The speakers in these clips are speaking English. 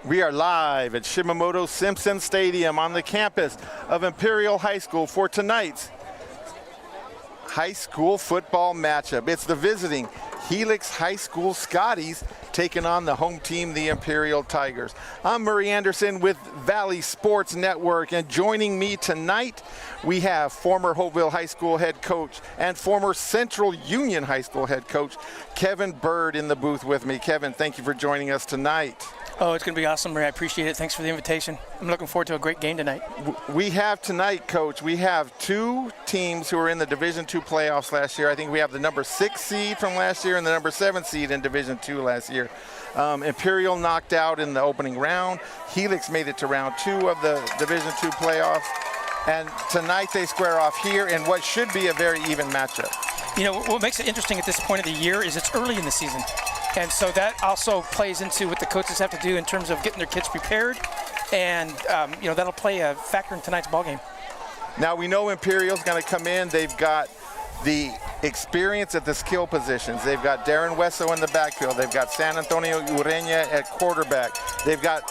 We are live at Shimamoto-Simpson Stadium on the campus of Imperial High School for tonight's high school football matchup. It's the visiting Helix High School Scotties taking on the home team, the Imperial Tigers. I'm Murray Anderson with Valley Sports Network, and joining me tonight, we have former Hopeville High School head coach and former Central Union High School head coach, Kevin Bird, in the booth with me. Kevin, thank you for joining us tonight. Oh, it's going to be awesome, Murray. I appreciate it. Thanks for the invitation. I'm looking forward to a great game tonight. We have tonight, Coach, we have two teams who are in the Division II playoffs last year. I think we have the number 6 seed from last year and the number 7 seed in Division II last year. Imperial knocked out in the opening round. Helix made it to round 2 of the Division II playoffs. And tonight they square off here in what should be a very even matchup. You know, what makes it interesting at this point of the year is it's early in the season. And so that also plays into what the coaches have to do in terms of getting their kids prepared. And, you know, that'll play a factor in tonight's ballgame. Now, we know Imperial's going to come in. They've got the experience at the skill positions. They've got Darren Wesso in the backfield. They've got San Antonio Ureña at quarterback. They've got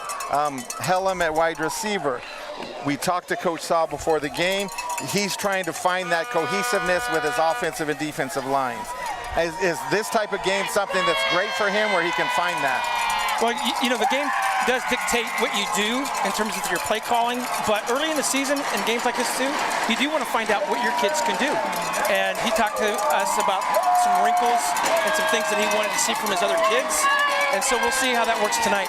Helm at wide receiver. We talked to Coach Saw before the game. He's trying to find that cohesiveness with his offensive and defensive lines. Is this type of game something that's great for him where he can find that? Well, you know, the game does dictate what you do in terms of your play calling, but early in the season, in games like this too, you do want to find out what your kids can do. And he talked to us about some wrinkles and some things that he wanted to see from his other kids. And so we'll see how that works tonight.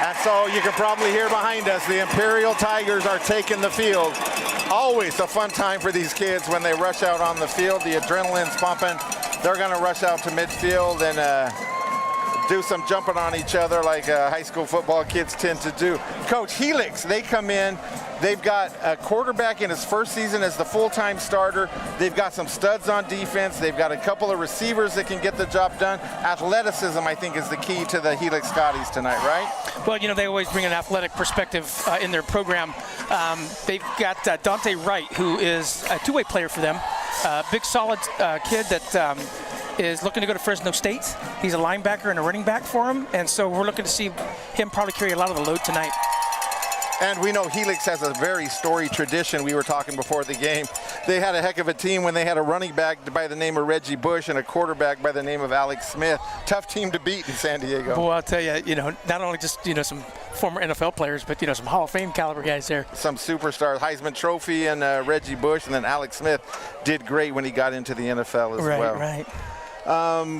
And so you can probably hear behind us, the Imperial Tigers are taking the field. Always a fun time for these kids when they rush out on the field. The adrenaline's pumping. They're going to rush out to midfield and do some jumping on each other like high school football kids tend to do. Coach, Helix, they come in. They've got a quarterback in his first season as the full-time starter. They've got some studs on defense. They've got a couple of receivers that can get the job done. Athleticism, I think, is the key to the Helix Scotties tonight, right? Well, you know, they always bring an athletic perspective in their program. They've got Dante Wright, who is a two-way player for them. Big, solid kid that is looking to go to Fresno State. He's a linebacker and a running back for him, and so we're looking to see him probably carry a lot of the load tonight. And we know Helix has a very storied tradition. We were talking before the game. They had a heck of a team when they had a running back by the name of Reggie Bush and a quarterback by the name of Alex Smith. Tough team to beat in San Diego. Well, I'll tell you, you know, not only just, you know, some former NFL players, but, you know, some Hall of Fame caliber guys there. Some superstars, Heisman Trophy and Reggie Bush, and then Alex Smith did great when he got into the NFL as well. Right.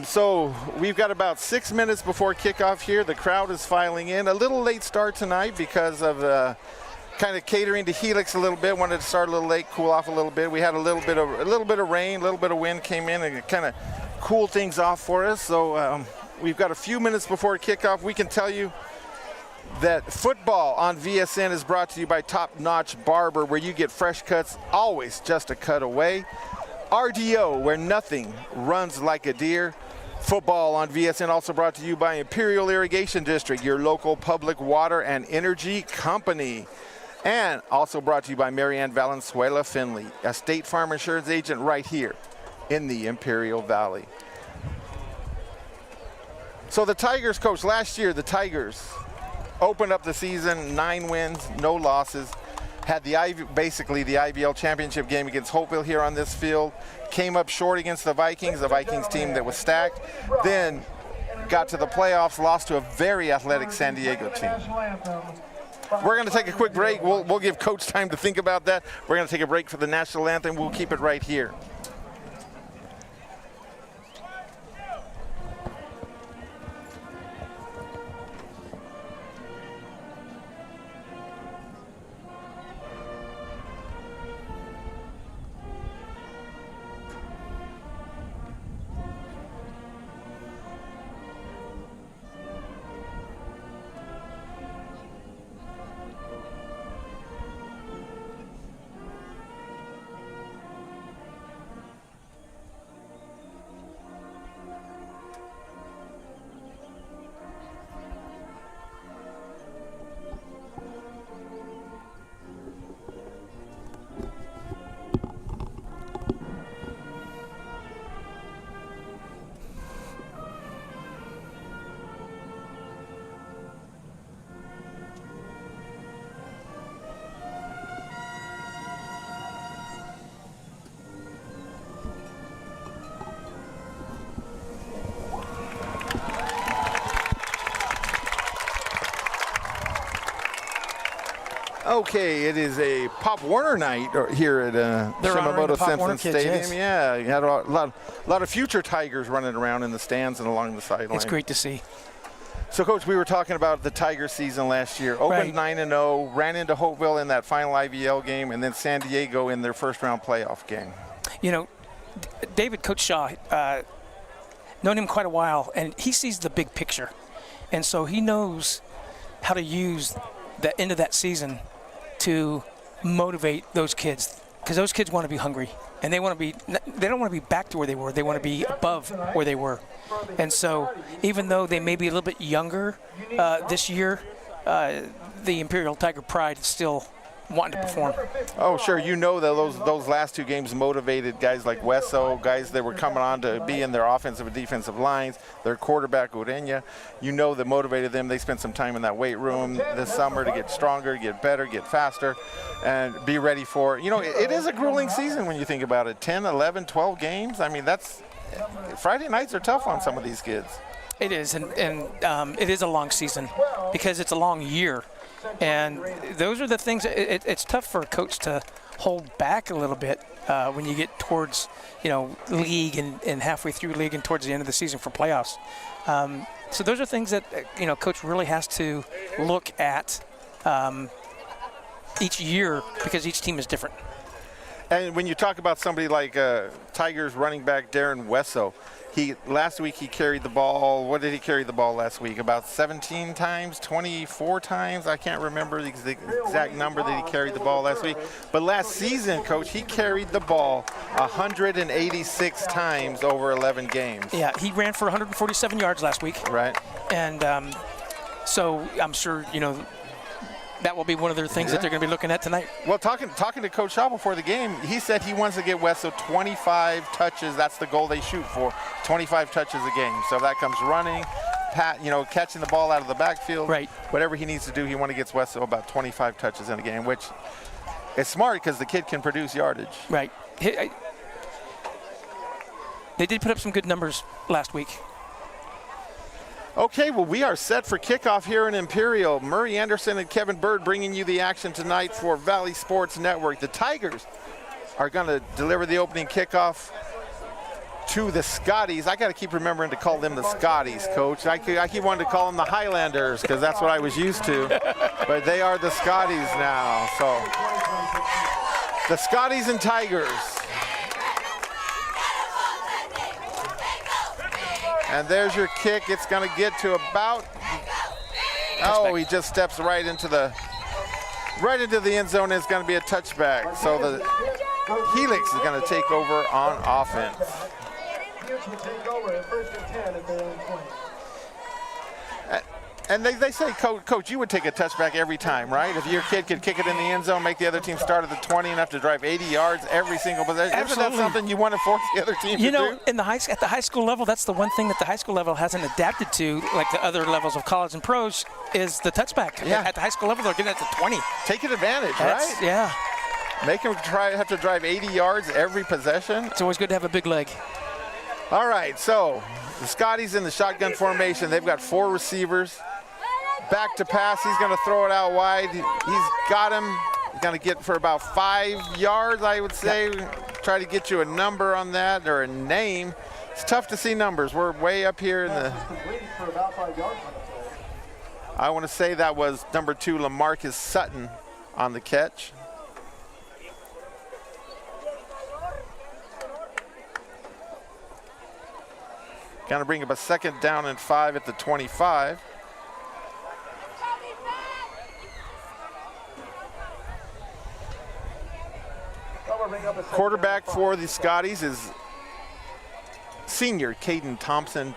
So we've got about 6 minutes before kickoff here. The crowd is filing in. A little late start tonight because of kind of catering to Helix a little bit. Wanted to start a little late, cool off a little bit. We had a little bit of rain, a little bit of wind came in and it kind of cooled things off for us. So we've got a few minutes before kickoff. We can tell you that football on VSN is brought to you by Top Notch Barber, where you get fresh cuts always just a cut away. RDO, where nothing runs like a deer. Football on VSN also brought to you by Imperial Irrigation District, your local public water and energy company. And also brought to you by Marianne Valenzuela Finley, a State Farm Insurance agent right here in the Imperial Valley. So the Tigers, Coach, last year the Tigers opened up the season 9 wins, no losses. Had basically the IVL championship game against Hopeville here on this field. Came up short against the Vikings team that was stacked. Then got to the playoffs, lost to a very athletic San Diego team. We're going to take a quick break. We'll give Coach time to think about that. We're going to take a break for the national anthem. We'll keep it right here. Okay, it is a Pop Warner night here at Shimamoto-Simpson Stadium. Kids, yes. Yeah, you had a lot of future Tigers running around in the stands and along the sideline. It's great to see. So, Coach, we were talking about the Tiger season last year. Opened 9-0, ran into Hopeville in that final IVL game, and then San Diego in their first-round playoff game. You know, David, Coach Shaw, known him quite a while, and he sees the big picture. And so he knows how to use the end of that season to motivate those kids, because those kids want to be hungry, and they don't want to be back to where they were. They want to be above where they were. And so even though they may be a little bit younger this year, the Imperial Tiger pride is still wanting to perform. Oh, sure. You know that those last two games motivated guys like Wesso, guys that were coming on to be in their offensive and defensive lines, their quarterback, Urenia. You know that motivated them. They spent some time in that weight room this summer to get stronger, get better, get faster, and be ready for, you know, it is a grueling season when you think about it. 10, 11, 12 games. I mean, Friday nights are tough on some of these kids. It is, and it is a long season because it's a long year. And those are the things, it's tough for a coach to hold back a little bit when you get towards, you know, league and halfway through league and towards the end of the season for playoffs. So those are things that, you know, coach really has to look at each year because each team is different. And when you talk about somebody like Tigers running back Darren Wesso, last week he carried the ball. What did he carry the ball last week? About 17 times, 24 times? I can't remember the exact number that he carried the ball last week. But last season, Coach, he carried the ball 186 times over 11 games. Yeah, he ran for 147 yards last week. Right. And so I'm sure, you know, that will be one of their things that they're going to be looking at tonight. Well, talking to Coach Shaw before the game, he said he wants to get Wesso 25 touches. That's the goal they shoot for, 25 touches a game. So if that comes running, catching the ball out of the backfield, right, whatever he needs to do, he wants to get Wesso about 25 touches in a game, which is smart because the kid can produce yardage. Right. They did put up some good numbers last week. Okay, well, we are set for kickoff here in Imperial. Murray Anderson and Kevin Bird bringing you the action tonight for Valley Sports Network. The Tigers are going to deliver the opening kickoff to the Scotties. I got to keep remembering to call them the Scotties, Coach. I keep wanting to call them the Highlanders because that's what I was used to. But they are the Scotties now. So the Scotties and Tigers. And there's your kick. It's going to get to about, he just steps right into the end zone. It's going to be a touchback. So the Helix is going to take over on offense. And they say, Coach, you would take a touchback every time, right? If your kid could kick it in the end zone, make the other team start at the 20 and have to drive 80 yards every single possession. Absolutely. Isn't that something you want to force the other team to do? You know, at the high school level, that's the one thing that the high school level hasn't adapted to, like the other levels of college and pros, is the touchback. Yeah. At the high school level, they're getting it to 20. Taking advantage, right? Yeah. Make them have to drive 80 yards every possession. It's always good to have a big leg. All right, so the Scotties in the shotgun formation. They've got 4 receivers. Back to pass, he's going to throw it out wide. He's got him. He's going to get for about 5 yards, I would say. Try to get you a number on that or a name. It's tough to see numbers. We're way up here in the. I want to say that was number 2, LaMarcus Sutton on the catch. Going to bring up a 2nd down and 5 at the 25. Quarterback for the Scotties is senior Caden Thompson.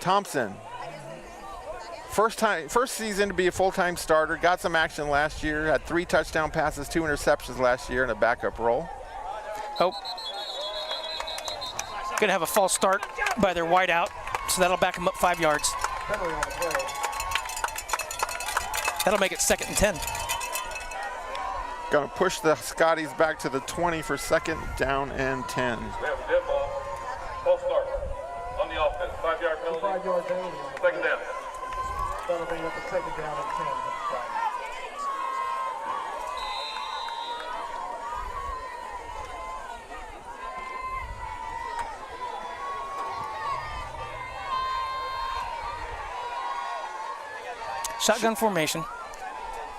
First season to be a full-time starter. Got some action last year. Had 3 touchdown passes, 2 interceptions last year in a backup role. Oh. Going to have a false start by their wideout, so that'll back them up 5 yards. That'll make it 2nd and 10. Going to push the Scotties back to the 20 for 2nd down and 10. We have a dead ball. False start on the offense. 5-yard penalty. 5 yards penalty. 2nd down. That'll bring up a 2nd down and 10. Shotgun formation.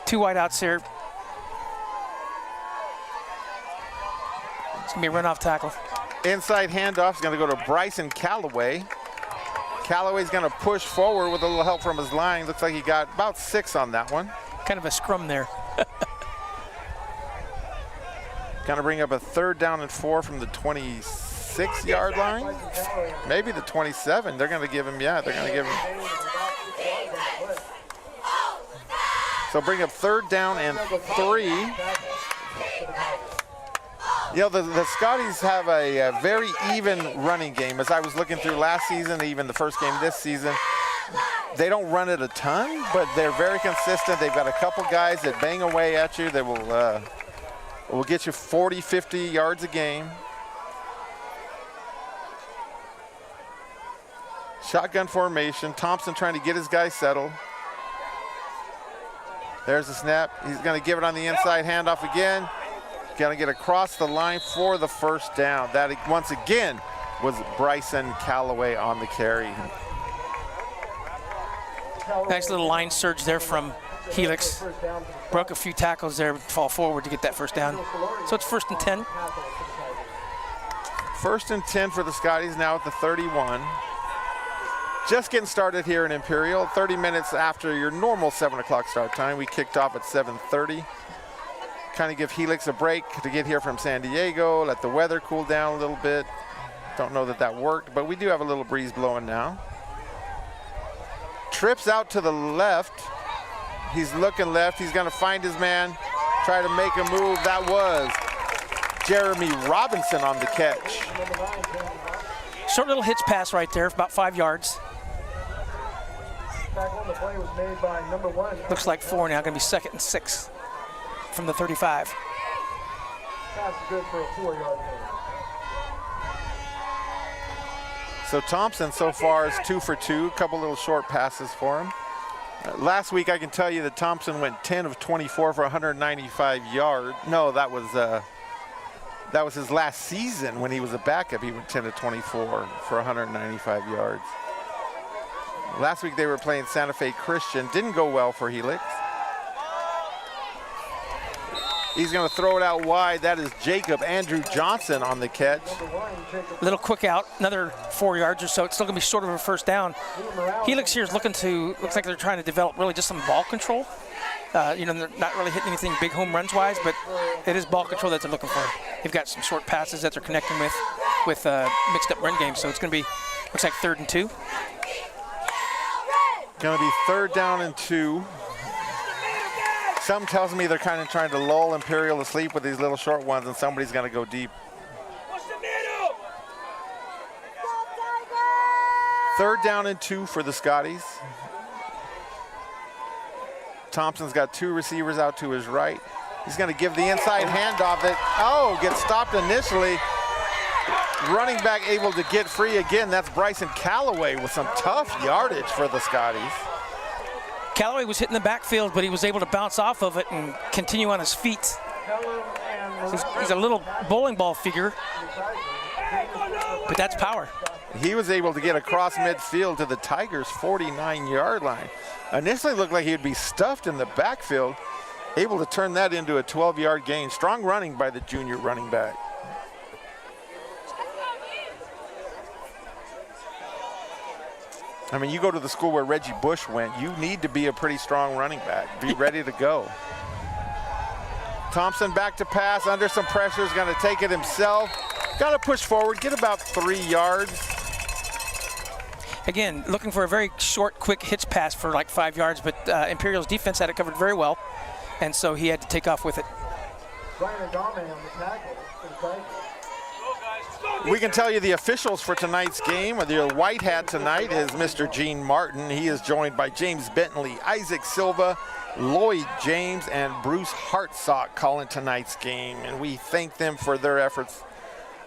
2 wideouts here. It's going to be a runoff tackle. Inside handoff is going to go to Bryson Callaway. Callaway's going to push forward with a little help from his line. Looks like he got about 6 on that one. Kind of a scrum there. Going to bring up a 3rd down and 4 from the 26-yard line. Maybe the 27. They're going to give him, yeah, they're going to give him. So bring up 3rd down and 3. You know, the Scotties have a very even running game. As I was looking through last season, even the first game this season, they don't run it a ton, but they're very consistent. They've got a couple guys that bang away at you. They will get you 40, 50 yards a game. Shotgun formation. Thompson trying to get his guy settled. There's the snap. He's going to give it on the inside handoff again. Going to get across the line for the 1st down. That, once again, was Bryson Callaway on the carry. Nice little line surge there from Helix. Broke a few tackles there, fall forward to get that 1st down. So it's 1st and 10. 1st and 10 for the Scotties now at the 31. Just getting started here in Imperial. 30 minutes after your normal 7 o'clock start time. We kicked off at 7:30. Kind of give Helix a break to get here from San Diego, let the weather cool down a little bit. Don't know that that worked, but we do have a little breeze blowing now. Trips out to the left. He's looking left. He's going to find his man, try to make a move. That was Jeremy Robinson on the catch. Short little hitch pass right there, about 5 yards. Looks like 4 now, going to be 2nd and 6 from the 35. Pass is good for a 4-yard gain. So Thompson so far is 2 for 2, a couple little short passes for him. Last week I can tell you that Thompson went 10 of 24 for 195 yards. No, that was his last season when he was a backup. He went 10 of 24 for 195 yards. Last week they were playing Santa Fe Christian. Didn't go well for Helix. He's going to throw it out wide. That is Jacob Andrew Johnson on the catch. Little quick out, another 4 yards or so. It's still going to be short of a 1st down. Helix here is looks like they're trying to develop really just some ball control. You know, they're not really hitting anything big home runs wise, but it is ball control that they're looking for. They've got some short passes that they're connecting with mixed up run games. So it's going to be, looks like 3rd and 2. Going to be 3rd down and 2. Some tells me they're kind of trying to lull Imperial to sleep with these little short ones, and somebody's going to go deep. 3rd down and 2 for the Scotties. Thompson's got 2 receivers out to his right. He's going to give the inside handoff that, gets stopped initially. Running back able to get free again. That's Bryson Callaway with some tough yardage for the Scotties. Callaway was hitting the backfield, but he was able to bounce off of it and continue on his feet. He's a little bowling ball figure, but that's power. He was able to get across midfield to the Tigers' 49-yard line. Initially looked like he'd be stuffed in the backfield, able to turn that into a 12-yard gain. Strong running by the junior running back. I mean, you go to the school where Reggie Bush went, you need to be a pretty strong running back. Be ready to go. Thompson back to pass, under some pressure, is going to take it himself. Got to push forward, get about 3 yards. Again, looking for a very short, quick hitch pass for like 5 yards, but Imperial's defense had it covered very well, and so he had to take off with it. Brian Adame on the tackle for the Tigers. We can tell you the officials for tonight's game. The white hat tonight is Mr. Gene Martin. He is joined by James Bentley, Isaac Silva, Lloyd James, and Bruce Hartsock calling tonight's game. And we thank them for their efforts.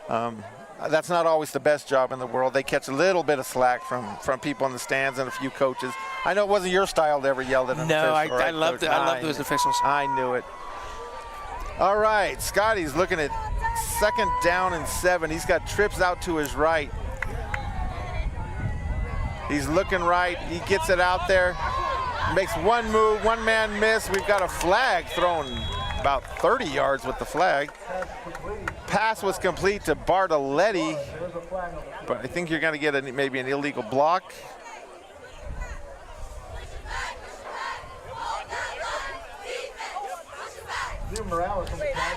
That's not always the best job in the world. They catch a little bit of slack from people in the stands and a few coaches. I know it wasn't your style to ever yell at an official. No, I loved it. I loved those officials. I knew it. All right, Scotty's looking at 2nd down and 7. He's got trips out to his right. He's looking right. He gets it out there. makes one move, one man miss. We've got a flag thrown about 30 yards with the flag. Pass was complete to Bartoletti, but I think you're going to get maybe an illegal block.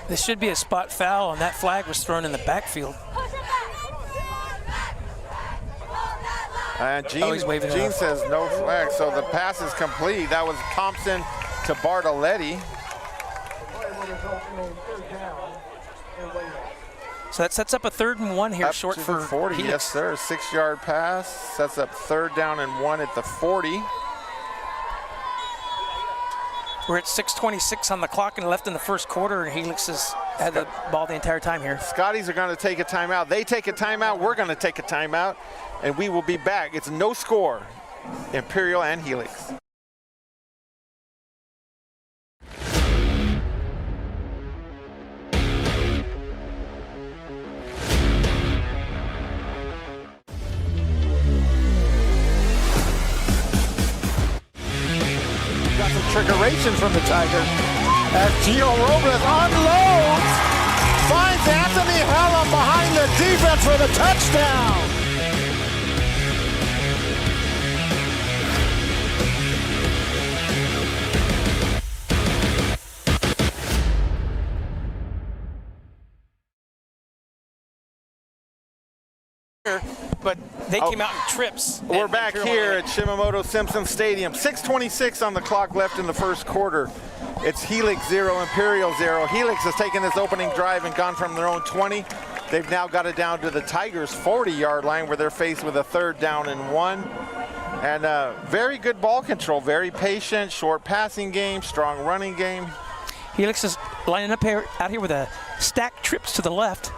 This should be a spot foul, and that flag was thrown in the backfield. And Gene, he's waving it Gene off. says no flag, so the pass is complete. That was Thompson to Bartoletti. So that sets up a 3rd and 1 here, Up short to for the 40, Helix. yes sir. 6-yard pass, sets up 3rd down and 1 at the 40. We're at 6:26 on the clock and left in the first quarter, and Helix has had the ball the entire time here. Scotties are going to take a timeout. They take a timeout, we're going to take a timeout, and we will be back. It's no score, Imperial and Helix. Got some trickeration from the Tigers as Gio Robles unloads, finds Anthony Hallam behind the defense for the touchdown. But they came out in trips. We're and back Imperial here went at Shimamoto-Simpson Stadium. 6:26 on the clock left in the first quarter. It's Helix 0, Imperial 0. Helix has taken this opening drive and gone from their own 20. They've now got it down to the Tigers' 40-yard line where they're faced with a 3rd down and 1. And very good ball control, very patient, short passing game, strong running game. Helix is lining up out here with a stacked trips to the left.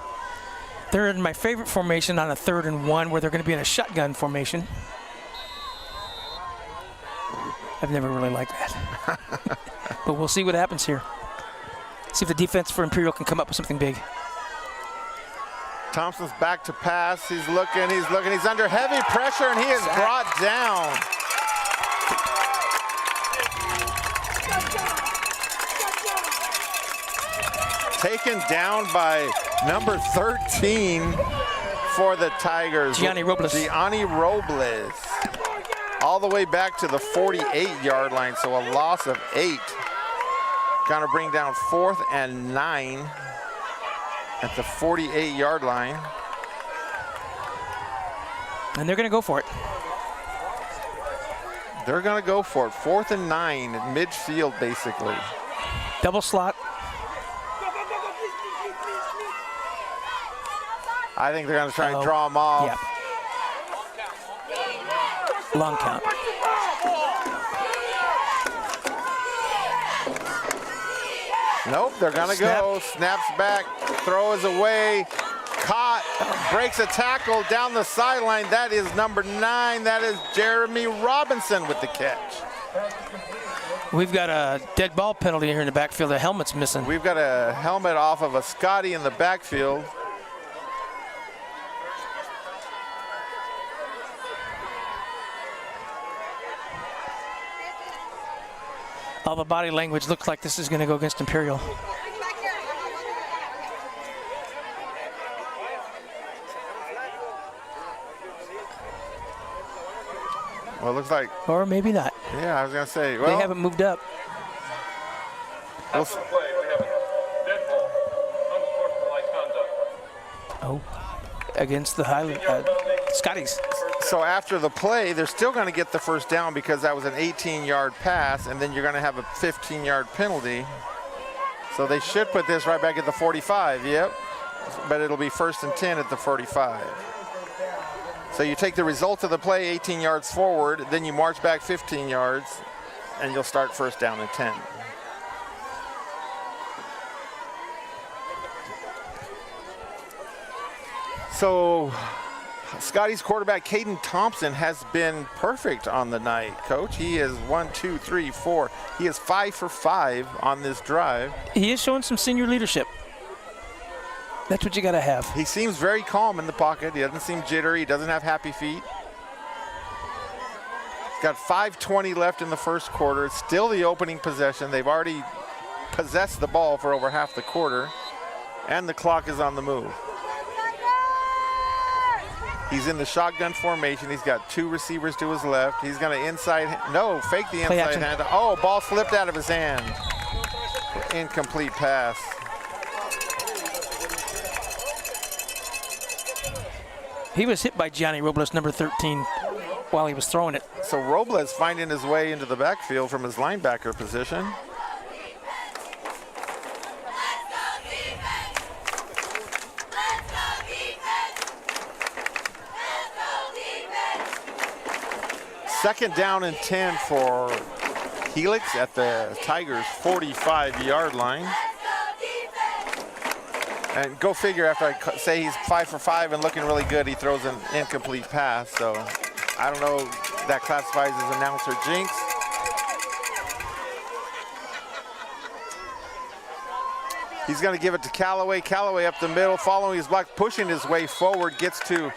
They're in my favorite formation on a 3rd and 1 where they're going to be in a shotgun formation. I've never really liked that. But we'll see what happens here. See if the defense for Imperial can come up with something big. Thompson's back to pass. He's looking. He's under heavy pressure, and he is brought down. Taken down by number 13 for the Tigers. Gianni Robles. Gianni Robles. All the way back to the 48-yard line, so a loss of 8. Gonna bring down 4th and 9 at the 48-yard line. And they're going to go for it. They're gonna go for it. 4th and 9 at midfield, basically. Double slot. I think they're gonna try and draw them off. Yeah. Long count. Nope, they're gonna go. Snaps back, throw is away. Caught, breaks a tackle down the sideline. That is number 9. That is Jeremy Robinson with the catch. We've got a dead ball penalty here in the backfield. The helmet's missing. We've got a helmet off of a Scotty in the backfield. All the body language looks like this is going to go against Imperial. Well, it looks like, Or maybe not. yeah, I was gonna say, well, They haven't moved up. we'll After the play, we have a dead ball, unsportsmanlike conduct. Oh, against the Scotties. So after the play, they're still going to get the first down because that was an 18-yard pass, and then you're going to have a 15-yard penalty. So they should put this right back at the 45, yep. But it'll be 1st and 10 at the 45. So you take the result of the play 18 yards forward, then you march back 15 yards, and you'll start 1st down and 10. So Scotty's quarterback, Caden Thompson, has been perfect on the night, Coach. He is 1, 2, 3, 4. He is 5 for 5 on this drive. He is showing some senior leadership. That's what you got to have. He seems very calm in the pocket. He doesn't seem jittery. He doesn't have happy feet. Got 5:20 left in the first quarter. It's still the opening possession. They've already possessed the ball for over half the quarter, and the clock is on the move. He's in the shotgun formation. He's got 2 receivers to his left. He's going to fake the inside hand. Oh, ball slipped out of his hand. Incomplete pass. He was hit by Gianni Robles, number 13, while he was throwing it. So Robles finding his way into the backfield from his linebacker position. Second down and 10 for Helix at the Tigers' 45-yard line. And go figure, after I say he's 5 for 5 and looking really good, he throws an incomplete pass. So I don't know if that classifies as announcer jinx. He's going to give it to Callaway. Callaway up the middle, following his block, pushing his way forward, gets to,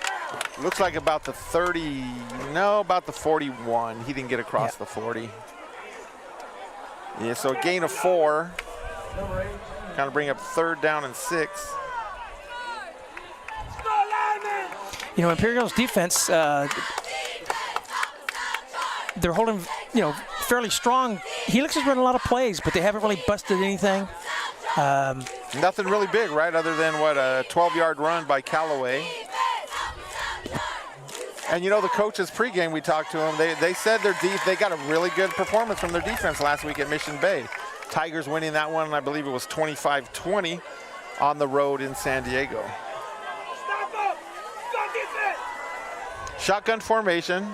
looks like about the 30, no, about the 41. He didn't get across the 40. Yeah, so a gain of 4. Kind of bring up 3rd down and 6. You know, Imperial's defense, they're holding, fairly strong. Helix has run a lot of plays, but they haven't really busted anything. Nothing really big, right? Other than what, a 12-yard run by Callaway. And the coaches pregame, we talked to them. They said they got a really good performance from their defense last week at Mission Bay. Tigers winning that one, I believe it was 25-20 on the road in San Diego. Shotgun formation.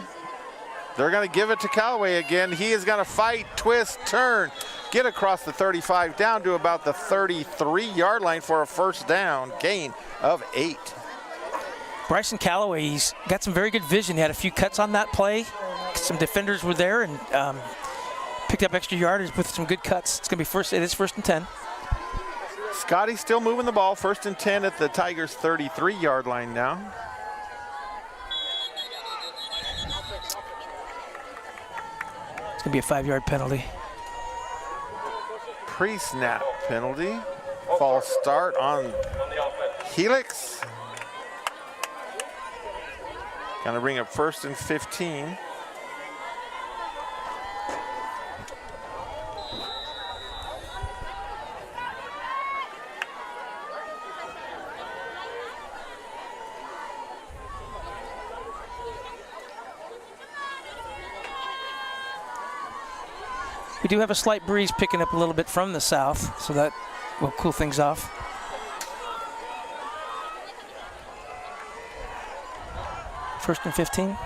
They're going to give it to Callaway again. He is going to fight, twist, turn, get across the 35 down to about the 33-yard line for a first down, gain of 8. Bryson Callaway, he's got some very good vision. He had a few cuts on that play. Some defenders were there and picked up extra yardage with some good cuts. It's going to be it is first and 10. Scotty still moving the ball, first and 10 at the Tigers' 33-yard line now. It's going to be a 5-yard penalty. Pre-snap penalty. False start on Helix. Going to bring up first and 15. We do have a slight breeze picking up a little bit from the south, so that will cool things off. First and 15.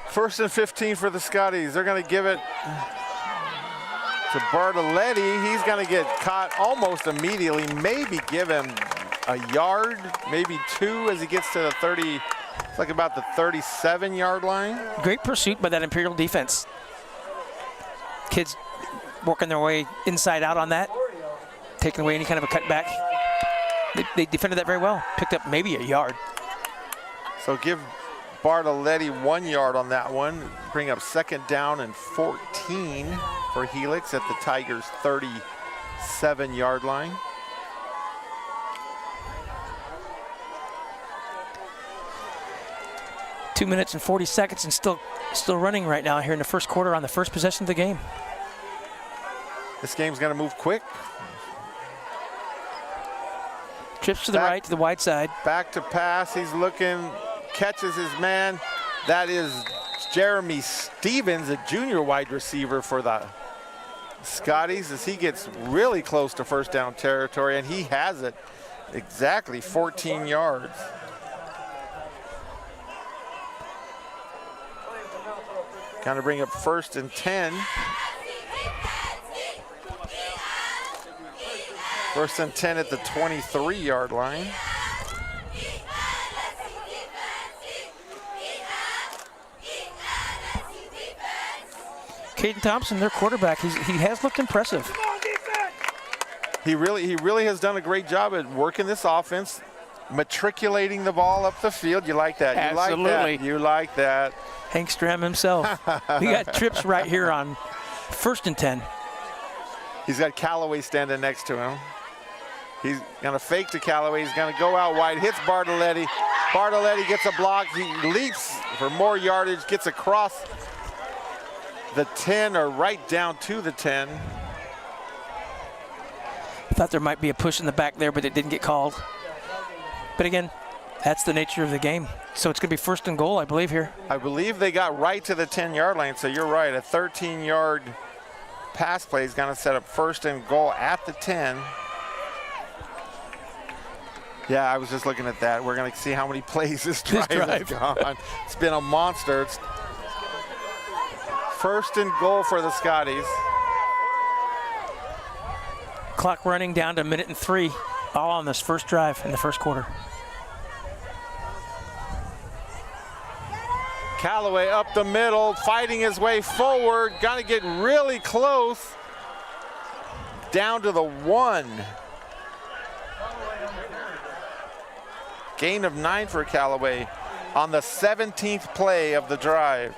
First and 15 for the Scotties. They're going to give it to Bartoletti. He's going to get caught almost immediately, maybe give him a yard, maybe 2 as he gets to the 30, it's like about the 37-yard line. Great pursuit by that Imperial defense. Kids working their way inside out on that, taking away any kind of a cutback. They defended that very well, picked up maybe a yard. So give Bartoletti 1 yard on that one. Bring up second down and 14 for Helix at the Tigers' 37-yard line. Two minutes and 40 seconds and still running right now here in the first quarter on the first possession of the game. This game's going to move quick. Trips to the right, to the wide side. Back to pass. He's looking, catches his man. That is Jeremy Stevens, a junior wide receiver for the Scotties, as he gets really close to first down territory, and he has it exactly 14 yards. Kind of bring up first and 10. First and 10 at the 23-yard line. Caden Thompson, their quarterback, he has looked impressive. He really has done a great job at working this offense, matriculating the ball up the field. You like that? You Absolutely. like that? You like that? Hank Stram himself. We got trips right here on 1st and 10. He's got Callaway standing next to him. He's going to fake to Callaway. He's going to go out wide, hits Bartoletti. Bartoletti gets a block. He leaps for more yardage, gets across the 10 or right down to the 10. I thought there might be a push in the back there, but it didn't get called. But again, that's the nature of the game. So it's going to be 1st and goal, I believe, here. I believe they got right to the 10-yard line, so you're right. A 13-yard pass play is going to set up 1st and goal at the 10. Yeah, I was just looking at that. We're going to see how many plays this drive has gone. It's been a monster. It's 1st and goal for the Scotties. Clock running down to 1:03, all on this first drive in the first quarter. Callaway up the middle, fighting his way forward. Got to get really close. Down to the 1. Gain of 9 for Callaway on the 17th play of the drive.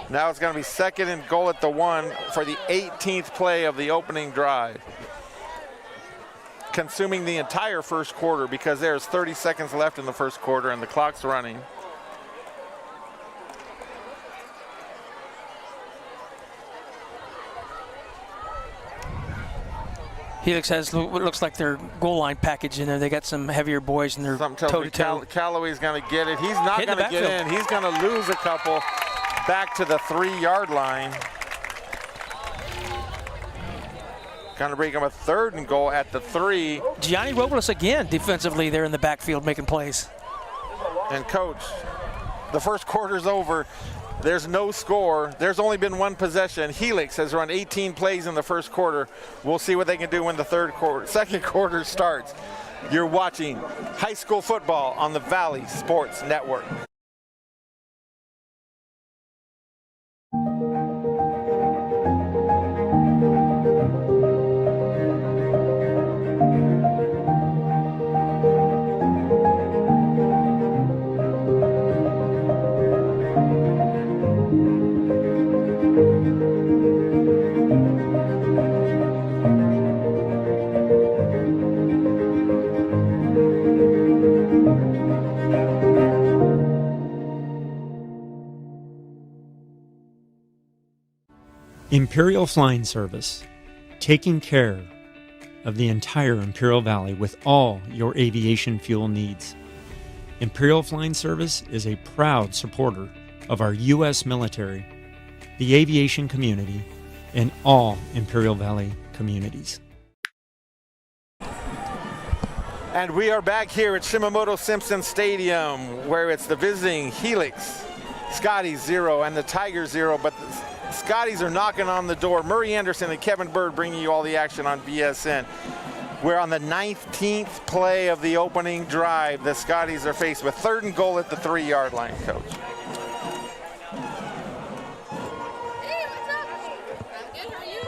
Now it's going to be 2nd and goal at the 1 for the 18th play of the opening drive. Consuming the entire first quarter because there's 30 seconds left in the first quarter and the clock's running. Helix has what looks like their goal line package in there. They got some heavier boys in their toe-to-toe. Callaway's going to get it. He's not going to get in. He's going to lose a couple back to the 3-yard line. Going to bring him a 3rd and goal at the 3. Gianni Robles again defensively there in the backfield making plays. And coach, the first quarter's over. There's no score. There's only been 1 possession. Helix has run 18 plays in the first quarter. We'll see what they can do when the second quarter starts. You're watching high school football on the Valley Sports Network. Imperial Flying Service, taking care of the entire Imperial Valley with all your aviation fuel needs. Imperial Flying Service is a proud supporter of our U.S. military, the aviation community, and all Imperial Valley communities. And we are back here at Shimamoto-Simpson Stadium, where it's the visiting Helix Scotties 0 and the Tigers 0, but the Scotties are knocking on the door. Murray Anderson and Kevin Bird bringing you all the action on VSN. We're on the 19th play of the opening drive. The Scotties are faced with 3rd and goal at the 3-yard line, coach. Hey, what's up? I'm good, how are you?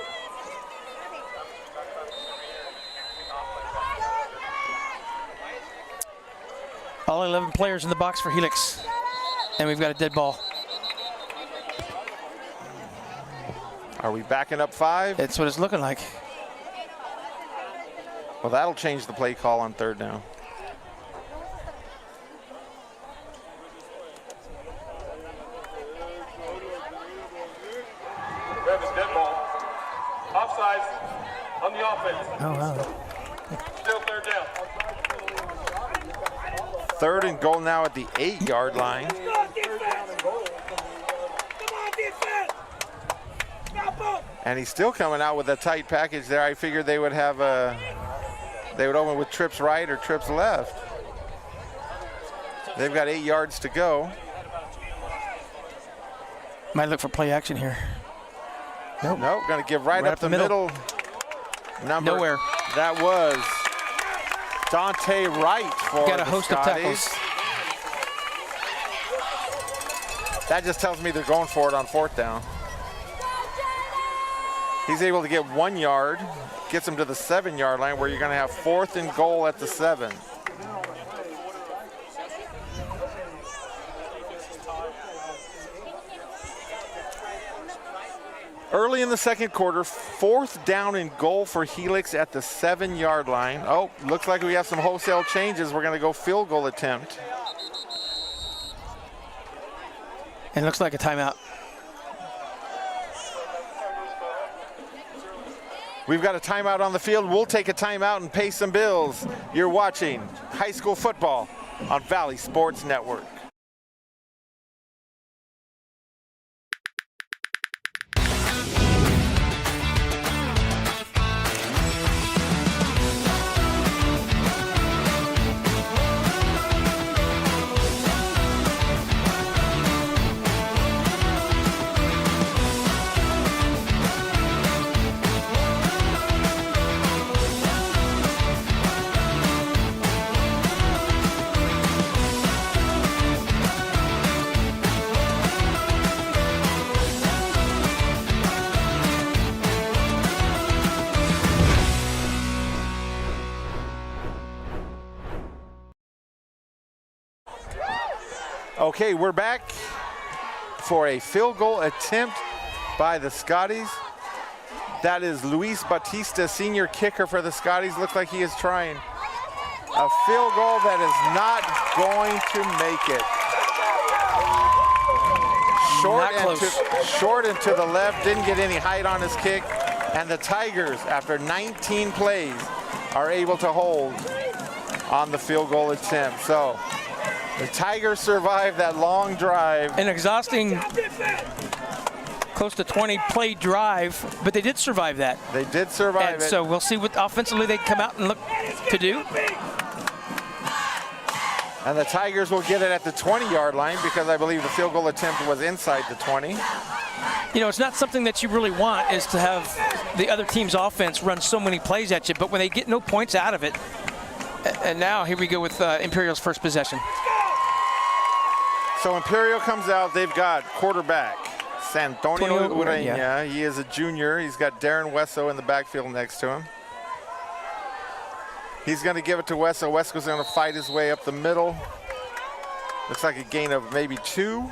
All 11 players in the box for Helix. And we've got a dead ball. Are we backing up 5? That's what it's looking like. Well, that'll change the play call on 3rd down. We have a dead ball. Offsides on the offense. Oh, wow. Still 3rd down. 3rd and goal now at the 8-yard line. And he's still coming out with a tight package there. I figured they would have they would open with trips right or trips left. They've got 8 yards to go. Might look for play action here. Nope, going to give right up the middle. Number. Nowhere. That was Dante Wright for Got a host of tackles. That just tells me they're going for it on 4th down. He's able to get 1 yard, gets him to the 7-yard line where you're going to have 4th and goal at the 7. Early in the second quarter, 4th down and goal for Helix at the 7-yard line. Oh, looks like we have some wholesale changes. We're going to go field goal attempt. And it looks like a timeout. We've got a timeout on the field. We'll take a timeout and pay some bills. You're watching high school football on Valley Sports Network. Okay, we're back for a field goal attempt by the Scotties. That is Luis Batista, senior kicker for the Scotties. Looks like he is trying a field goal that is not going to make it. Short and to the left, didn't get any height on his kick. And the Tigers, after 19 plays, are able to hold on the field goal attempt. So the Tigers survived that long drive. An exhausting, close to 20-play drive, but they did survive that. They did survive And it. so we'll see what offensively they come out and look to do. And the Tigers will get it at the 20-yard line because I believe the field goal attempt was inside the 20. You know, it's not something that you really want is to have the other team's offense run so many plays at you, but when they get no points out of it, and now here we go with Imperial's first possession. So Imperial comes out. They've got quarterback Santonio Urena. Yeah. He is a junior. He's got Darren Wesso in the backfield next to him. He's going to give it to Wesso. Wesso's going to fight his way up the middle. Looks like a gain of maybe 2.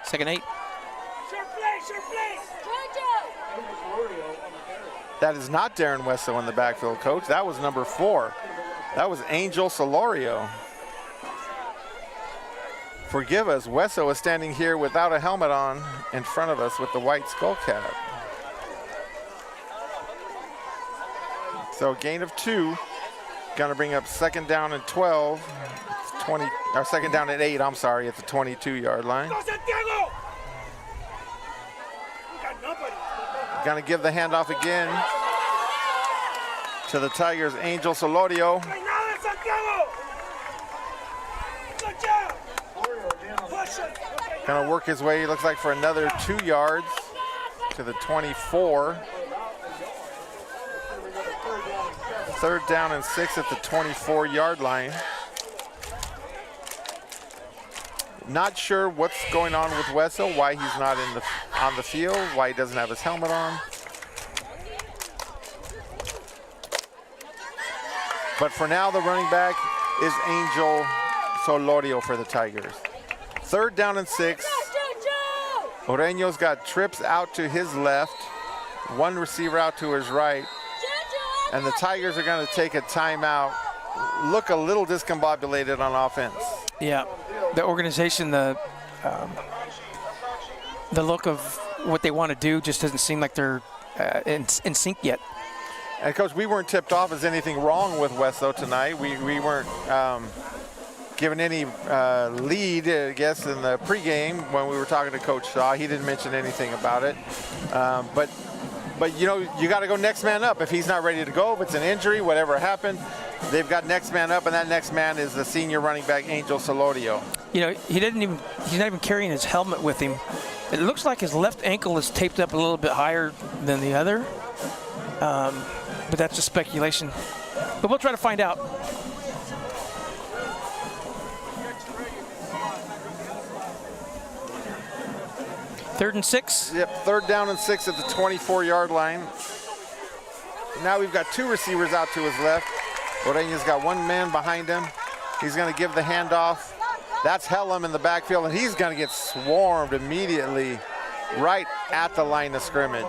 Second 8. That is not Darren Wesso in the backfield, coach. That was number 4. That was Angel Solorio. Forgive us, Wesso is standing here without a helmet on in front of us with the white skull cap. So gain of 2. Gonna bring up second down and 12. 20, or second down and 8, I'm sorry, at the 22-yard line. Gonna give the handoff again to the Tigers, Angel Solorio. Gonna work his way, looks like for another 2 yards to the 24. Third down and 6 at the 24-yard line. Not sure what's going on with Wesso, why he's not on the field, why he doesn't have his helmet on. But for now, the running back is Angel Solorio for the Tigers. Third down and 6. Oreño's got trips out to his left, one receiver out to his right, and the Tigers are going to take a timeout. Look a little discombobulated on offense. Yeah, the organization, the look of what they want to do just doesn't seem like they're in sync yet. And Coach, we weren't tipped off as anything wrong with Wesso tonight. We weren't given any lead, I guess, in the pregame when we were talking to Coach Shaw. He didn't mention anything about it. But you know, you got to go next man up. If he's not ready to go, if it's an injury, whatever happened, they've got next man up, and that next man is the senior running back, Angel Solorio. You know, he's not even carrying his helmet with him. It looks like his left ankle is taped up a little bit higher than the other. But that's just speculation. But we'll try to find out. Third and 6. Yep, third down and 6 at the 24-yard line. Now we've got 2 receivers out to his left. Oreña's got 1 man behind him. He's going to give the handoff That's Helm in the backfield, and he's going to get swarmed immediately right at the line of scrimmage.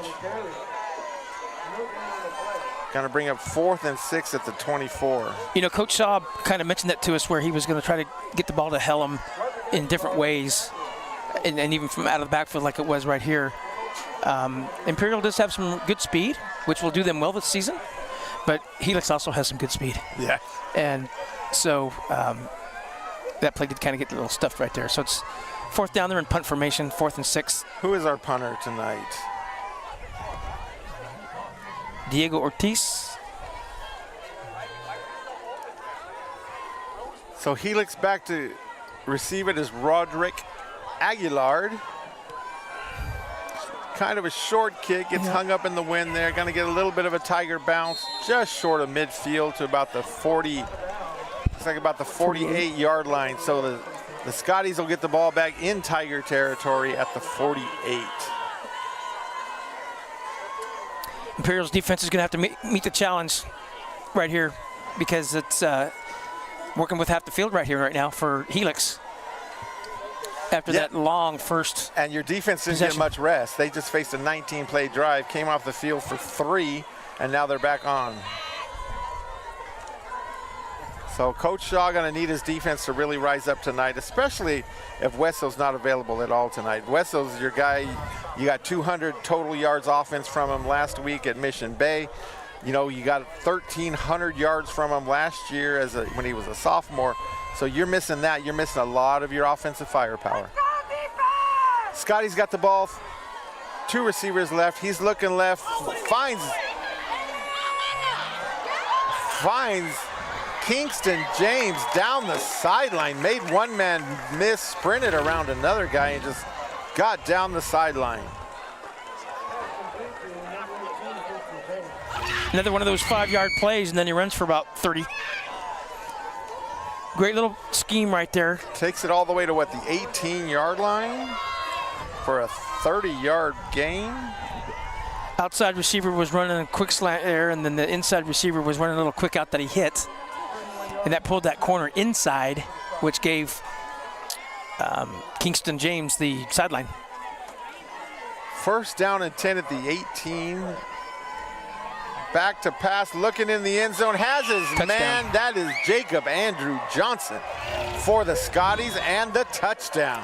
Going to bring up 4th and 6 at the 24. You know, Coach Shaw kind of mentioned that to us where he was going to try to get the ball to Helm in different ways, and even from out of the backfield like it was right here. Imperial does have some good speed, which will do them well this season, but Helix also has some good speed. Yeah. And so that play did kind of get a little stuffed right there. So it's 4th down there in punt formation, 4th and 6. Who is our punter tonight? Diego Ortiz. So Helix back to receive it is Roderick Aguilar. Kind of a short kick, gets hung up in the wind there. Going to get a little bit of a Tiger bounce, just short of midfield to about the 40, looks like about the 48-yard line. So the Scotties will get the ball back in Tiger territory at the 48. Imperial's defense is going to have to meet the challenge right here because it's working with half the field right here right now for Helix after that long first. And your defense didn't possession. get much rest. They just faced a 19-play drive, came off the field for 3, and now they're back on. So Coach Shaw going to need his defense to really rise up tonight, especially if Wesso's not available at all tonight. Wesso's your guy. You got 200 total yards offense from him last week at Mission Bay. You know, you got 1,300 yards from him last year when he was a sophomore. So you're missing that. You're missing a lot of your offensive firepower. Scotty's got the ball. 2 receivers left. He's looking left. Finds Kingston James down the sideline, made one man miss, sprinted around another guy, and just got down the sideline. Another one of those 5-yard plays, and then he runs for about 30. Great little scheme right there. Takes it all the way to, what, the 18-yard line for a 30-yard gain? Outside receiver was running a quick slant there, and then the inside receiver was running a little quick out that he hit. And that pulled that corner inside, which gave Kingston James the sideline. 1st down and 10 at the 18. Back to pass, looking in the end zone, has his Touchdown. man. That is Jacob Andrew Johnson for the Scotties, and the touchdown.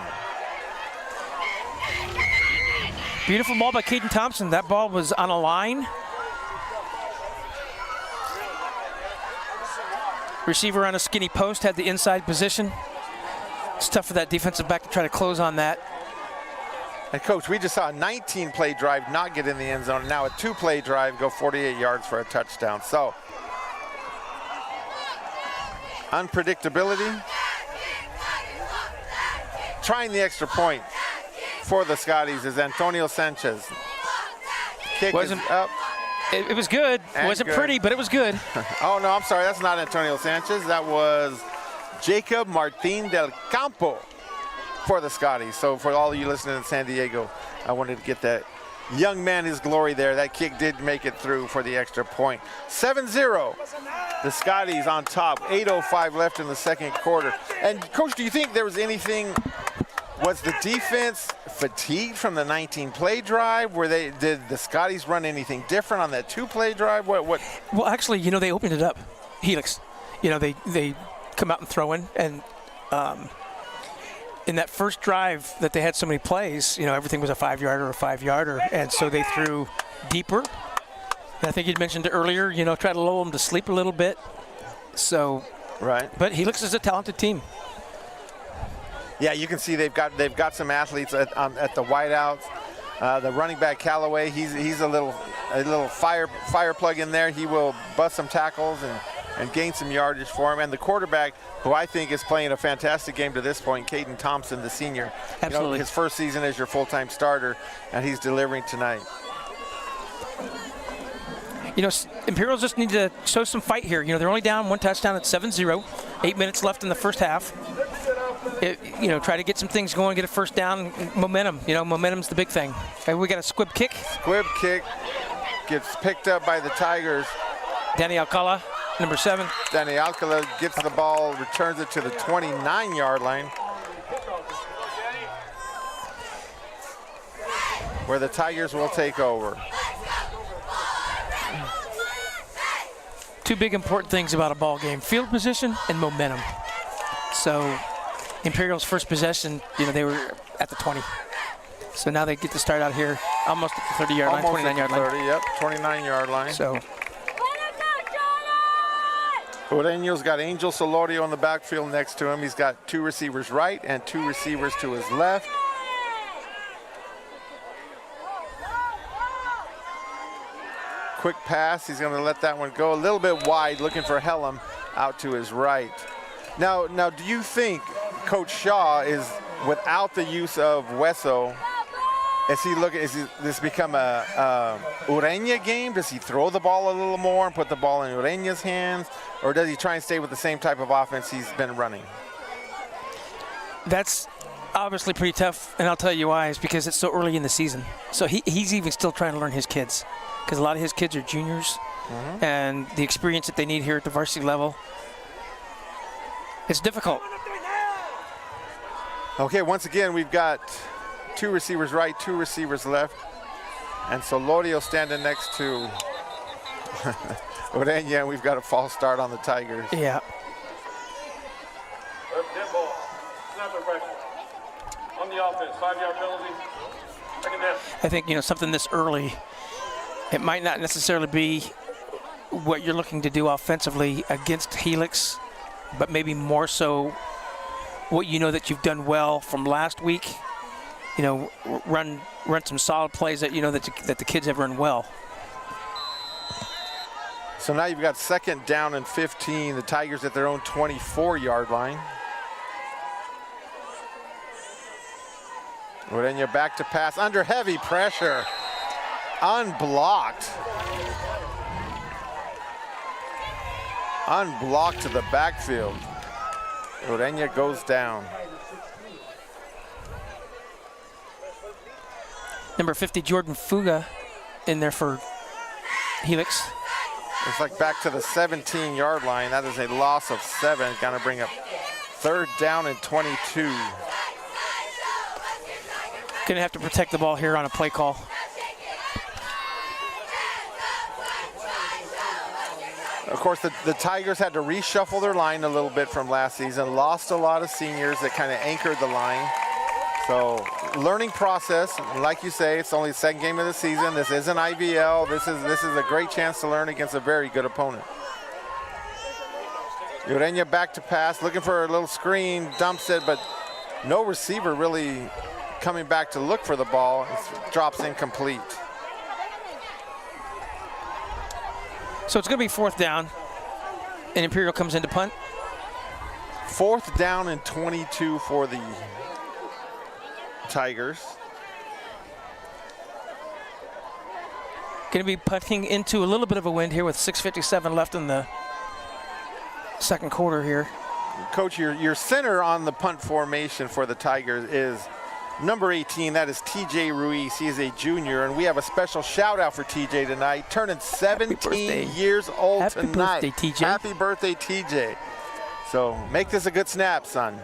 Beautiful ball by Caden Thompson. That ball was on a line. Receiver on a skinny post, had the inside position. It's tough for that defensive back to try to close on that. And Coach, we just saw a 19-play drive not get in the end zone, and now a 2-play drive go 48 yards for a touchdown. So, unpredictability. Trying the extra point for the Scotties is Antonio Sanchez. Kick is up. It was good. It wasn't good. pretty, but it was good. Oh, no, I'm sorry. That's not Antonio Sanchez. That was Jacob Martin del Campo for the Scotties. So for all of you listening in San Diego, I wanted to get that young man his glory there. That kick did make it through for the extra point. 7-0. The Scotties on top. 8:05 left in the second quarter. And, Coach, do you think there was anything – was the defense fatigued from the 19-play drive? Did the Scotties run anything different on that 2-play drive? What? Well, actually, you know, they opened it up. Helix, you know, they come out and throw in, and in that first drive that they had so many plays, you know, everything was a 5-yarder or a 5-yarder, and so they threw deeper. And I think you'd mentioned it earlier, you know, try to lull them to sleep a little bit. So, right. But Helix is a talented team. Yeah, you can see they've got some athletes at the wideouts. The running back Callaway, he's a little fire plug in there. He will bust some tackles and gain some yardage for him. And the quarterback, who I think is playing a fantastic game to this point, Caden Thompson, the senior. Absolutely. You know, his first season as your full-time starter, and he's delivering tonight. You know, Imperials just need to show some fight here. You know, they're only down 1 touchdown at 7-0. 8 minutes left in the first half. You know, try to get some things going, get a first down, momentum. You know, momentum's the big thing. Okay, we got a squib kick. Squib kick gets picked up by the Tigers. Danny Alcala, number 7. Danny Alcala gets the ball, returns it to the 29-yard line. where the Tigers will take over. Two big important things about a ball game: field position and momentum. So Imperial's first possession, they were at the 20. So now they get to start out here almost at the 30-yard line, 29-yard line. 30, yep, 29-yard line. So Ureño's got Angel Solorio in the backfield next to him. He's got 2 receivers right and 2 receivers to his left. Quick pass, he's going to let that one go a little bit wide, looking for Helm out to his right. Now, do you think Coach Shaw is, without the use of Hueso, is this become a Ureña game? Does he throw the ball a little more and put the ball in Ureña's hands? Or does he try and stay with the same type of offense he's been running? that's obviously pretty tough, and I'll tell you why. Is because it's so early in the season. So he's even still trying to learn his kids, because a lot of his kids are juniors, and the experience that they need here at the varsity level, it's difficult. Okay, once again, we've got 2 receivers right, 2 receivers left. And Solorio standing next to Ureña, and we've got a false start on the Tigers. Yeah. Dead ball. Snap infraction. On the offense, 5-yard penalty. Second down. I think, something this early, it might not necessarily be what you're looking to do offensively against Helix, but maybe more so what that you've done well from last week. Run some solid plays that that the kids have run well. So now you've got 2nd down and 15. The Tigers at their own 24-yard line. Ureña back to pass under heavy pressure. Unblocked. Unblocked to the backfield. Ureña goes down. Number 50, Jordan Fuga, in there for Helix. It's like back to the 17-yard line. That is a loss of 7. Gonna bring up 3rd down and 22. Gonna have to protect the ball here on a play call. Of course, the Tigers had to reshuffle their line a little bit from last season. Lost a lot of seniors that kind of anchored the line. So, learning process. Like you say, it's only the 2nd game of the season. This isn't IVL. This is a great chance to learn against a very good opponent. Ureña back to pass, looking for a little screen, dumps it, but no receiver really coming back to look for the ball. It drops incomplete. So it's going to be 4th down, and Imperial comes in to punt. 4th down and 22 for the Tigers. Going to be punting into a little bit of a wind here with 6:57 left in the 2nd quarter here. Coach, your center on the punt formation for the Tigers is number 18. That is TJ Ruiz. He is a junior, and we have a special shout out for TJ tonight, turning 17 years old Happy tonight. birthday, TJ. Happy birthday, TJ. So make this a good snap, son.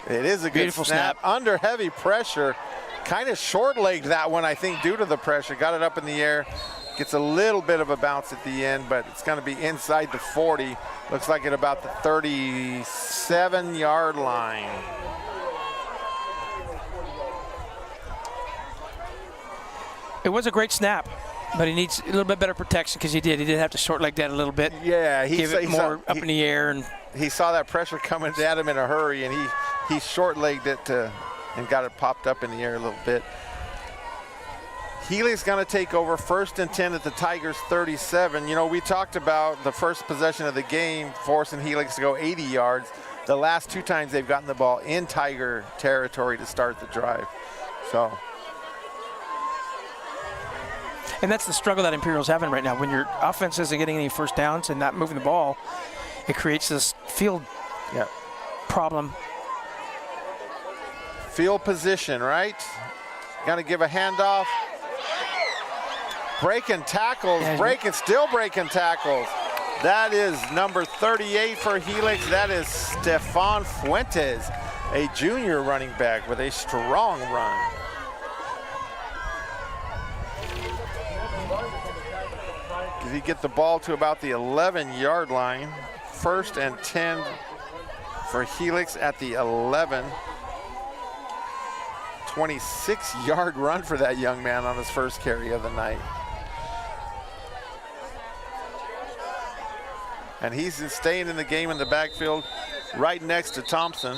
It is a good Beautiful snap. Under heavy pressure. Kind of short-legged that one, I think, due to the pressure. Got it up in the air. Gets a little bit of a bounce at the end, but it's going to be inside the 40. Looks like at about the 37-yard line. It was a great snap, but he needs a little bit better protection because he did have to short leg that a little bit. Yeah, give it more up in the air, and he saw that pressure coming at him in a hurry, and he short-legged it and got it popped up in the air a little bit. Helix going to take over 1st and 10 at the Tigers 37. We talked about the first possession of the game forcing Helix to go 80 yards. The last 2 times they've gotten the ball in Tiger territory to start the drive. So. And that's the struggle that Imperial's having right now. When your offense isn't getting any first downs and not moving the ball, it creates this field problem. Field position, right? Got to give a handoff. Breaking tackles, still breaking tackles. That is number 38 for Helix. That is Stefan Fuentes, a junior running back with a strong run. Does he get the ball to about the 11-yard line? 1st and 10 for Helix at the 11. 26-yard run for that young man on his first carry of the night. And he's staying in the game in the backfield right next to Thompson.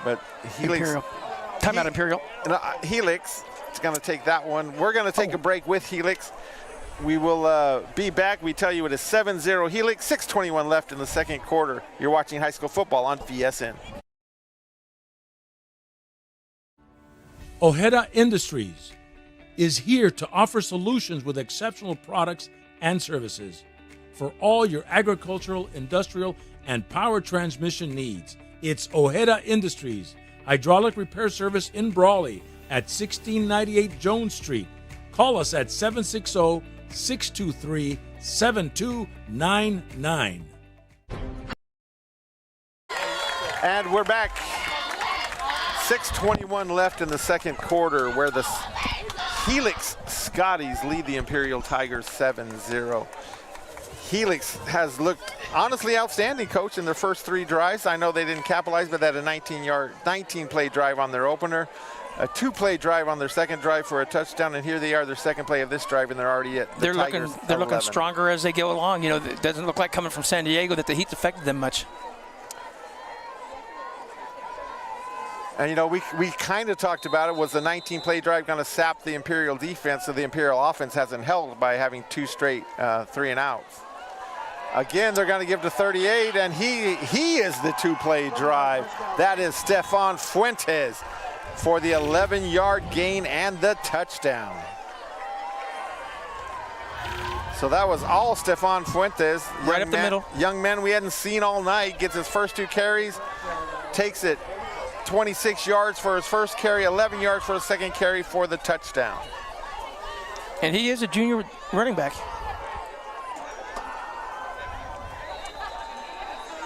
But Helix. Imperial. Timeout, Imperial. Helix is going to take that one. We're going to take a break with Helix. We will be back. We tell you it is 7-0 Helix, 6:21 left in the second quarter. You're watching high school football on VSN. Ojeda Industries is here to offer solutions with exceptional products and services for all your agricultural, industrial, and power transmission needs. It's Ojeda Industries, hydraulic repair service in Brawley at 1698 Jones Street. Call us at 760-623-7299. And we're back. 6:21 left in the second quarter, where the Helix Scotties lead the Imperial Tigers 7-0. Helix has looked honestly outstanding, Coach, in their first 3 drives. I know they didn't capitalize, but they had a 19-play drive on their opener, a 2-play drive on their second drive for a touchdown, and here they are, their second play of this drive, and they're already at the Tigers. They're looking stronger as they go along. You know, it doesn't look like coming from San Diego that the heat's affected them much. And, you know, we kind of talked about it. Was the 19-play drive going to sap the Imperial defense, so the Imperial offense hasn't held by having 2 straight 3-and-outs. Again, they're going to give to 38, and he is the 2-play drive. That is Stefan Fuentes for the 11-yard gain and the touchdown. So that was all Stefan Fuentes. Right up the middle. Young man we hadn't seen all night, gets his first 2 carries, takes it 26 yards for his first carry, 11 yards for his second carry for the touchdown. And he is a junior running back.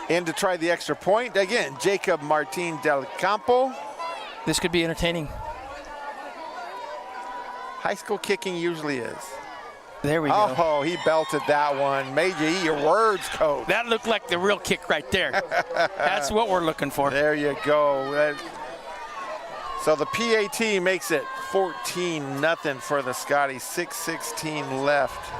In to try the extra point. Again, Jacob Martin Del Campo. This could be entertaining. High school kicking usually is. There we go. Oh, he belted that one. Made you eat your words, Coach. That looked like the real kick right there. That's what we're looking for. There you go. So the PAT makes it 14-0 for the Scotties. 6:16 left.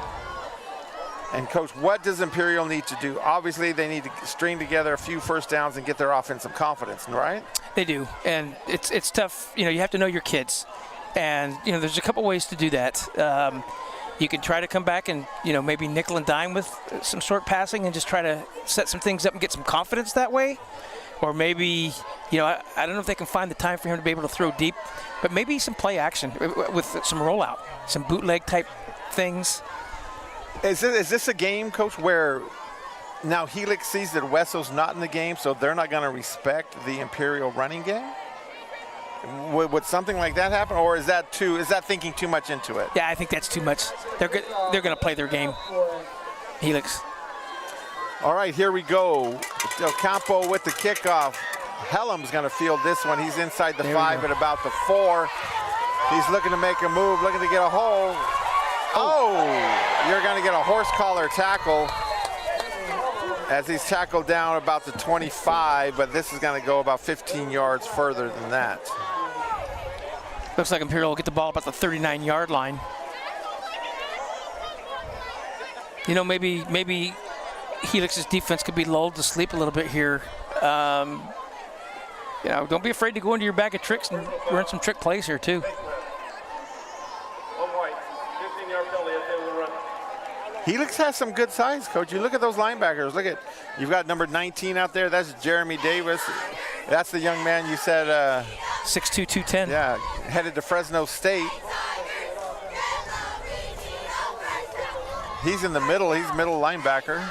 And, Coach, what does Imperial need to do? Obviously, they need to string together a few first downs and get their offensive confidence, right? They do, and it's tough. You know, you have to know your kids. And, you know, there's a couple ways to do that. You can try to come back and, you know, maybe nickel and dime with some short passing and just try to set some things up and get some confidence that way. Or maybe, you know, I don't know if they can find the time for him to be able to throw deep, but maybe some play action with some rollout, some bootleg type things. Is this a game, Coach, where now Helix sees that Wesso's not in the game, so they're not going to respect the Imperial running game? Would something like that happen, or is that thinking too much into it? Yeah, I think that's too much. They're going to play their game, Helix. All right, here we go. Del Campo with the kickoff. Hellam's going to field this one. He's inside the 5 at about the 4. He's looking to make a move, looking to get a hole. Oh, you're going to get a horse collar tackle as he's tackled down about the 25, but this is going to go about 15 yards further than that. Looks like Imperial will get the ball about the 39-yard line. You know, maybe Helix's defense could be lulled to sleep a little bit here. You know, don't be afraid to go into your bag of tricks and run some trick plays here too. 1 white, 15-yard penalty at the end of the run. Helix has some good size, Coach. You look at those linebackers. Look at, you've got number 19 out there. That's Jeremy Davis. That's the young man you said. 6'2", 210. Yeah, headed to Fresno State. He's in the middle. He's middle linebacker.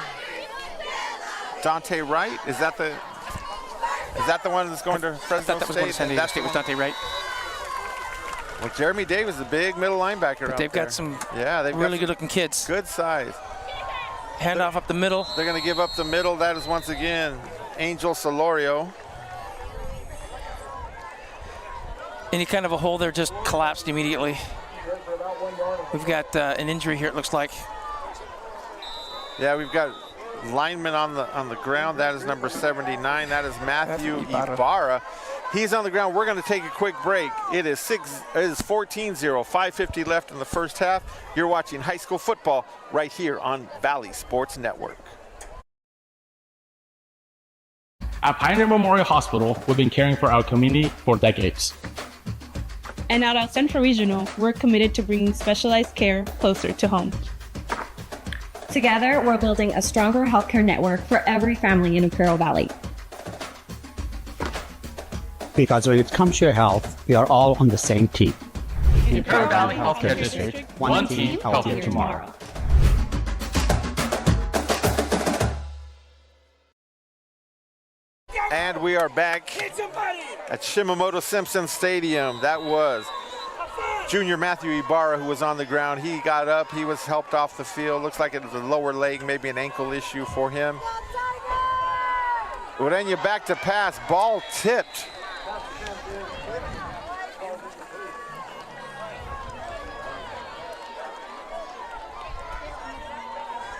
Dante Wright, is that the one that's going to Fresno I thought that was State? going to San Diego State with Dante Wright. Well, Jeremy Davis is a big middle linebacker. But they've got some they've really got good-looking kids. Good size. Handoff up the middle. They're going to give up the middle. That is once again Angel Solorio. Any kind of a hole there just collapsed immediately. We've got an injury here, it looks like. Yeah, we've got lineman on the ground. That is number 79. That is Matthew Ibarra. He's on the ground. We're going to take a quick break. It is 14-0, 5:50 left in the first half. You're watching high school football right here on Valley Sports Network. At Pioneer Memorial Hospital, we've been caring for our community for decades. And at our Central Regional, we're committed to bringing specialized care closer to home. Together, we're building a stronger healthcare network for every family in Imperial Valley. Because when it comes to your health, we are all on the same team. Imperial Valley Healthcare District, one team, healthier tomorrow. And we are back at Shimamoto-Simpson Stadium. That was junior Matthew Ibarra who was on the ground. He got up, he was helped off the field. Looks like it was a lower leg, maybe an ankle issue for him. Urenia back to pass, ball tipped.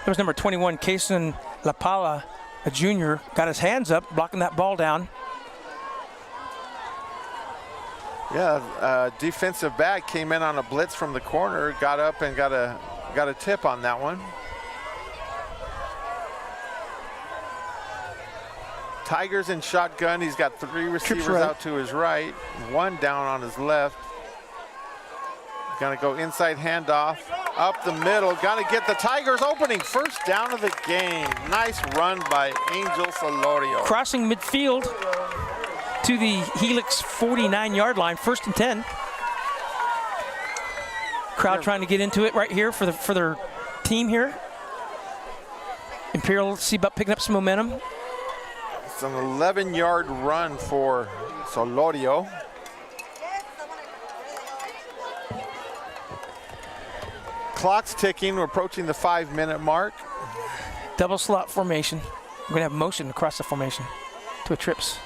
That was number 21, Kason Lapala, a junior, got his hands up, blocking that ball down. Yeah, defensive back came in on a blitz from the corner, got up and got a tip on that one. Tigers in shotgun. He's got 3 receivers out to his right, 1 down on his left. Gonna go inside handoff, up the middle, gonna get the Tigers opening. First down of the game. Nice run by Angel Solorio. Crossing midfield to the Helix 49-yard line, 1st and 10. Crowd trying to get into it right here for their team here. Imperial see about picking up some momentum. It's an 11-yard run for Solorio. Clock's ticking. We're approaching the 5-minute mark. Double slot formation. We're going to have motion across the formation to a trips.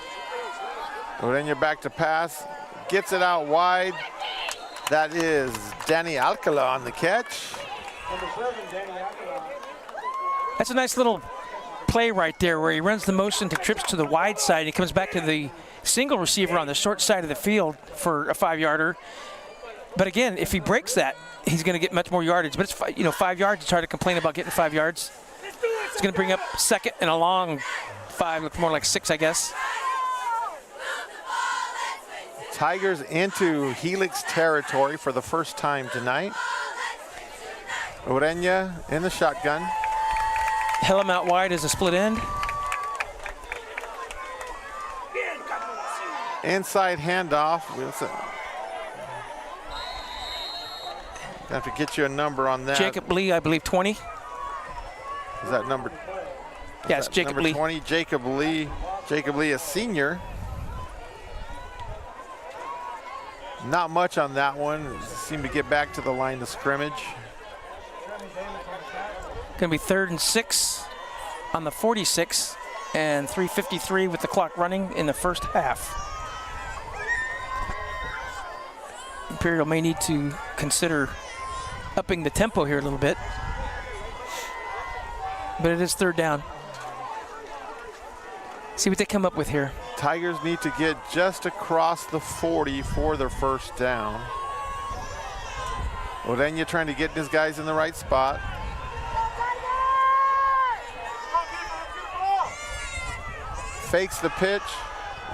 Urenia back to pass. Gets it out wide. That is Danny Alcala on the catch. Number 7, Danny Alcala. That's a nice little play right there where he runs the motion to trips to the wide side. He comes back to the single receiver on the short side of the field for a 5-yarder. But again, if he breaks that, he's going to get much more yardage. But it's 5 yards. You try to complain about getting 5 yards. It's going to bring up 2nd and a long 5, look more like 6, I guess. Tigers into Helix territory for the first time tonight. Urenia in the shotgun. Helm out wide as a split end. Inside handoff. Have to get you a number on that. Jacob Lee, I believe 20. Is that number? Yes, Jacob Lee. Number 20, Jacob Lee. Jacob Lee, a senior. Not much on that one. Seemed to get back to the line of scrimmage. Going to be 3rd and 6 on the 46 and 3:53 with the clock running in the first half. Imperial may need to consider upping the tempo here a little bit, but it is 3rd down. See what they come up with here. Tigers need to get just across the 40 for their first down. Urenia trying to get his guys in the right spot. Fakes the pitch,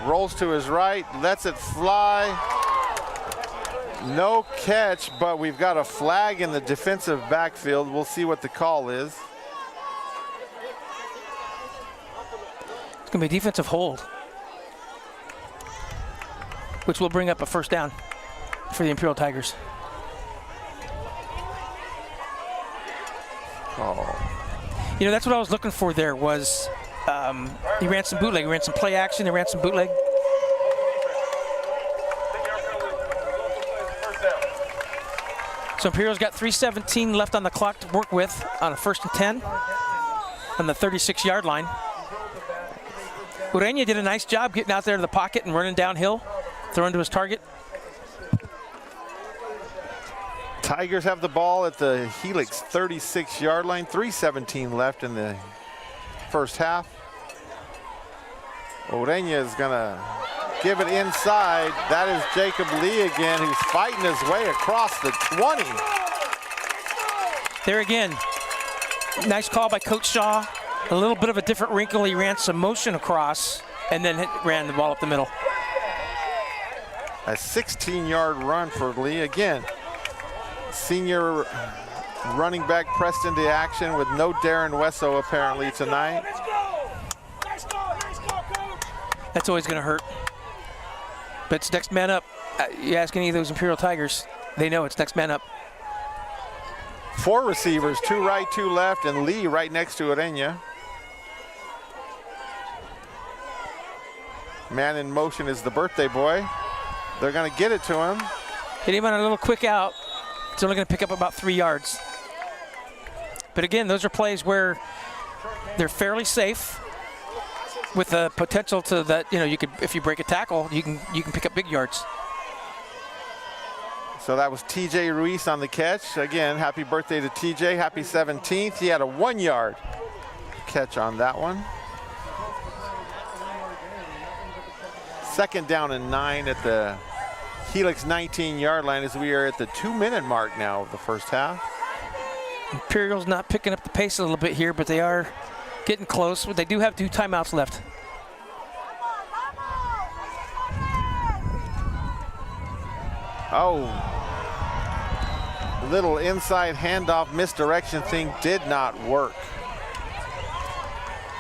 rolls to his right, lets it fly. No catch, but we've got a flag in the defensive backfield. We'll see what the call is. It's going to be a defensive hold, which will bring up a first down for the Imperial Tigers. Oh. You know, that's what I was looking for there was he ran some bootleg, he ran some play action, he ran some bootleg. So Imperial's got 3:17 left on the clock to work with on a 1st and 10. on the 36-yard line. Urania did a nice job getting out there to the pocket and running downhill, throwing to his target. Tigers have the ball at the Helix 36-yard line. 3:17 left in the first half. Urania is going to give it inside. That is Jacob Lee again, who's fighting his way across the 20. There again, nice call by Coach Shaw. A little bit of a different wrinkle. He ran some motion across and then ran the ball up the middle. A 16-yard run for Lee again. Senior running back pressed into action with no Darren Wesso apparently tonight. That's always going to hurt. But it's next man up. You ask any of those Imperial Tigers, they know it's next man up. 4 receivers, 2 right, 2 left, and Lee right next to Urania. Man in motion is the birthday boy. They're going to get it to him. Hit him on a little quick out. It's only going to pick up about 3 yards. But again, those are plays where they're fairly safe with the potential to that, you could, if you break a tackle, you can pick up big yards. So that was TJ Ruiz on the catch. Again, happy birthday to TJ. Happy 17th. He had a 1-yard catch on that one. 2nd down and 9 at the Helix 19-yard line as we are at the 2-minute mark now of the first half. Imperials not picking up the pace a little bit here, but they are getting close. They do have 2 timeouts left. Oh, little inside handoff misdirection thing did not work.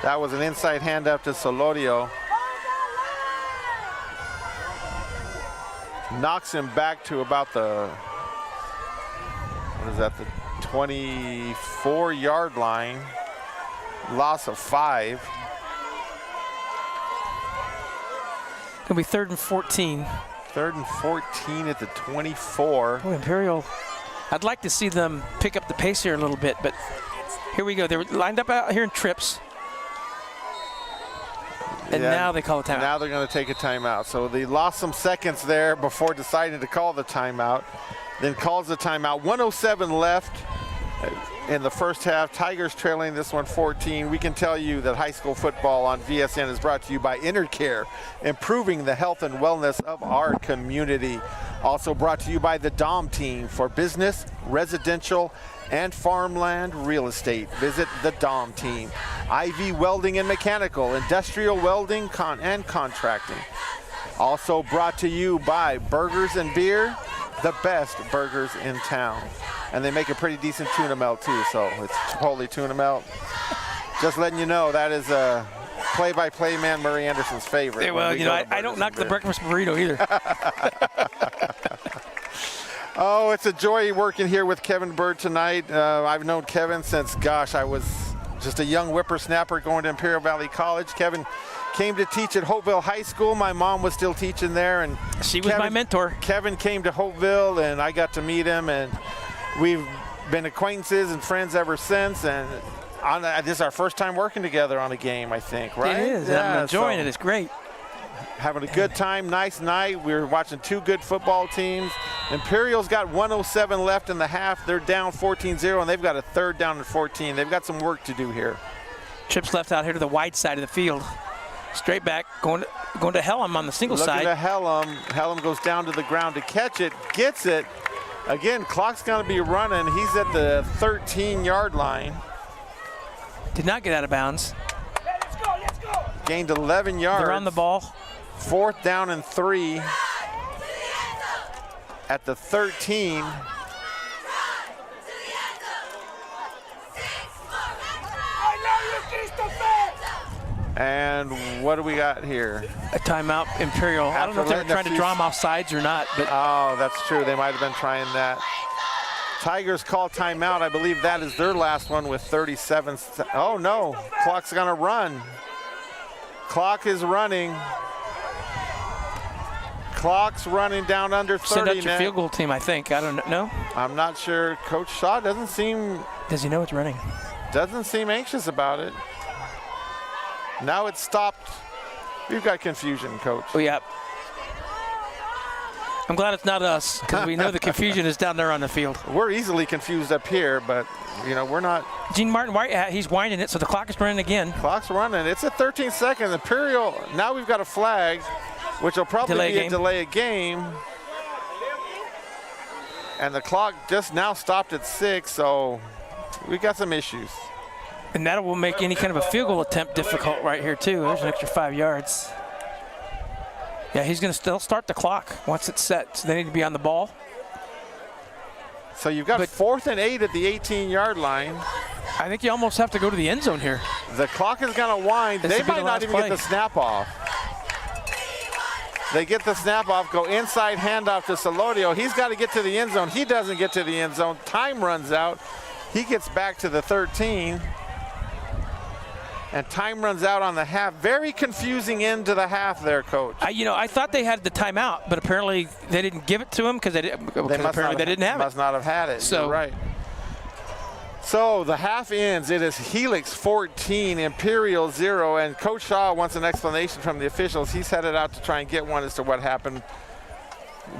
That was an inside handoff to Solorio. Knocks him back to about the, the 24-yard line. Loss of 5. Gonna be 3rd and 14. 3rd and 14 at the 24. Boy, Imperial, I'd like to see them pick up the pace here a little bit, but here we go. They were lined up out here in trips. And now they call a timeout. Now they're going to take a timeout. So they lost some seconds there before deciding to call the timeout. Then calls the timeout. 1:07 left in the first half. Tigers trailing this one 14. We can tell you that high school football on VSN is brought to you by InterCare, improving the health and wellness of our community. Also brought to you by the DOM team for business, residential, and farmland real estate. Visit the DOM team. IV Welding and Mechanical, industrial welding and contracting. Also brought to you by Burgers and Beer, the best burgers in town. And they make a pretty decent tuna melt too, so it's Chipotle tuna melt. Just letting you know that is a play-by-play man Murray Anderson's favorite. Yeah, well, I don't knock the breakfast burrito either. Oh, it's a joy working here with Kevin Bird tonight. I've known Kevin since, gosh, I was just a young whippersnapper going to Imperial Valley College. Kevin came to teach at Hopeville High School. My mom was still teaching there, and she was my mentor. Kevin came to Hopeville, and I got to meet him, and we've been acquaintances and friends ever since. And this is our first time working together on a game, I think, right? It is. Yeah, I'm enjoying it. It's great. Having a good time, nice night. We're watching 2 good football teams. Imperials got 1:07 left in the half. They're down 14-0, and they've got a 3rd down and 14. They've got some work to do here. Trips left out here to the wide side of the field. Straight back, going to Helm on the single side. Looking to Helm. Helm goes down to the ground to catch it, gets it. Again, clock's going to be running. He's at the 13-yard line. Did not get out of bounds. Gained 11 yards. They're on the ball. 4th down and 3 at the 13. And what do we got here? A timeout, Imperial. I don't know if they were trying to draw them off sides or not. But oh, that's true. They might have been trying that. Tigers call timeout. I believe that is their last one with 37. Oh, no. Clock's going to run. Clock is running. Clock's running down under 30. Send out your field goal team, I think. I don't know. I'm not sure. Coach Shaw doesn't seem... Does he know it's running? Doesn't seem anxious about it. Now it's stopped. We've got confusion, Coach. Oh, yeah. I'm glad it's not us, because we know the confusion is down there on the field. We're easily confused up here, but, you know, we're not. Gene Martin, he's winding it, so the clock is running again. Clock's running. It's at 13 seconds. Imperial, now we've got a flag, which will probably be a delay of game. And the clock just now stopped at 6, so we've got some issues. And that will make any kind of a field goal attempt difficult right here, too. There's an extra 5 yards. Yeah, he's going to still start the clock once it's set, so they need to be on the ball. So you've got 4th and 8 at the 18-yard line. I think you almost have to go to the end zone here. The clock is going to wind. They might not even get the snap off. They get the snap off, go inside handoff to Solodio. He's got to get to the end zone. He doesn't get to the end zone. Time runs out. He gets back to the 13. And time runs out on the half. Very confusing end to the half there, Coach. I thought they had the timeout, but apparently they didn't give it to him because apparently they didn't have it. Must not have had it. So, you're right. So the half ends. It is Helix 14, Imperial 0, and Coach Shaw wants an explanation from the officials. He's headed out to try and get one as to what happened.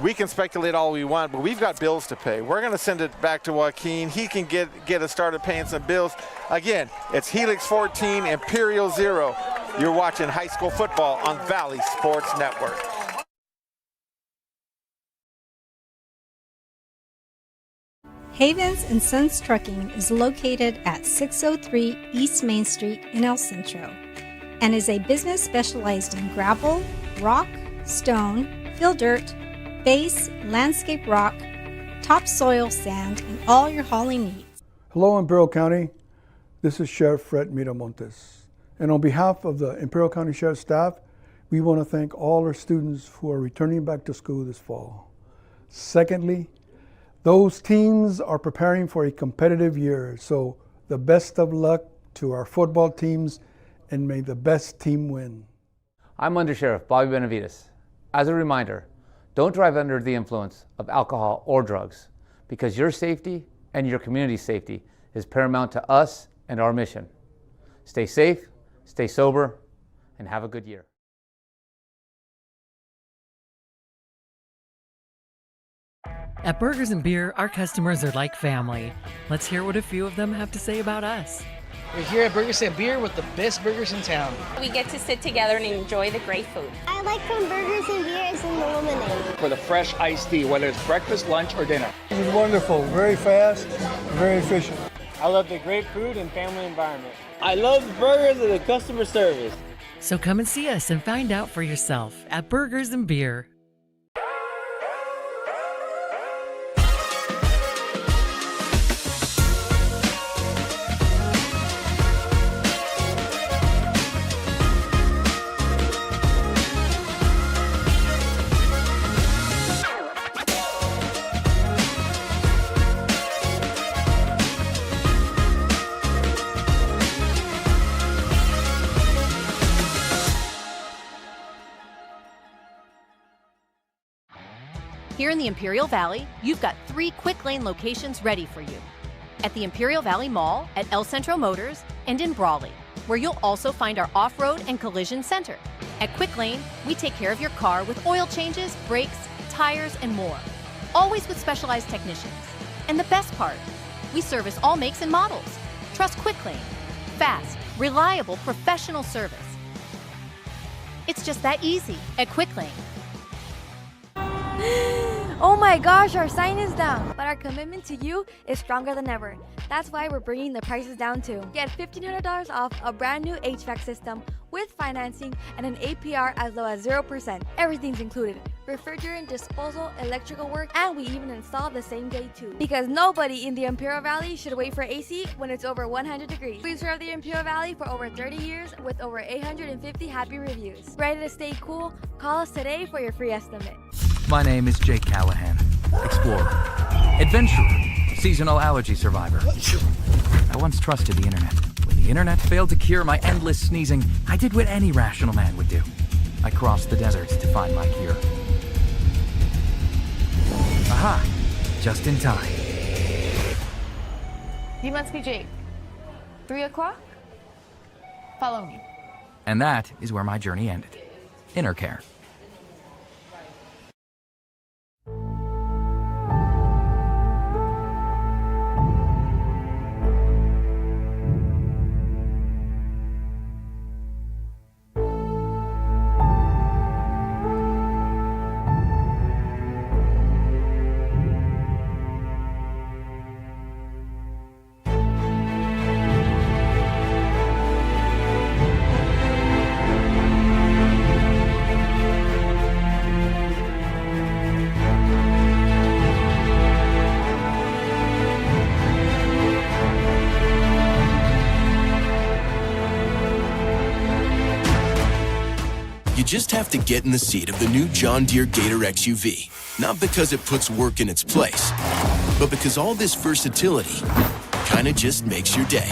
We can speculate all we want, but we've got bills to pay. We're going to send it back to Joaquin. He can get us started paying some bills. Again, it's Helix 14, Imperial 0. You're watching high school football on Valley Sports Network. Havens and Sons Trucking is located at 603 East Main Street in El Centro and is a business specialized in gravel, rock, stone, fill dirt, base, landscape rock, topsoil sand, and all your hauling needs. Hello, Imperial County. This is Sheriff Fred Miramontes. And on behalf of the Imperial County Sheriff's staff, we want to thank all our students who are returning back to school this fall. Secondly, those teams are preparing for a competitive year, so the best of luck to our football teams, and may the best team win. I'm Under Sheriff Bobby Benavides. As a reminder, don't drive under the influence of alcohol or drugs, because your safety and your community's safety is paramount to us and our mission. Stay safe, stay sober, and have a good year. At Burgers and Beer, our customers are like family. Let's hear what a few of them have to say about us. We're here at Burgers and Beer with the best burgers in town. We get to sit together and enjoy the great food. I like from Burgers and Beer is in the lemonade. For the fresh iced tea, whether it's breakfast, lunch, or dinner. This is wonderful, very fast, very efficient. I love the great food and family environment. I love the burgers and the customer service. So come and see us and find out for yourself at Burgers and Beer. Here in the Imperial Valley, you've got 3 quick lane locations ready for you. At the Imperial Valley Mall, at El Centro Motors, and in Brawley, where you'll also find our off-road and collision center. At Quick Lane, we take care of your car with oil changes, brakes, tires, and more. Always with specialized technicians. And the best part, we service all makes and models. Trust Quick Lane. Fast, reliable, professional service. It's just that easy at Quick Lane. Oh my gosh, our sign is down, but our commitment to you is stronger than ever. That's why we're bringing the prices down too. Get $1,500 off a brand new HVAC system with financing and an APR as low as 0%. Everything's included. Refrigerant disposal, electrical work, and we even install the same day too. Because nobody in the Imperial Valley should wait for AC when it's over 100 degrees. We serve the Imperial Valley for over 30 years with over 850 happy reviews. Ready to stay cool? Call us today for your free estimate. My name is Jake Callahan, explorer, adventurer, seasonal allergy survivor. I once trusted the internet. When the internet failed to cure my endless sneezing, I did what any rational man would do. I crossed the deserts to find my cure. Aha! Just in time. You must be Jake. 3 o'clock? Follow me. And that is where my journey ended. Inner care. You just have to get in the seat of the new John Deere Gator XUV. Not because it puts work in its place, but because all this versatility kinda just makes your day.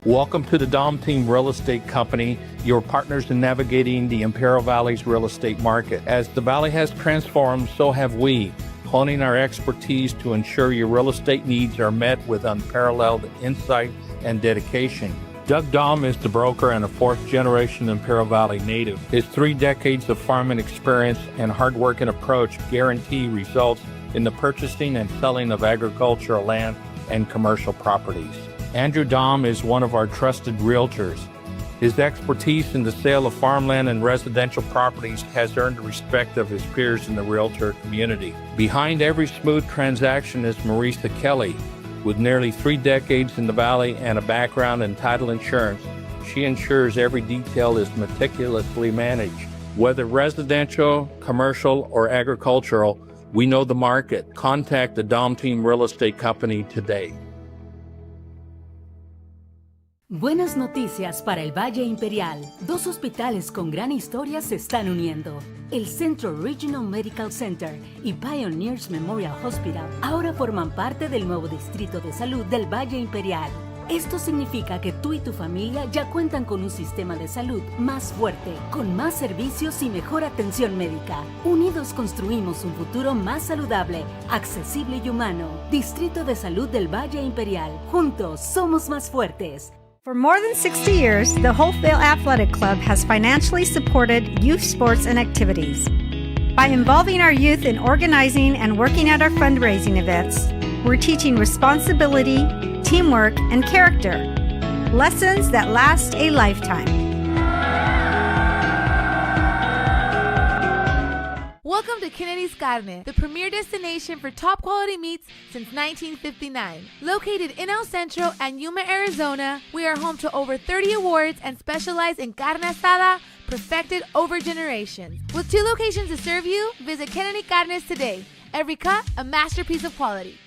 Welcome to the Dom Team Real Estate Company, your partners in navigating the Imperial Valley's real estate market. As the Valley has transformed, so have we, honing our expertise to ensure your real estate needs are met with unparalleled insight and dedication. Doug Dom is the broker and a fourth-generation Imperial Valley native. His 3 decades of farming experience and hard-working approach guarantee results in the purchasing and selling of agricultural land and commercial properties. Andrew Dom is one of our trusted realtors. His expertise in the sale of farmland and residential properties has earned the respect of his peers in the realtor community. Behind every smooth transaction is Marisa Kelly. With nearly 3 decades in the Valley and a background in title insurance, she ensures every detail is meticulously managed. Whether residential, commercial, or agricultural, we know the market. Contact the Dom Team Real Estate Company today. Buenas noticias para el Valle Imperial. 2 hospitales con gran historia se están uniendo. El Central Regional Medical Center y Pioneers Memorial Hospital ahora forman parte del nuevo Distrito de Salud del Valle Imperial. Esto significa que tú y tu familia ya cuentan con un sistema de salud más fuerte, con más servicios y mejor atención médica. Unidos construimos un futuro más saludable, accesible y humano. Distrito de Salud del Valle Imperial. Juntos somos más fuertes. For more than 60 years, the Holtvale Athletic Club has financially supported youth sports and activities. By involving our youth in organizing and working at our fundraising events, we're teaching responsibility, teamwork, and character, lessons that last a lifetime. Welcome to Kennedy's Carne, the premier destination for top quality meats since 1959. Located in El Centro and Yuma, Arizona, we are home to over 30 awards and specialize in carne asada perfected over generations. With 2 locations to serve you, visit Kennedy Carnes today. Every cut, a masterpiece of quality.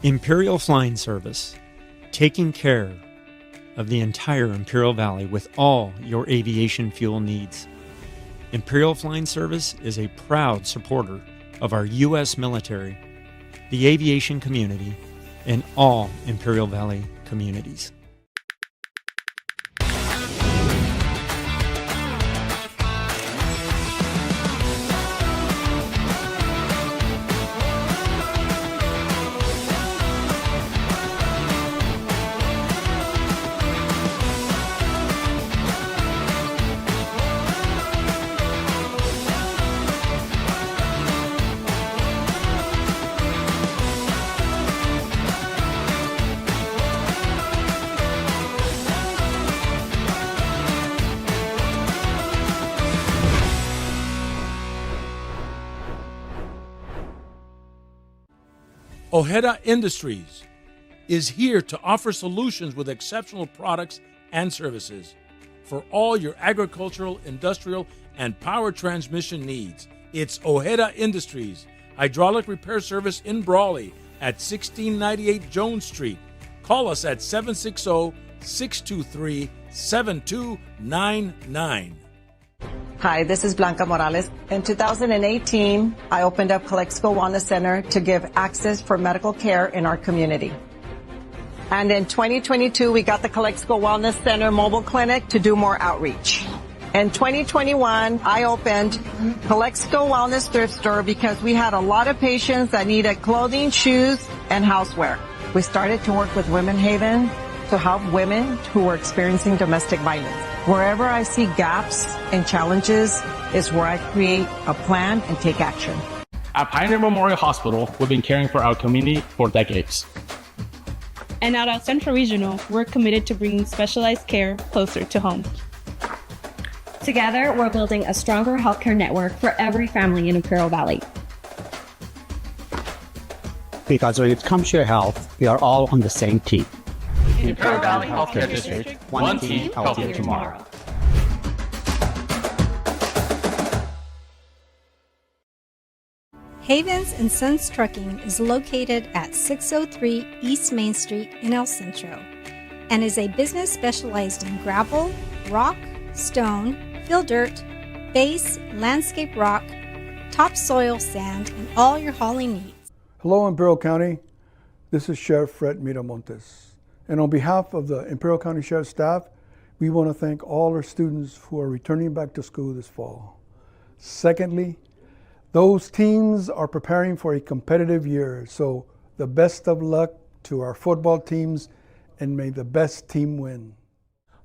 Imperial Flying Service, taking care of the entire Imperial Valley with all your aviation fuel needs. Imperial Flying Service is a proud supporter of our U.S. military, the aviation community, and all Imperial Valley communities. Ojeda Industries is here to offer solutions with exceptional products and services for all your agricultural, industrial, and power transmission needs. It's Ojeda Industries, hydraulic repair service in Brawley at 1698 Jones Street. Call us at 760-623-7299. Hi, this is Blanca Morales. In 2018, I opened up Calexico Wellness Center to give access for medical care in our community. And in 2022, we got the Calexico Wellness Center mobile clinic to do more outreach. In 2021, I opened Calexico Wellness Thrift Store because we had a lot of patients that needed clothing, shoes, and houseware. We started to work with Women Haven to help women who were experiencing domestic violence. Wherever I see gaps and challenges is where I create a plan and take action. At Pioneer Memorial Hospital, we've been caring for our community for decades. And at El Centro Regional, we're committed to bringing specialized care closer to home. Together, we're building a stronger healthcare network for every family in Imperial Valley. Because when it comes to your health, we are all on the same team. Imperial Valley Healthcare District, one team, healthier tomorrow. Havens and Sons Trucking is located at 603 East Main Street in El Centro and is a business specialized in gravel, rock, stone, fill dirt, base, landscape rock, topsoil sand, and all your hauling needs. Hello, Imperial County. This is Sheriff Fred Miramontes. And on behalf of the Imperial County Sheriff's staff, we want to thank all our students who are returning back to school this fall. Secondly, those teams are preparing for a competitive year, so the best of luck to our football teams, and may the best team win.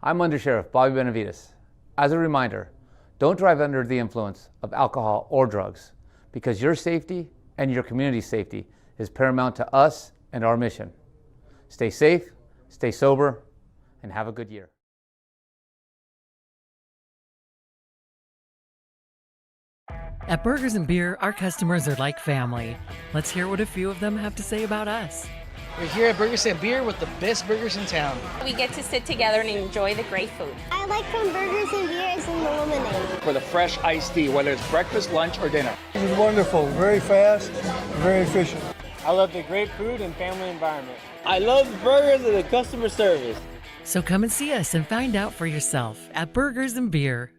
I'm Under Sheriff Bobby Benavides. As a reminder, don't drive under the influence of alcohol or drugs, because your safety and your community's safety is paramount to us and our mission. Stay safe, stay sober, and have a good year. At Burgers and Beer, our customers are like family. Let's hear what a few of them have to say about us. We're here at Burgers and Beer with the best burgers in town. We get to sit together and enjoy the great food. I like from Burgers and Beers and the lemonade. For the fresh iced tea, whether it's breakfast, lunch, or dinner. This is wonderful, very fast, very efficient. I love the great food and family environment. I love the burgers and the customer service. So come and see us and find out for yourself at Burgers and Beer.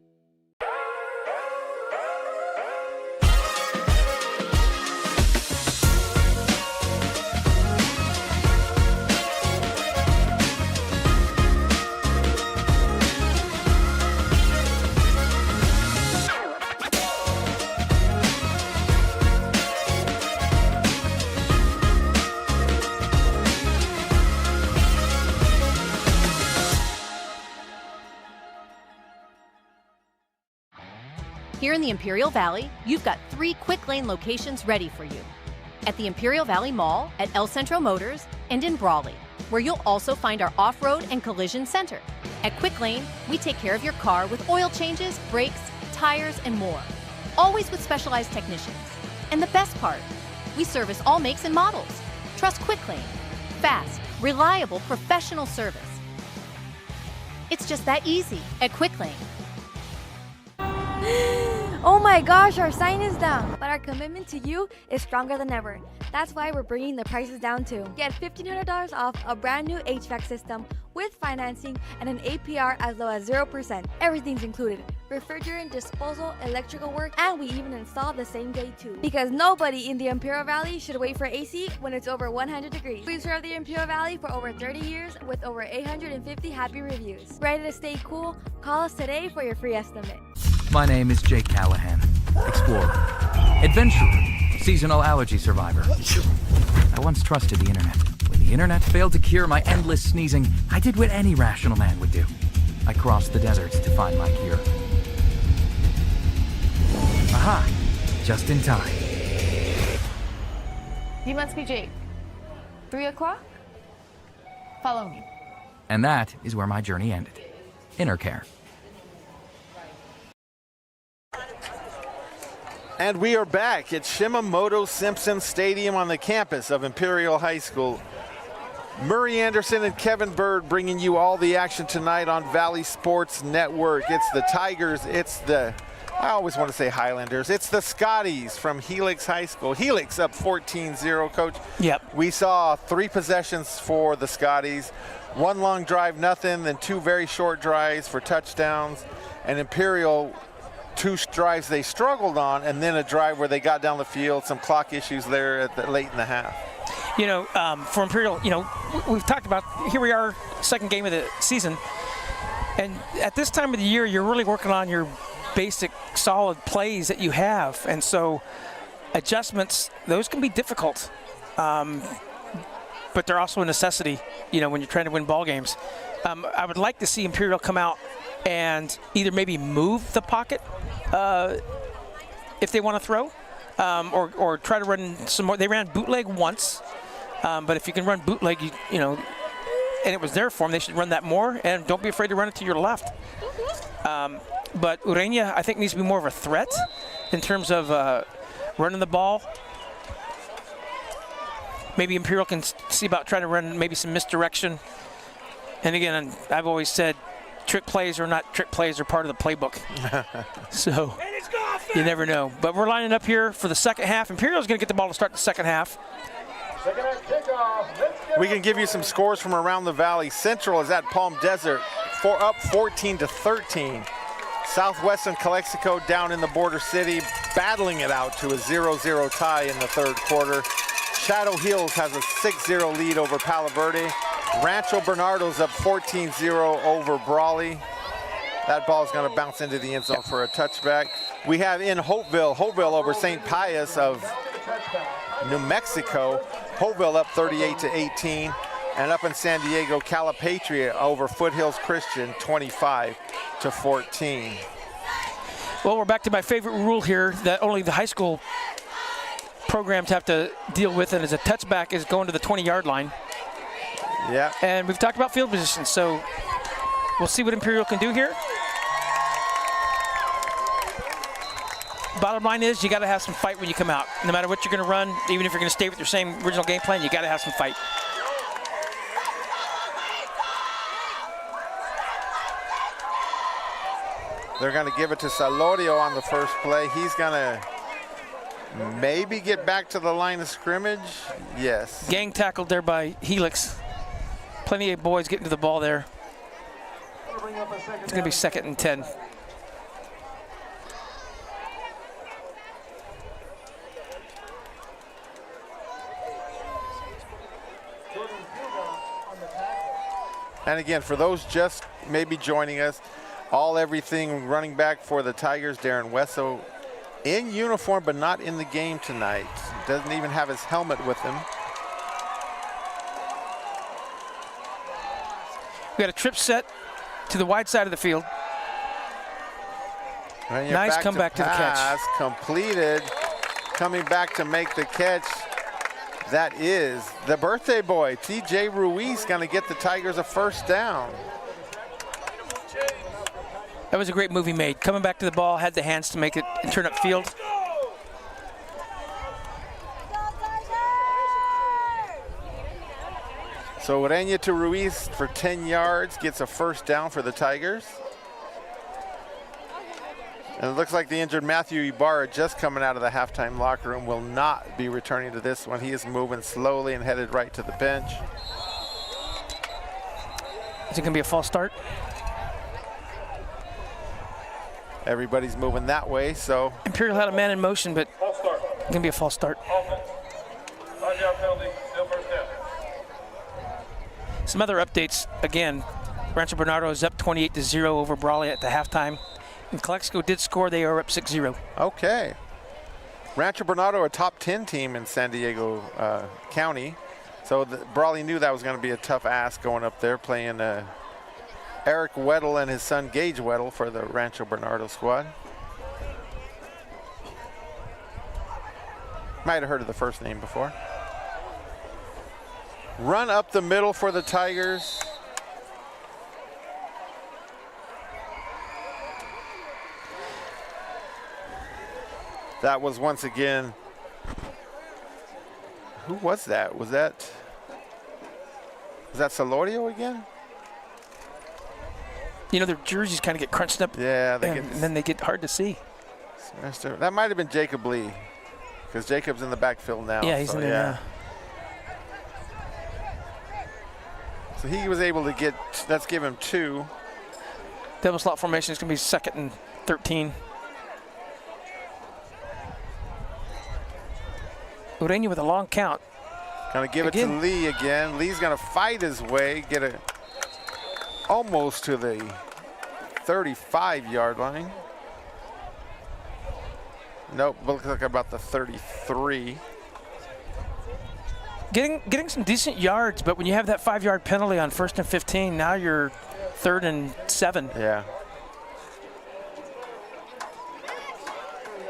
Here in the Imperial Valley, you've got 3 quick lane locations ready for you. At the Imperial Valley Mall, at El Centro Motors, and in Brawley, where you'll also find our off-road and collision center. At Quick Lane, we take care of your car with oil changes, brakes, tires, and more. Always with specialized technicians. And the best part, we service all makes and models. Trust Quick Lane. Fast, reliable, professional service. It's just that easy at Quick Lane. Oh my gosh, our sign is down. But our commitment to you is stronger than ever. That's why we're bringing the prices down too. Get $1,500 off a brand new HVAC system with financing and an APR as low as 0%. Everything's included. Refrigerant disposal, electrical work, and we even install the same day too. Because nobody in the Imperial Valley should wait for AC when it's over 100 degrees. We serve the Imperial Valley for over 30 years with over 850 happy reviews. Ready to stay cool? Call us today for your free estimate. My name is Jake Callahan, explorer, adventurer, seasonal allergy survivor. I once trusted the internet. When the internet failed to cure my endless sneezing, I did what any rational man would do. I crossed the deserts to find my cure. Aha! Just in time. You must be Jake. 3 o'clock? Follow me. And that is where my journey ended. Inner care. And we are back at Shimamoto-Simpson Stadium on the campus of Imperial High School. Murray Anderson and Kevin Bird bringing you all the action tonight on Valley Sports Network. It's the Tigers, it's the, I always want to say Highlanders, it's the Scotties from Helix High School. Helix up 14-0, Coach. Yep. We saw 3 possessions for the Scotties, 1 long drive, nothing, then 2 very short drives for touchdowns, and Imperial 2 drives they struggled on, and then a drive where they got down the field, some clock issues there at the late in the half. You know, for Imperial, you know, we've talked about, here we are, second game of the season, and at this time of the year, you're really working on your basic solid plays that you have, and so adjustments, those can be difficult, but they're also a necessity, you know, when you're trying to win ball games. I would like to see Imperial come out and either maybe move the pocket if they want to throw, or try to run some more. They ran bootleg once, but if you can run bootleg, you know, and it was there for them, they should run that more, and don't be afraid to run it to your left. But Ureña, I think, needs to be more of a threat in terms of running the ball. Maybe Imperial can see about trying to run maybe some misdirection. And again, I've always said, trick plays are not trick plays, are part of the playbook. So you never know. But we're lining up here for the second half. Imperial's going to get the ball to start the second half. We can give you some scores from around the valley. Central is at Palm Desert, up 14-13. Southwestern Calexico down in the border city, battling it out to a 0-0 tie in the third quarter. Shadow Hills has a 6-0 lead over Palo Verde. Rancho Bernardo's up 14-0 over Brawley. That ball is going to bounce into the end zone for a touchback. We have in Hopeville over St. Pius of New Mexico. Hopeville up 38-18. And up in San Diego, Calipatria over Foothills Christian 25-14. Well, we're back to my favorite rule here that only the high school programs have to deal with, and as a touchback is going to the 20-yard line. Yeah. And we've talked about field position, so we'll see what Imperial can do here. Bottom line is you got to have some fight when you come out. No matter what you're going to run, even if you're going to stay with your same original game plan, you got to have some fight. They're going to give it to Salorio on the first play. He's going to maybe get back to the line of scrimmage. Yes. Gang tackled there by Helix. Plenty of boys getting to the ball there. It's going to be 2nd and 10. And again, for those just maybe joining us, everything running back for the Tigers, Darren Wesso, in uniform but not in the game tonight. Doesn't even have his helmet with him. We got a trip set to the wide side of the field. Nice comeback to the catch. Completed. Coming back to make the catch. That is the birthday boy, TJ Ruiz, going to get the Tigers a first down. That was a great move he made. Coming back to the ball, had the hands to make it and turn up field. So Ureña to Ruiz for 10 yards, gets a first down for the Tigers. And it looks like the injured Matthew Ibarra, just coming out of the halftime locker room, will not be returning to this one. He is moving slowly and headed right to the bench. Is it going to be a false start? Everybody's moving that way, so. Imperial had a man in motion, but it's going to be a false start. Some other updates. Again, Rancho Bernardo is up 28-0 over Brawley at the halftime. And Calexico did score. They are up 6-0. Okay. Rancho Bernardo, a top 10 team in San Diego County. So Brawley knew that was going to be a tough ask going up there, playing Eric Weddle and his son Gage Weddle for the Rancho Bernardo squad. Might have heard of the first name before. Run up the middle for the Tigers. That was once again, who was that? Was that Solorio again? You know, their jerseys kind of get crunched up. Yeah, and then they get hard to see. That might have been Jacob Lee, because Jacob's in the backfield now. Yeah, he's in there now. So he was able to get, let's give him 2. Double slot formation is going to be 2nd and 13. Ureña with a long count. Gonna give it to Lee again. Lee's gonna fight his way, get it almost to the 35-yard line. Nope, looks like about the 33. Getting some decent yards, but when you have that 5-yard penalty on 1st and 15, now you're 3rd and 7. Yeah.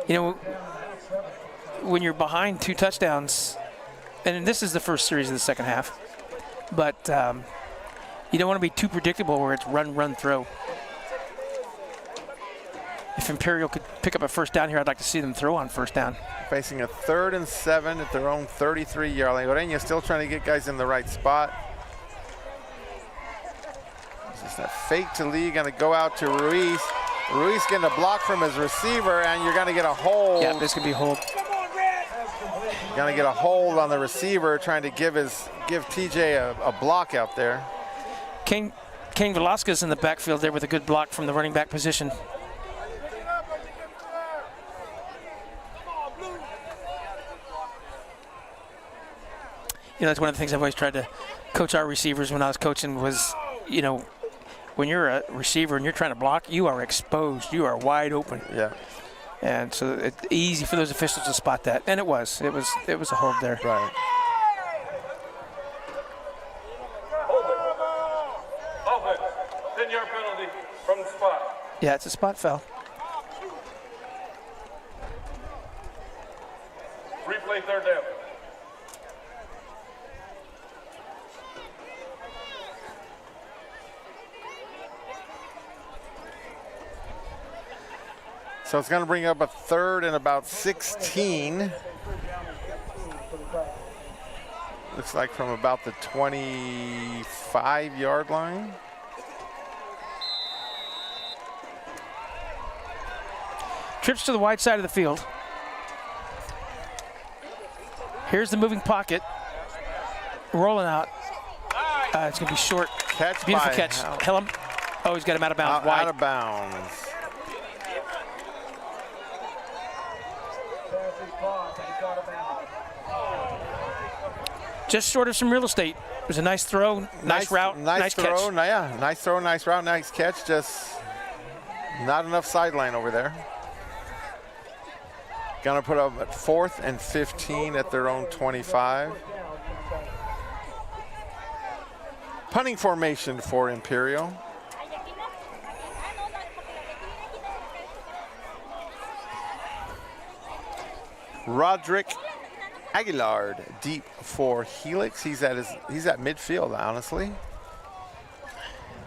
You know, when you're behind 2 touchdowns, and this is the first series of the second half, but you don't want to be too predictable where it's run, run, throw. If Imperial could pick up a first down here, I'd like to see them throw on first down. Facing a 3rd and 7 at their own 33-yard line. Ureña still trying to get guys in the right spot. Just a fake to Lee, gonna go out to Ruiz. Ruiz getting a block from his receiver, and you're gonna get a hold. Yeah, this could be a hold. Gonna get a hold on the receiver, trying to give TJ a block out there. Kane Velasquez in the backfield there with a good block from the running back position. You know, that's one of the things I've always tried to coach our receivers when I was coaching was, you know, when you're a receiver and you're trying to block, you are exposed. You are wide open. Yeah. And so it's easy for those officials to spot that. And it was a hold there. Right. Hold it. 10-yard penalty from the spot. Yeah, it's a spot foul. Replay 3rd down. So it's going to bring up a 3rd and about 16. Looks like from about the 25-yard line. Trips to the wide side of the field. Here's the moving pocket. Rolling out. It's going to be short. Catch. Beautiful catch. Helm. Oh, he's got him out of bounds. Out of bounds. Just short of some real estate. It was a nice throw, nice route, nice throw, catch. Yeah, nice throw, nice route, nice catch. Just not enough sideline over there. Gonna put up at 4th and 15 at their own 25. Punting formation for Imperial. Roderick Aguilar deep for Helix. He's at midfield, honestly.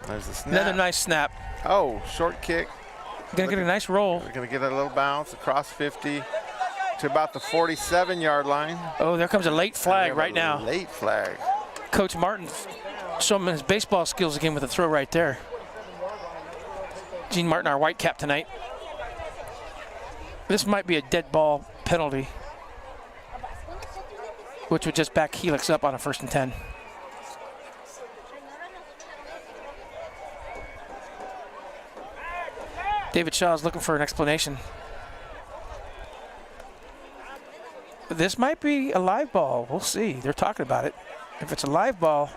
There's a snap. Another nice snap. Oh, short kick. Gonna get a nice roll. We're gonna get a little bounce across 50 to about the 47-yard line. Oh, there comes a late flag right now. Late flag. Coach Martin showing his baseball skills again with a throw right there. Gene Martin, our white cap tonight. This might be a dead ball penalty, which would just back Helix up on a 1st and 10. David Shaw is looking for an explanation. This might be a live ball. We'll see. They're talking about it. If it's a live ball,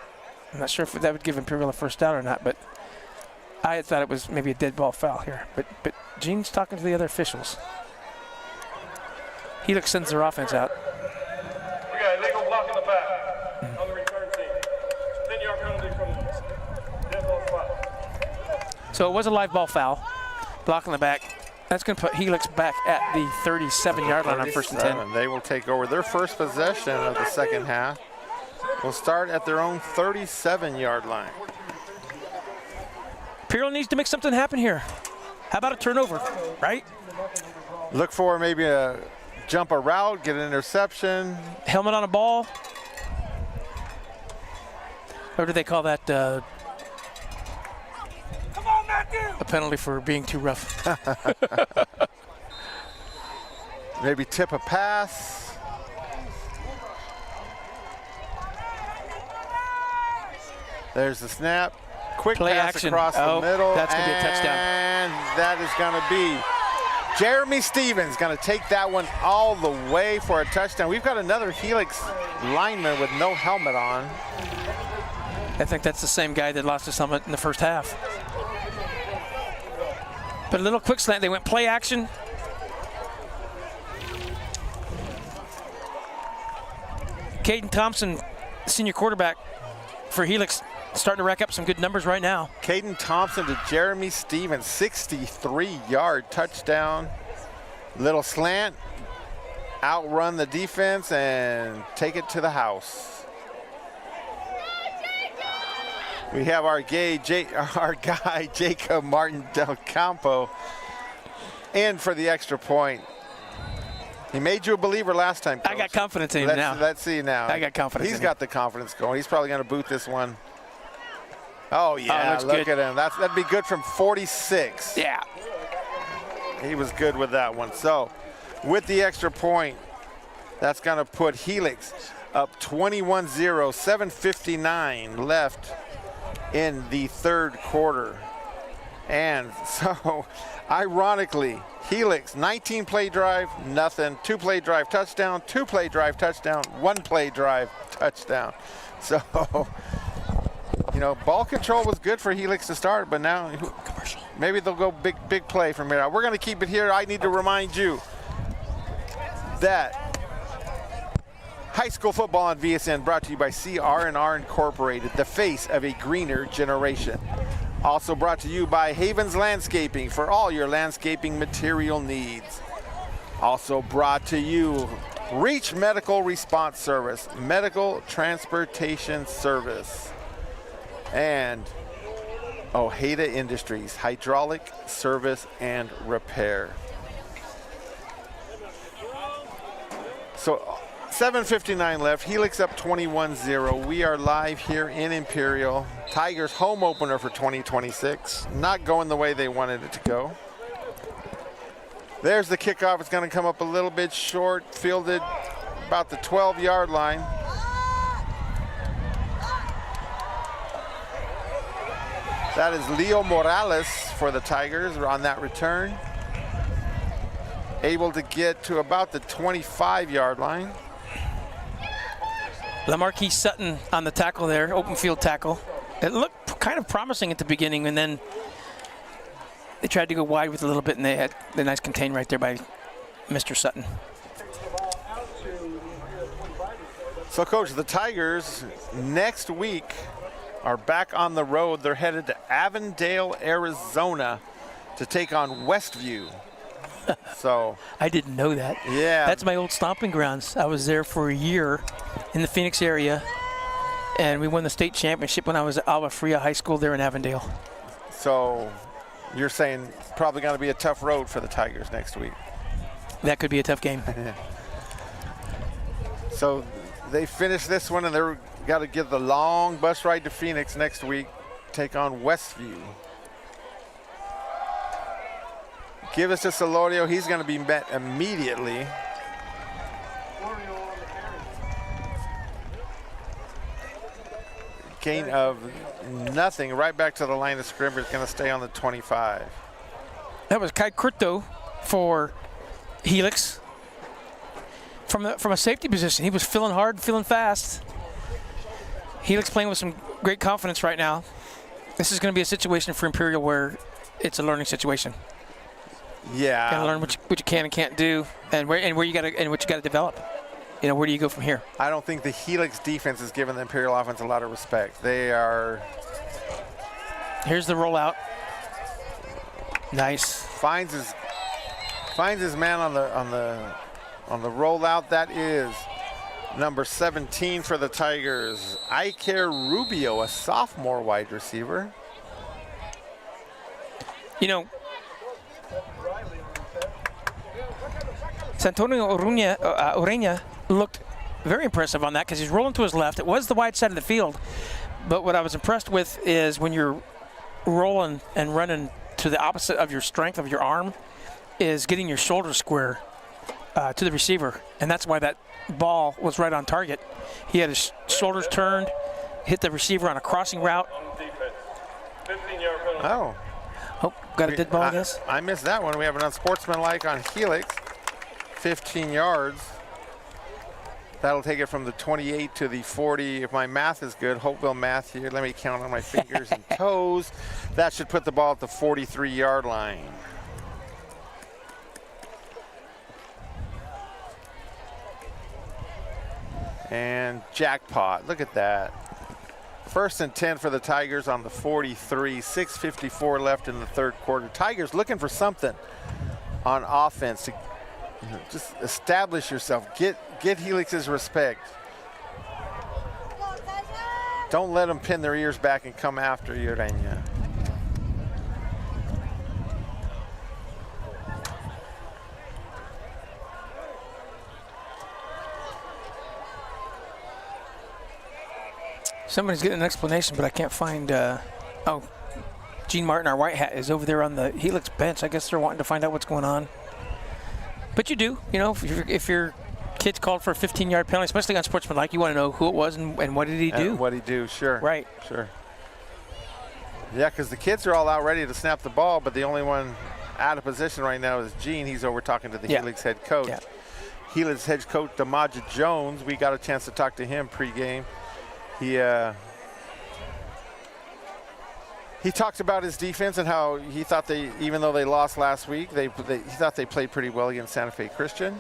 I'm not sure if that would give Imperial a 1st down or not, but I thought it was maybe a dead ball foul here. But Gene's talking to the other officials. Helix sends their offense out. We got a legal block in the back on the return team. 10-yard penalty from dead ball spot. So it was a live ball foul. Block in the back. That's going to put Helix back at the 37-yard line on 1st and 10. They will take over their first possession of the second half. Will start at their own 37-yard line. Imperial needs to make something happen here. How about a turnover, right? Look for maybe a jump a route, get an interception. Helmet on a ball. Or do they call that a penalty for being too rough? Maybe tip a pass. There's the snap. Quick Play pass action. across the middle. That's going to be a touchdown. And that is going to be Jeremy Stevens going to take that one all the way for a touchdown. We've got another Helix lineman with no helmet on. I think that's the same guy that lost his helmet in the first half. But a little quick slant. They went play action. Caden Thompson, senior quarterback for Helix, starting to rack up some good numbers right now. Caden Thompson to Jeremy Stevens, 63-yard touchdown. Little slant, outrun the defense and take it to the house. We have our guy Jacob Martin Del Campo in for the extra point. He made you a believer last time, Coach. I got confidence in him now. Let's see now. I got confidence. He's got the confidence going. He's probably going to boot this one. Oh yeah, look at him. That'd be good from 46. Yeah. He was good with that one. So, with the extra point, that's going to put Helix up 21-0, 7:59 left in the third quarter. And so, ironically, Helix, 19-play drive, nothing. 2-play drive, touchdown. 2-play drive, touchdown. 1-play drive, touchdown. So, you know, ball control was good for Helix to start, but now maybe they'll go big play from here. We're going to keep it here. I need to remind you that high school football on VSN brought to you by CR&R Incorporated, the face of a greener generation. Also brought to you by Havens Landscaping for all your landscaping material needs. Also brought to you Reach Medical Response Service, medical transportation service. And Ojeda Industries, hydraulic service and repair. So 7:59 left, Helix up 21-0. We are live here in Imperial. Tigers home opener for 2026. Not going the way they wanted it to go. There's the kickoff. It's going to come up a little bit short, fielded about the 12-yard line. That is Leo Morales for the Tigers on that return. Able to get to about the 25-yard line. LaMarquis Sutton on the tackle there, open field tackle. It looked kind of promising at the beginning, and then they tried to go wide with a little bit, and they had the nice contain right there by Mr. Sutton. So, Coach, the Tigers next week are back on the road. They're headed to Avondale, Arizona to take on Westview. So I didn't know that. Yeah. That's my old stomping grounds. I was there for a year in the Phoenix area, and we won the state championship when I was at Alba Fria High School there in Avondale. So you're saying probably going to be a tough road for the Tigers next week. That could be a tough game. So they finish this one, and they're got to get the long bus ride to Phoenix next week, take on Westview. Give us to Solorio. He's going to be met immediately. Gain of nothing. Right back to the line of scrimmage. Going to stay on the 25. That was Kai Kurto for Helix. From a safety position, he was feeling hard, feeling fast. Helix playing with some great confidence right now. This is going to be a situation for Imperial where it's a learning situation. Yeah. Got to learn what you can and can't do, and where you got to and what you got to develop. You know, where do you go from here? I don't think the Helix defense has given the Imperial offense a lot of respect. They are. Here's the rollout. Nice. Finds his man on the rollout. That is number 17 for the Tigers, Iker Rubio, a sophomore wide receiver. You know, Santonio Ureña looked very impressive on that because he's rolling to his left. It was the wide side of the field, but what I was impressed with is when you're rolling and running to the opposite of your strength of your arm is getting your shoulder square to the receiver, and that's why that ball was right on target. He had his shoulders turned, hit the receiver on a crossing route. Oh, got a dead ball, I guess? I missed that one. We have an unsportsmanlike on Helix, 15 yards. That'll take it from the 28 to the 40. If my math is good, Hopeville math here, let me count on my fingers and toes. That should put the ball at the 43-yard line. And jackpot, look at that. 1st and 10 for the Tigers on the 43, 6:54 left in the third quarter. Tigers looking for something on offense to just establish yourself, get Helix's respect. Don't let them pin their ears back and come after you, Ureña. Somebody's getting an explanation, but I can't find. Oh, Gene Martin, our white hat, is over there on the Helix bench. I guess they're wanting to find out what's going on. But you do, you know, if your kid's called for a 15-yard penalty, especially on sportsmanlike, you want to know who it was and what did he do. What he do, sure. Right. Sure. Yeah, because the kids are all out ready to snap the ball, but the only one out of position right now is Gene. He's over talking to the Helix head coach. Yeah. Helix head coach Damaja Jones. We got a chance to talk to him pregame. He talked about his defense and how he thought they, even though they lost last week, he thought they played pretty well against Santa Fe Christian.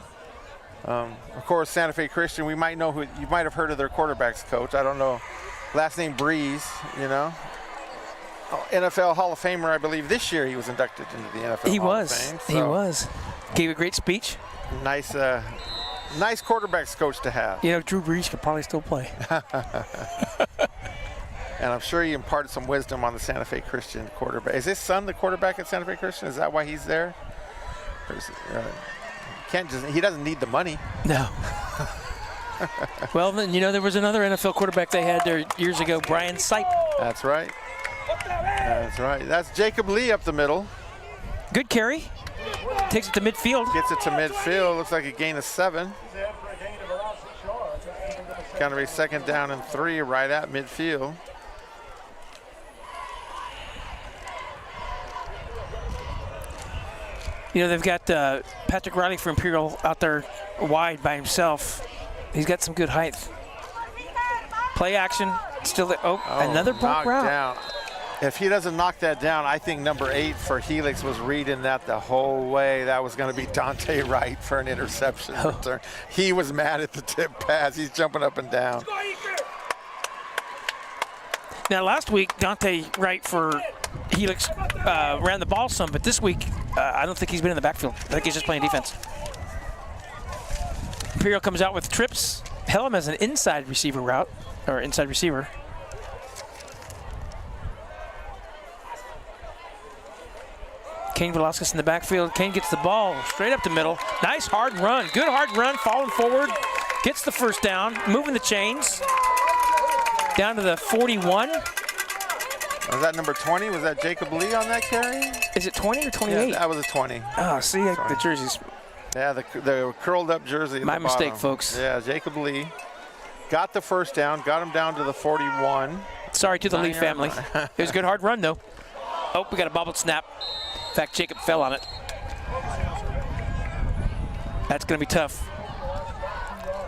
Of course, Santa Fe Christian, you might have heard of their quarterbacks coach. I don't know, last name Breeze, you know. NFL Hall of Famer, I believe this year he was inducted into the NFL Hall of Fame. He was. Gave a great speech. Nice quarterbacks coach to have. You know, Drew Brees could probably still play. And I'm sure he imparted some wisdom on the Santa Fe Christian quarterback. Is his son the quarterback at Santa Fe Christian? Is that why he's there? Or is he doesn't need the money. No. Well, then, you know, there was another NFL quarterback they had there years ago, Brian Sipe. That's right. That's right. That's Jacob Lee up the middle. Good carry. Takes it to midfield. Gets it to midfield. Looks like a gain of 7. Going to be 2nd down and 3 right at midfield. You know, they've got Patrick Riley for Imperial out there wide by himself. He's got some good height. Play action. Still there. Oh, another block route. Down. If he doesn't knock that down, I think number 8 for Helix was reading that the whole way. That was going to be Dante Wright for an interception return. He was mad at the tip pass. He's jumping up and down. Now, last week, Dante Wright for Helix ran the ball some, but this week, I don't think he's been in the backfield. I think he's just playing defense. Imperial comes out with trips. Helm has an inside receiver route, or inside receiver. Kane Velasquez in the backfield. Kane gets the ball straight up the middle. Nice hard run. Good hard run, falling forward. Gets the first down, moving the chains. Down to the 41. Was that number 20? Was that Jacob Lee on that carry? Is it 20 or 28? Yeah, that was a 20. Oh, see, the jerseys. Yeah, the curled up jersey. My mistake, folks. Yeah, Jacob Lee got the first down, got him down to the 41. Sorry to the Lee family. It was a good hard run, though. Oh, we got a bobbled snap. In fact, Jacob fell on it. That's going to be tough.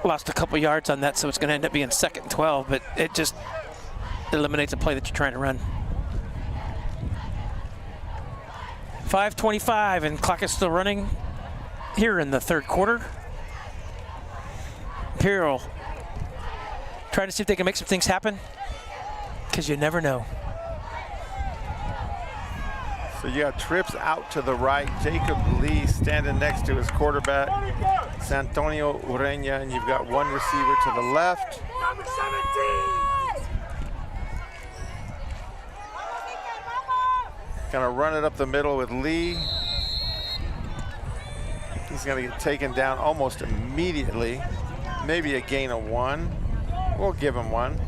Lost a couple yards on that, so it's going to end up being 2nd and 12, but it just eliminates a play that you're trying to run. 5:25, and clock is still running here in the 3rd quarter. Imperial trying to see if they can make some things happen, because you never know. So you got trips out to the right. Jacob Lee standing next to his quarterback, Santonio Ureña, and you've got one receiver to the left. Number 17! Gonna run it up the middle with Lee. He's gonna get taken down almost immediately. Maybe a gain of 1. We'll give him 1.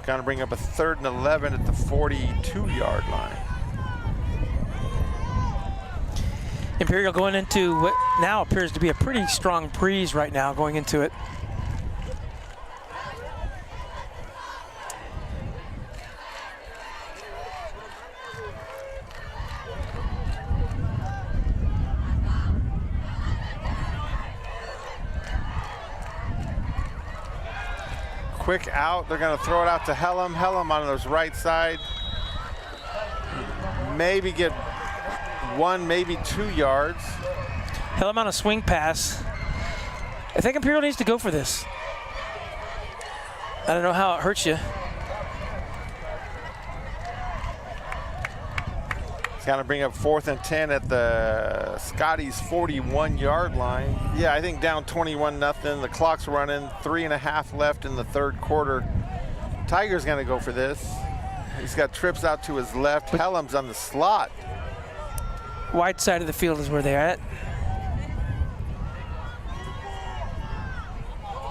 Gonna bring up a 3rd and 11 at the 42-yard line. Imperial going into what now appears to be a pretty strong breeze right now going into it. Quick out, they're gonna throw it out to Helm. Helm on his right side. Maybe get 1, maybe 2 yards. Helm on a swing pass. I think Imperial needs to go for this. I don't know how it hurts you. It's gonna bring up 4th and 10 at the Scotties 41-yard line. Yeah, I think down 21-0. The clock's running, 3.5 left in the 3rd quarter. Tiger's gonna go for this. He's got trips out to his left. Helm's on the slot. Wide side of the field is where they're at.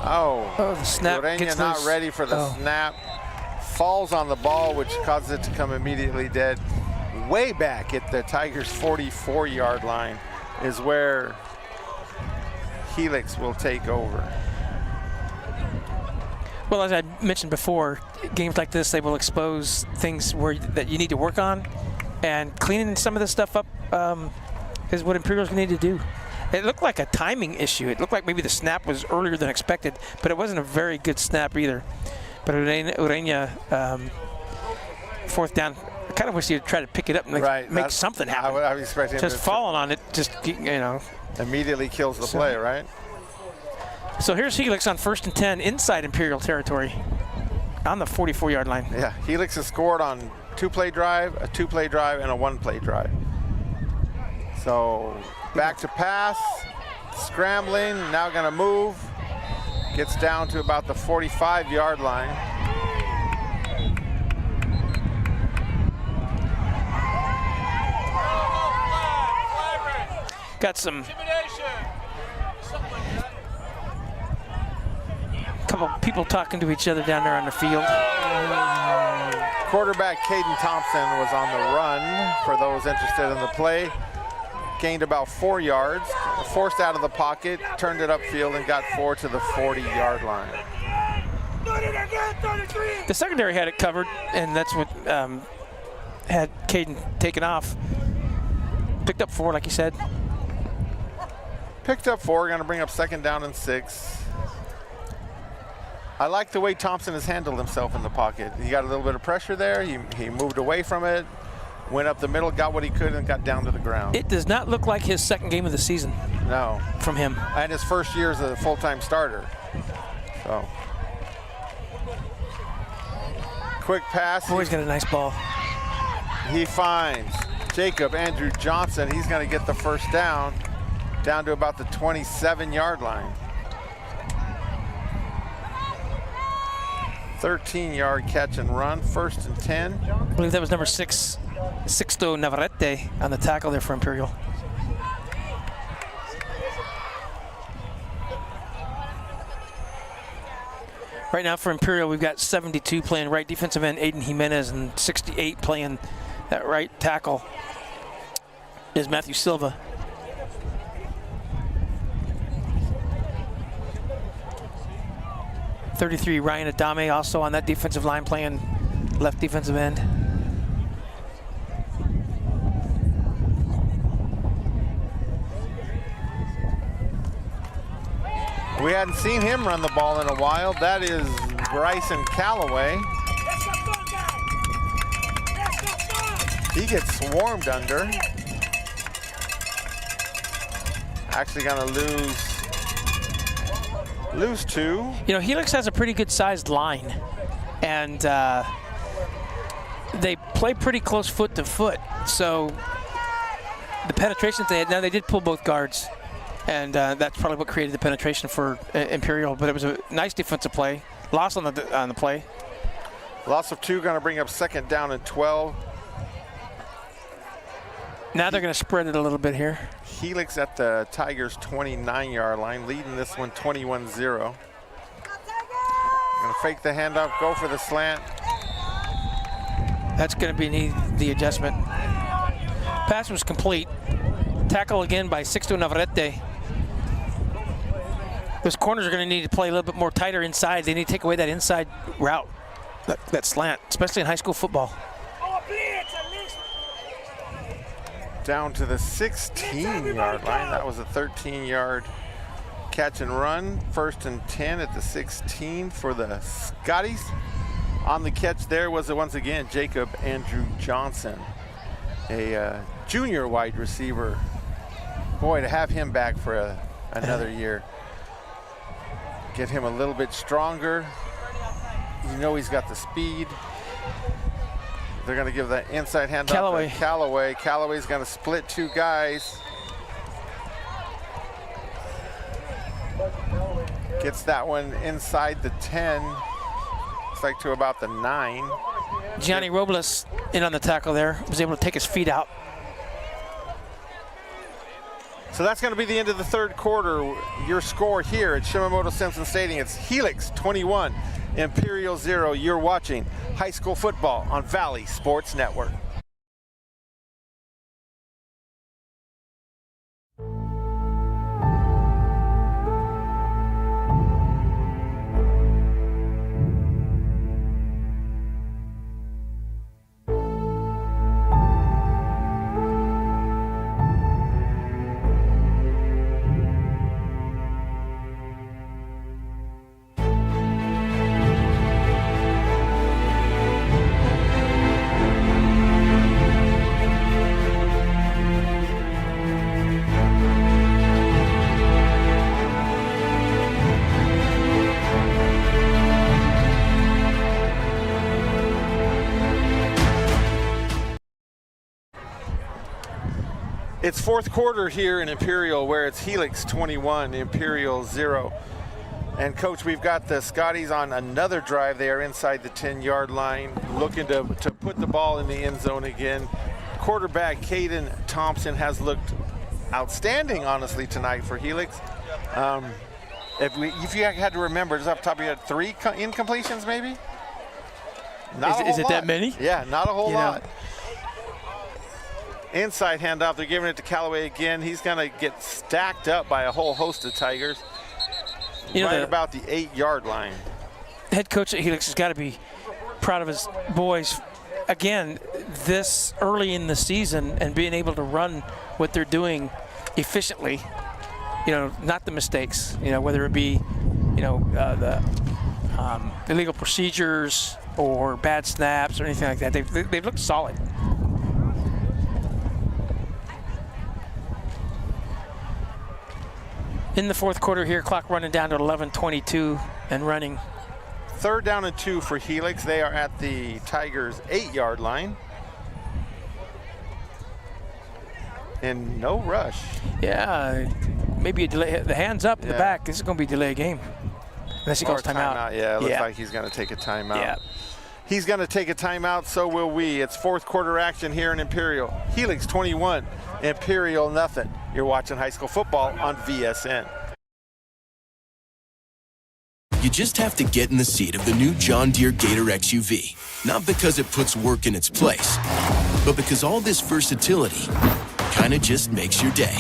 Oh, the snap Ureña gets not loose. ready for the snap. Falls on the ball, which causes it to come immediately dead. Way back at the Tigers' 44-yard line is where Helix will take over. Well, as I mentioned before, games like this, they will expose things that you need to work on, and cleaning some of this stuff up is what Imperials need to do. It looked like a timing issue. It looked like maybe the snap was earlier than expected, but it wasn't a very good snap either. But Ureña, 4th down, I kind of wish you'd try to pick it up and make something happen. I was expecting just falling on it, just, immediately kills the play, right? So here's Helix on 1st and 10 inside Imperial territory on the 44-yard line. Yeah, Helix has scored on 2-play drive, a 2-play drive, and a 1-play drive. So back to pass, scrambling, now gonna move. Gets down to about the 45-yard line. Got some couple people talking to each other down there on the field. Quarterback Caden Thompson was on the run for those interested in the play. Gained about 4 yards, forced out of the pocket, turned it upfield and got 4 to the 40-yard line. The secondary had it covered, and that's what had Caden taken off. Picked up 4, like you said. Picked up 4, gonna bring up 2nd down and 6. I like the way Thompson has handled himself in the pocket. He got a little bit of pressure there. He moved away from it, went up the middle, got what he could, and got down to the ground. It does not look like his 2nd game of the season. No. From him. And his 1st year as a full-time starter. So. Quick pass. Boy, he's got a nice ball. He finds Jacob Andrew Johnson. He's going to get the 1st down to about the 27-yard line. 13-yard catch and run, 1st and 10. I believe that was number 6, Sixto Navarrete on the tackle there for Imperial. Right now for Imperial, we've got 72 playing right defensive end, Aiden Jimenez, and 68 playing that right tackle is Matthew Silva. .33 Ryan Adame also on that defensive line playing left defensive end. We hadn't seen him run the ball in a while. That is Bryson Callaway. He gets swarmed under. Actually gonna lose two. You know, Helix has a pretty good sized line, and they play pretty close foot to foot. So the penetrations they had, now they did pull both guards, and that's probably what created the penetration for Imperial, but it was a nice defensive play. Loss on the play. Loss of two, gonna bring up 2nd down and 12. Now they're gonna spread it a little bit here. Helix at the Tigers 29-yard line, leading this one 21-0. Gonna fake the handoff, go for the slant. That's gonna be the adjustment. Pass was complete. Tackle again by Sixto Navarrete. Those corners are gonna need to play a little bit more tighter inside. They need to take away that inside route, that slant, especially in high school football. Down to the 16-yard line. That was a 13-yard catch and run. 1st and 10 at the 16 for the Scotties. On the catch there was once again Jacob Andrew Johnson, a junior wide receiver. Boy, to have him back for another year. Get him a little bit stronger. You know he's got the speed. They're going to give that inside handoff to Callaway. Callaway's going to split two guys. Gets that one inside the 10. Looks like to about the 9. Gianni Robles in on the tackle there. Was able to take his feet out. So that's going to be the end of the 3rd quarter. Your score here at Shimamoto-Simpson Stadium, it's Helix 21, Imperial 0. You're watching high school football on Valley Sports Network. It's 4th quarter here in Imperial, where it's Helix 21, Imperial 0. And Coach, we've got the Scotties on another drive. They are inside the 10-yard line, looking to put the ball in the end zone again. Quarterback Caden Thompson has looked outstanding, honestly, tonight for Helix. If you had to remember, just off the top of your head, 3 incompletions maybe? Is it that many? Yeah, not a whole lot. Inside handoff, they're giving it to Callaway again. He's going to get stacked up by a whole host of Tigers. Right about the 8-yard line. Head coach at Helix has got to be proud of his boys. Again, this early in the season and being able to run what they're doing efficiently, not the mistakes, whether it be, the illegal procedures or bad snaps or anything like that. They've looked solid. In the 4th quarter here, clock running down to 11:22 and running. 3rd down and 2 for Helix. They are at the Tigers' 8-yard line. And no rush. Yeah, maybe a delay. The hands up in the back. This is going to be a delay game. Unless he goes timeout. Yeah, it looks like he's going to take a timeout. Yeah. He's going to take a timeout, so will we. It's 4th quarter action here in Imperial. Helix 21, Imperial nothing. You're watching high school football on VSN. You just have to get in the seat of the new John Deere Gator XUV. Not because it puts work in its place, but because all this versatility kind of just makes your day.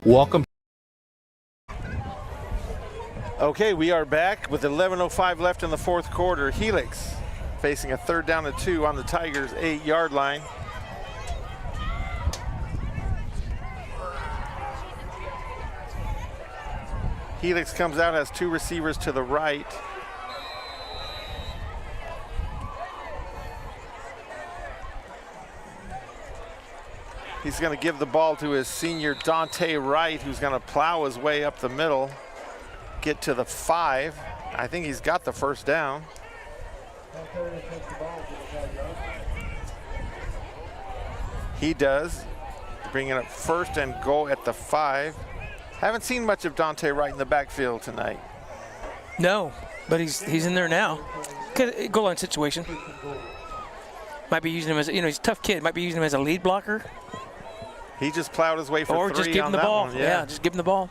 Welcome. Okay, we are back with 11:05 left in the fourth quarter. Helix facing a 3rd down and 2 on the Tigers' 8-yard line. Helix comes out, has 2 receivers to the right. He's going to give the ball to his senior Dante Wright, who's going to plow his way up the middle, get to the 5. I think he's got the first down. He does. Bringing up 1st and goal at the 5. Haven't seen much of Dante Wright in the backfield tonight. No, but he's in there now. Goal line situation. Might be using him as, he's a tough kid. Might be using him as a lead blocker. He just plowed his way for 3 or just give him the ball. Yeah, just give him the ball.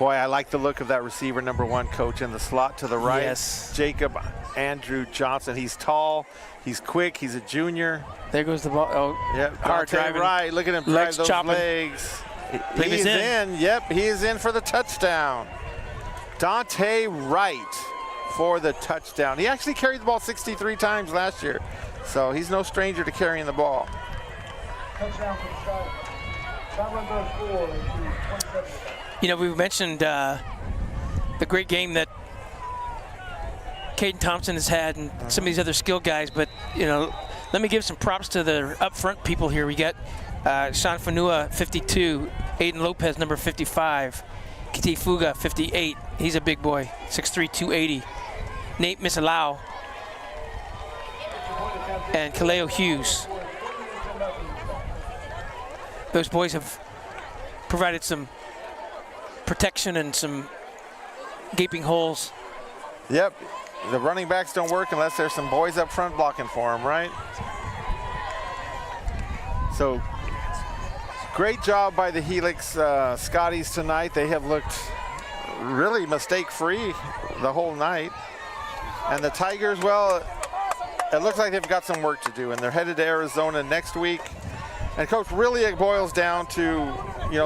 Boy, I like the look of that receiver, number 1, coach, in the slot to the right. Yes. Jacob Andrew Johnson. He's tall, he's quick, he's a junior. There goes the ball. Oh, yep. Hard driving. Right, look at him drive those legs. He's in. Yep, he is in for the touchdown. Dante Wright for the touchdown. He actually carried the ball 63 times last year, so he's no stranger to carrying the ball. Touchdown for the Tigers. Time run goes 4 to 27. We've mentioned the great game that Caden Thompson has had and some of these other skill guys, but, let me give some props to the up front people here. We got Sean Fanua, 52, Aiden Lopez, number 55, Kiti Fuga, 58. He's a big boy, 6'3", 280. Nate Misalau and Kaleo Hughes. Those boys have provided some protection and some gaping holes. Yep, the running backs don't work unless there's some boys up front blocking for them, right? So, great job by the Helix Scotties tonight. They have looked really mistake-free the whole night. And the Tigers, well, it looks like they've got some work to do, and they're headed to Arizona next week. And Coach, really it boils down to,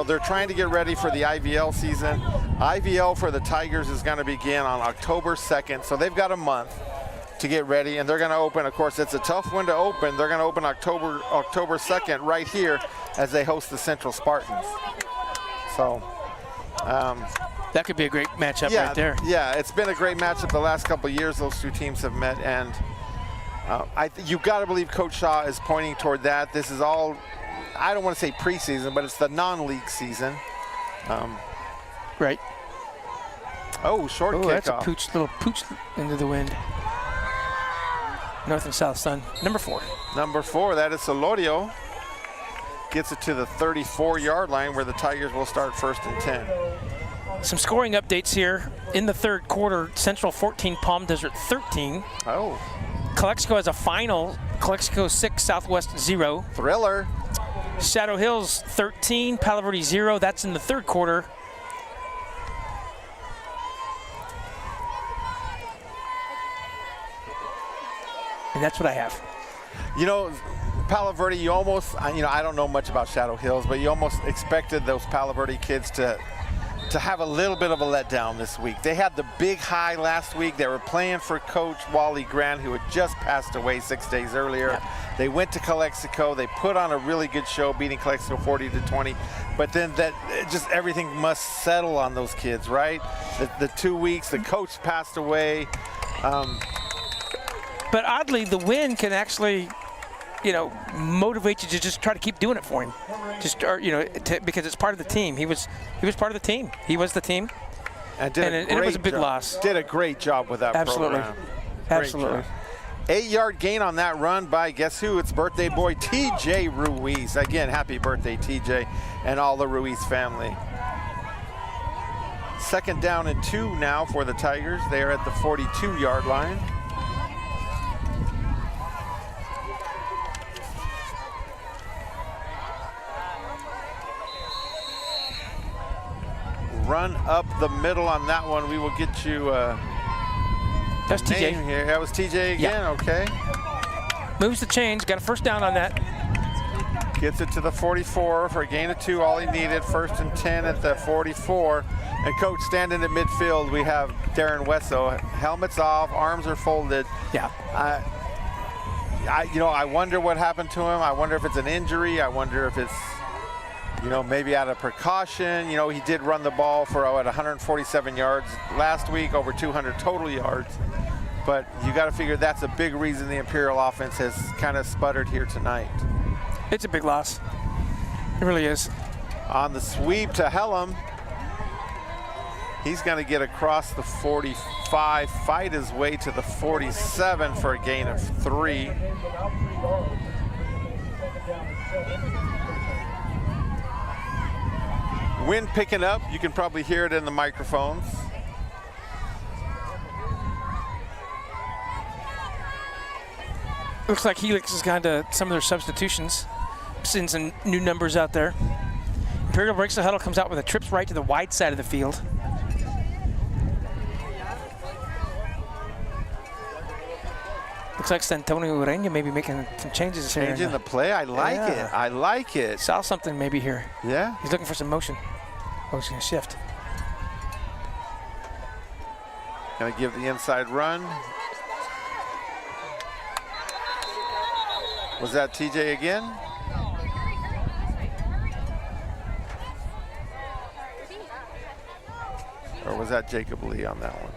they're trying to get ready for the IVL season. IVL for the Tigers is going to begin on October 2nd, so they've got a month to get ready, and they're going to open, of course, it's a tough one to open. They're going to open October 2nd right here as they host the Central Spartans. So that could be a great matchup right there. Yeah, it's been a great matchup the last couple of years those two teams have met, and you've got to believe Coach Shaw is pointing toward that. This is all, I don't want to say preseason, but it's the non-league season. Right. Oh, short kickoff. That's a little pooch into the wind. North and south, son. Number 4. Number 4, that is Solorio. Gets it to the 34-yard line where the Tigers will start 1st and 10. Some scoring updates here. In the 3rd quarter, Central 14, Palm Desert 13. Oh. Calexico has a final. Calexico 6, Southwest 0. Thriller. Shadow Hills 13, Palo Verde 0. That's in the 3rd quarter. And that's what I have. Palo Verde, you almost, I don't know much about Shadow Hills, but you almost expected those Palo Verde kids to have a little bit of a letdown this week. They had the big high last week. They were playing for Coach Wally Grant, who had just passed away 6 days earlier. Yeah. They went to Calexico. They put on a really good show, beating Calexico 40-20. But then just everything must settle on those kids, right? The 2 weeks, the coach passed away. But oddly, the win can actually motivate you to just try to keep doing it for him. Just, because it's part of the team. He was part of the team. He was the team. And it was a big loss. Did a great job with that Absolutely. program. Absolutely. 8-yard gain on that run by, guess who? It's birthday boy TJ Ruiz. Again, happy birthday, TJ, and all the Ruiz family. 2nd down and 2 now for the Tigers. They are at the 42-yard line. Run up the middle on that one. We will get you that's TJ here. That was TJ again. Yeah. Okay. Moves the chains. Got a 1st down on that. Gets it to the 44 for a gain of 2. All he needed. 1st and 10 at the 44. And coach, standing at midfield, we have Darren Wesso. Helmets off, arms are folded. Yeah. I wonder what happened to him. I wonder if it's an injury. I wonder if it's, maybe out of precaution. He did run the ball for 147 yards last week, over 200 total yards. But you got to figure that's a big reason the Imperial offense has kind of sputtered here tonight. It's a big loss. It really is. On the sweep to Helm. He's going to get across the 45, fight his way to the 47 for a gain of 3. Wind picking up. You can probably hear it in the microphones. Looks like Helix has gone to some of their substitutions, seeing some new numbers out there. Imperial breaks the huddle, comes out with a trips right to the wide side of the field. Looks like Santonio Ureña may be making some changes here. Changing the play. I like it. I like it. Saw something maybe here. Yeah. He's looking for some motion. Oh, he's going to shift. Going to give the inside run. Was that TJ again? Or was that Jacob Lee on that one?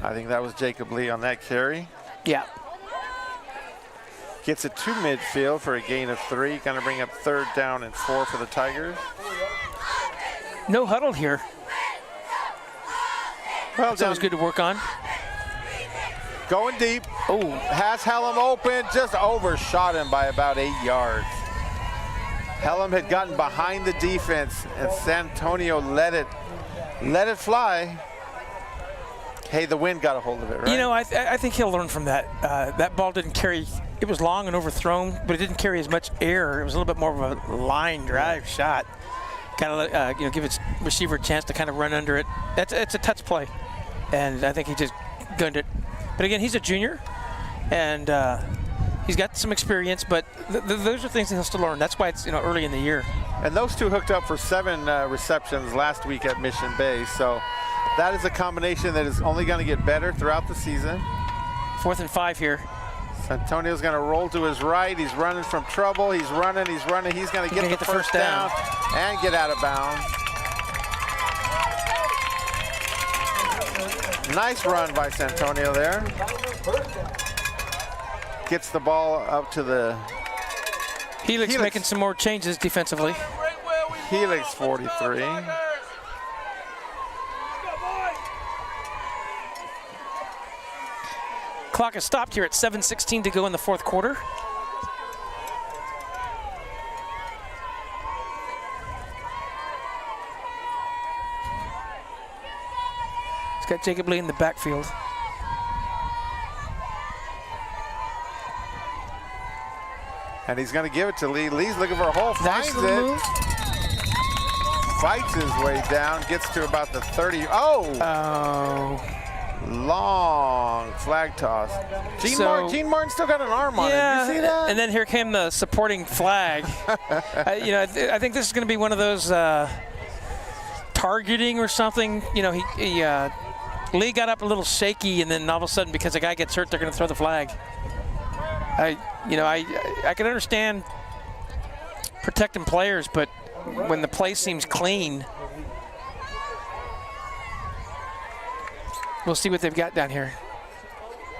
I think that was Jacob Lee on that carry. Yeah. Gets it to midfield for a gain of 3. Going to bring up 3rd down and 4 for the Tigers. No huddle here. Well, that's always good to work on. Going deep. Oh, has Helm open. Just overshot him by about 8 yards. Helm had gotten behind the defense, and Santonio let it fly. Hey, the wind got a hold of it, right? I think he'll learn from that. That ball didn't carry. It was long and overthrown, but it didn't carry as much air. It was a little bit more of a line drive shot. Kind of give its receiver a chance to kind of run under it. It's a touch play, and I think he just gunned it. But again, he's a junior, and he's got some experience. But those are things that he'll still learn. That's why it's early in the year. And those two hooked up for 7 receptions last week at Mission Bay. So that is a combination that is only going to get better throughout the season. 4th and 5 here. Santonio's going to roll to his right. He's running from trouble. He's running. He's going to get the first down and get out of bounds. Nice run by Santonio there. Gets the ball up to the Helix making some more changes defensively. Helix 43. Clock is stopped here at 7:16 to go in the 4th quarter. He's got Jacob Lee in the backfield. And he's going to give it to Lee. Lee's looking for a hole, finds nice it. Move. Fights his way down, gets to about the 30. Oh! Long flag toss. Gene Martin still got an arm on it. You see that? And then here came the supporting flag. I think this is going to be one of those targeting or something. Lee got up a little shaky, and then all of a sudden, because a guy gets hurt, they're going to throw the flag. I can understand protecting players, but when the play seems clean, we'll see what they've got down here.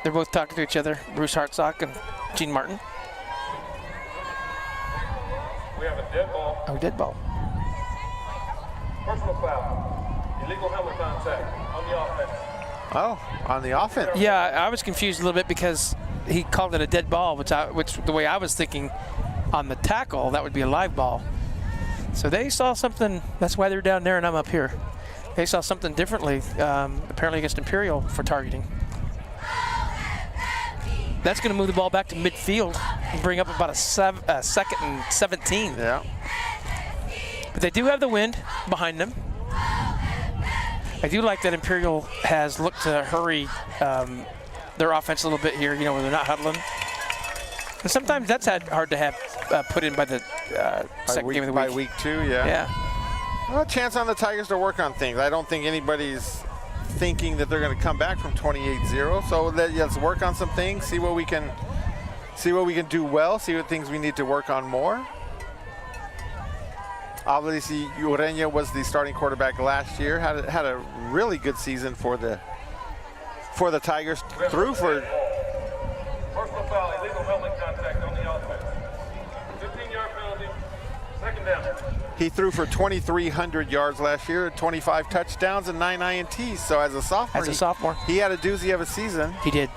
They're both talking to each other, Bruce Hartsock and Gene Martin. We have a dead ball. Oh, dead ball. Personal foul. Illegal helmet contact on the offense. Oh, on the offense. Yeah, I was confused a little bit because he called it a dead ball, which the way I was thinking on the tackle, that would be a live ball. So they saw something. That's why they're down there and I'm up here. They saw something differently, apparently against Imperial for targeting. That's going to move the ball back to midfield and bring up about a second and 17. Yeah. But they do have the wind behind them. I do like that Imperial has looked to hurry their offense a little bit here, where they're not huddling. And sometimes that's hard to have put in by the second game of the week. By week 2, yeah. Yeah. Well, a chance on the Tigers to work on things. I don't think anybody's thinking that they're going to come back from 28-0. So let's work on some things, see what we can do well, see what things we need to work on more. Obviously, Ureña was the starting quarterback last year. Had a really good season for the Tigers. Threw for. Personal foul, illegal helmet contact on the offense. 15-yard penalty, second down. He threw for 2,300 yards last year, 25 touchdowns and 9 INTs. So as a sophomore, he had a doozy of a season. He did.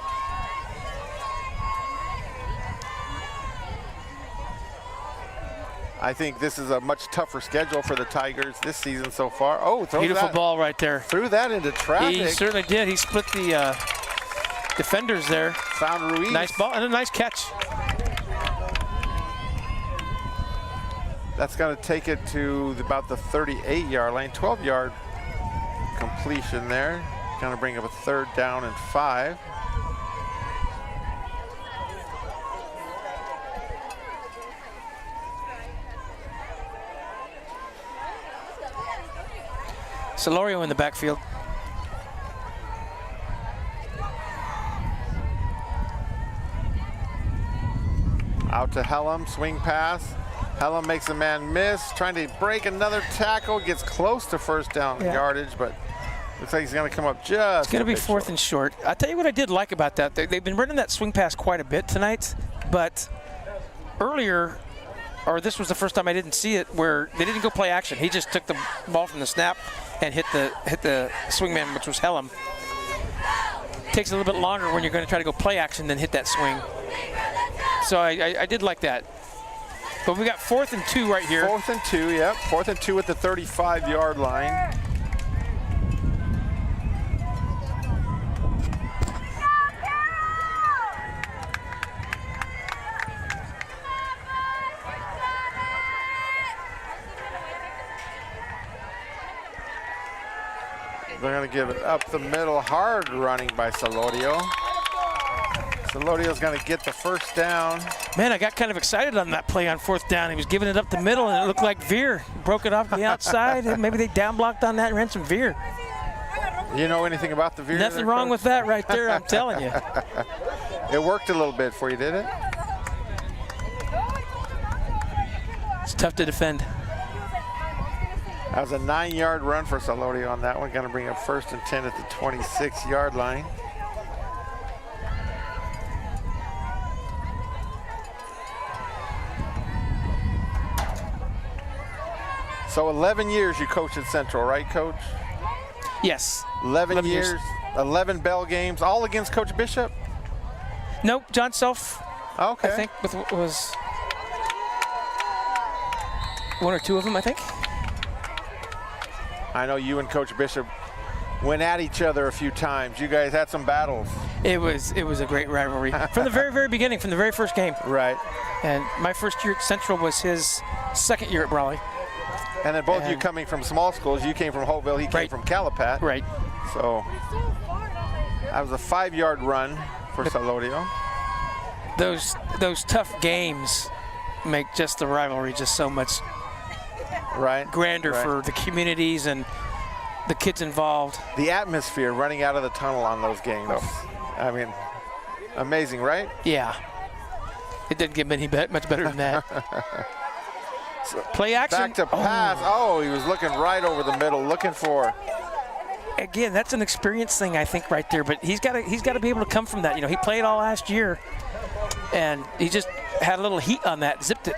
I think this is a much tougher schedule for the Tigers this season so far. Oh, beautiful ball right there. Threw that into traffic. He certainly did. He split the defenders there. Found Ruiz. Nice ball and a nice catch. That's going to take it to about the 38-yard line, 12-yard completion there. Going to bring up a 3rd down and 5. Solorio in the backfield. Out to Helm, swing pass. Helm makes a man miss, trying to break another tackle, gets close to 1st down yardage, but looks like he's going to come up just. It's going to be 4th and short. I'll tell you what I did like about that. They've been running that swing pass quite a bit tonight, but earlier, or this was the first time I didn't see it, where they didn't go play action. He just took the ball from the snap and hit the swingman, which was Helm. Takes a little bit longer when you're going to try to go play action than hit that swing. So I did like that. But we got 4th and 2 right here. 4th and 2, yep. 4th and 2 at the 35-yard line. They're going to give it up the middle, hard running by Solorio. Solorio's going to get the 1st down. Man, I got kind of excited on that play on 4th down. He was giving it up the middle, and it looked like veer. Broke it off the outside, and maybe they down blocked on that and ran some veer. You know anything about the veer? Nothing wrong with that right there, I'm telling you. It worked a little bit for you, did it? It's tough to defend. That was a 9-yard run for Solorio on that one. Going to bring up 1st and 10 at the 26-yard line. So 11 years you coached at Central, right, Coach? Yes. 11 years, 11 Bell games, all against Coach Bishop? Nope, John Self. Okay. I think was 1 or 2 of them, I think. I know you and Coach Bishop went at each other a few times. You guys had some battles. It was a great rivalry from the very, very beginning, from the very first game. Right. And my first year at Central was his 2nd year at Brawley. And then both you coming from small schools, you came from Hopeville, he came from Calapat. Right. So that was a 5-yard run for Solorio. Those tough games make just the rivalry just so much grander for the communities and the kids involved. The atmosphere running out of the tunnel on those games. I mean, amazing, right? Yeah. It didn't get much better than that. So play action. Back to pass. Oh, he was looking right over the middle, looking for. Again, that's an experience thing, I think, right there. But he's got to be able to come from that. You know, he played all last year, and he just had a little heat on that, zipped it.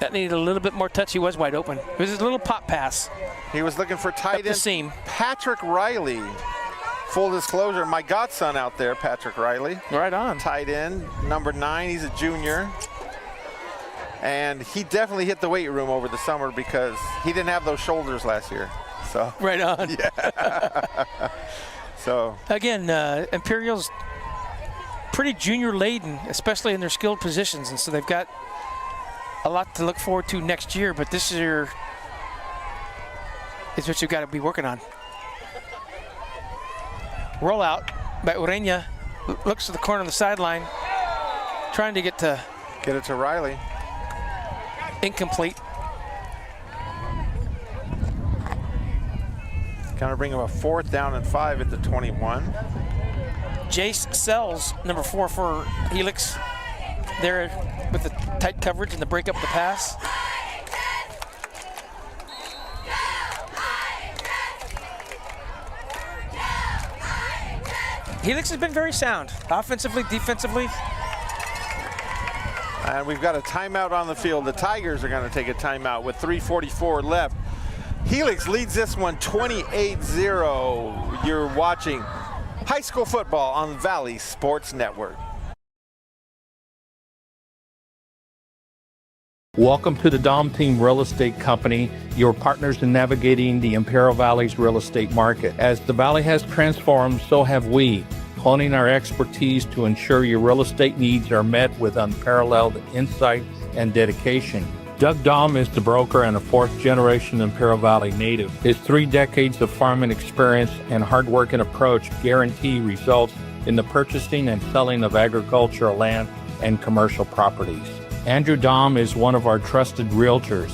That needed a little bit more touch. He was wide open. It was a little pop pass. He was looking for tight end seam. Patrick Riley. Full disclosure, my godson out there, Patrick Riley. Right on. Tight end, number 9. He's a junior. And he definitely hit the weight room over the summer because he didn't have those shoulders last year. So. Right on. Yeah. So. Again, Imperial's pretty junior laden, especially in their skilled positions, and so they've got a lot to look forward to next year, but this year is what you've got to be working on. Rollout by Ureña, looks to the corner of the sideline, trying to get it to Riley. Incomplete. Gonna bring him a 4th down and 5 at the 21. Jace Sells, number 4 for Helix, there with the tight coverage and the break up the pass. Helix has been very sound, offensively, defensively. And we've got a timeout on the field. The Tigers are going to take a timeout with 3:44 left. Helix leads this one 28-0. You're watching high school football on Valley Sports Network. Welcome to the Dom Team Real Estate Company, your partners in navigating the Imperial Valley's real estate market. As the Valley has transformed, so have we, honing our expertise to ensure your real estate needs are met with unparalleled insight and dedication. Doug Dom is the broker and a 4th-generation Imperial Valley native. His 3 decades of farming experience and hard-working approach guarantee results in the purchasing and selling of agricultural land and commercial properties. Andrew Dom is one of our trusted realtors.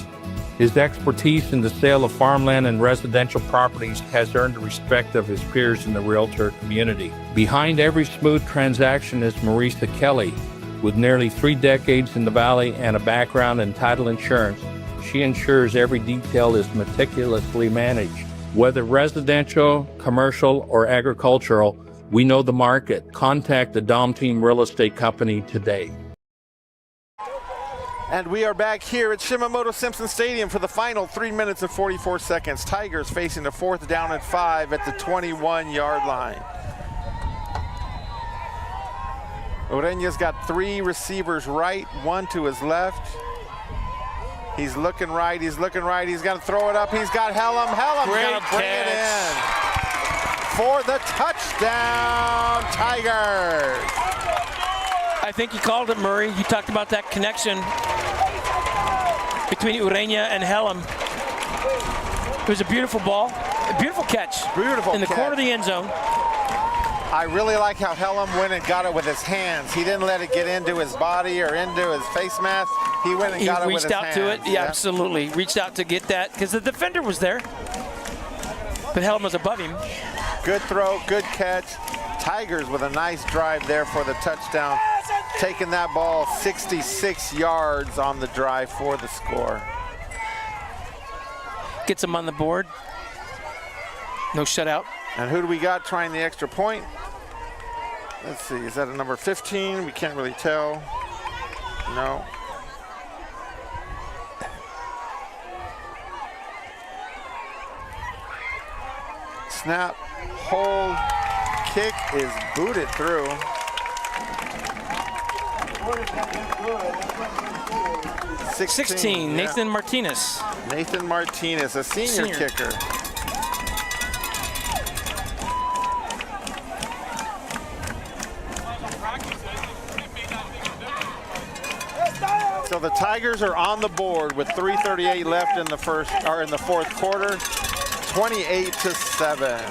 His expertise in the sale of farmland and residential properties has earned the respect of his peers in the realtor community. Behind every smooth transaction is Marisa Kelly. With nearly 3 decades in the Valley and a background in title insurance, she ensures every detail is meticulously managed. Whether residential, commercial, or agricultural, we know the market. Contact the Dom Team Real Estate Company today. And we are back here at Shimamoto-Simpson Stadium for the final 3 minutes and 44 seconds. Tigers facing a 4th down and 5 at the 21-yard line. Ureña's got 3 receivers right, 1 to his left. He's looking right, he's looking right, he's gonna throw it up, he's got Helm. Helm's gonna bring it in for the touchdown, Tigers. I think you called it, Murray. You talked about that connection between Ureña and Helm. It was a beautiful ball, a beautiful catch. Beautiful in the corner of the end zone. I really like how Helm went and got it with his hands. He didn't let it get into his body or into his face mask. He went and got it with his hands. He reached out to it, yeah, absolutely. Reached out to get that because the defender was there. But Helm was above him. Good throw, good catch. Tigers with a nice drive there for the touchdown. Taking that ball 66 yards on the drive for the score. Gets him on the board. No shutout. And who do we got trying the extra point? Let's see, is that a number 15? We can't really tell. No. Snap, hold, kick is booted through. 16, Nathan Martinez. Nathan Martinez, a senior kicker. So the Tigers are on the board with 3:38 left in the fourth quarter, 28-7.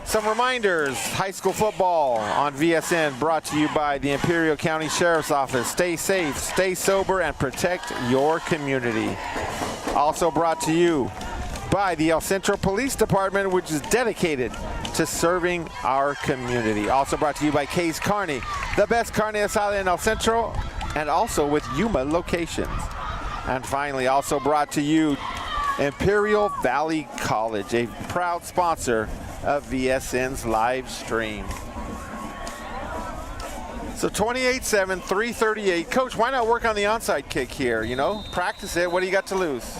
Some reminders, high school football on VSN brought to you by the Imperial County Sheriff's Office. Stay safe, stay sober, and protect your community. Also brought to you by the El Centro Police Department, which is dedicated to serving our community. Also brought to you by Case Carney, the best carne asada in El Centro, and also with Yuma locations. And finally, also brought to you Imperial Valley College, a proud sponsor of VSN's live stream. So 28-7, 3:38. Coach, why not work on the onside kick here? You know, practice it. What do you got to lose?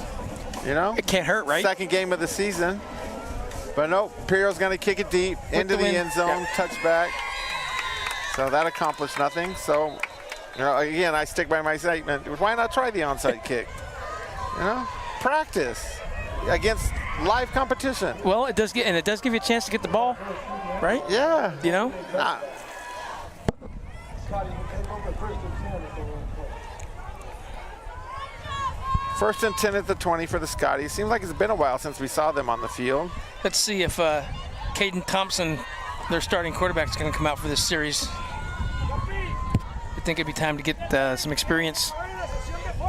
You know, it can't hurt, right? Second game of the season. But no, Imperial's going to kick it deep into the end zone, touchback. So that accomplished nothing. So, you know, again, I stick by my statement. Why not try the onside kick? You know, practice against live competition. Well, it does give you a chance to get the ball, right? Yeah. You know. First and 10 at the 20 for the Scotties. Seems like it's been a while since we saw them on the field. Let's see if Caden Thompson, their starting quarterback, is going to come out for this series. I think it'd be time to get some experience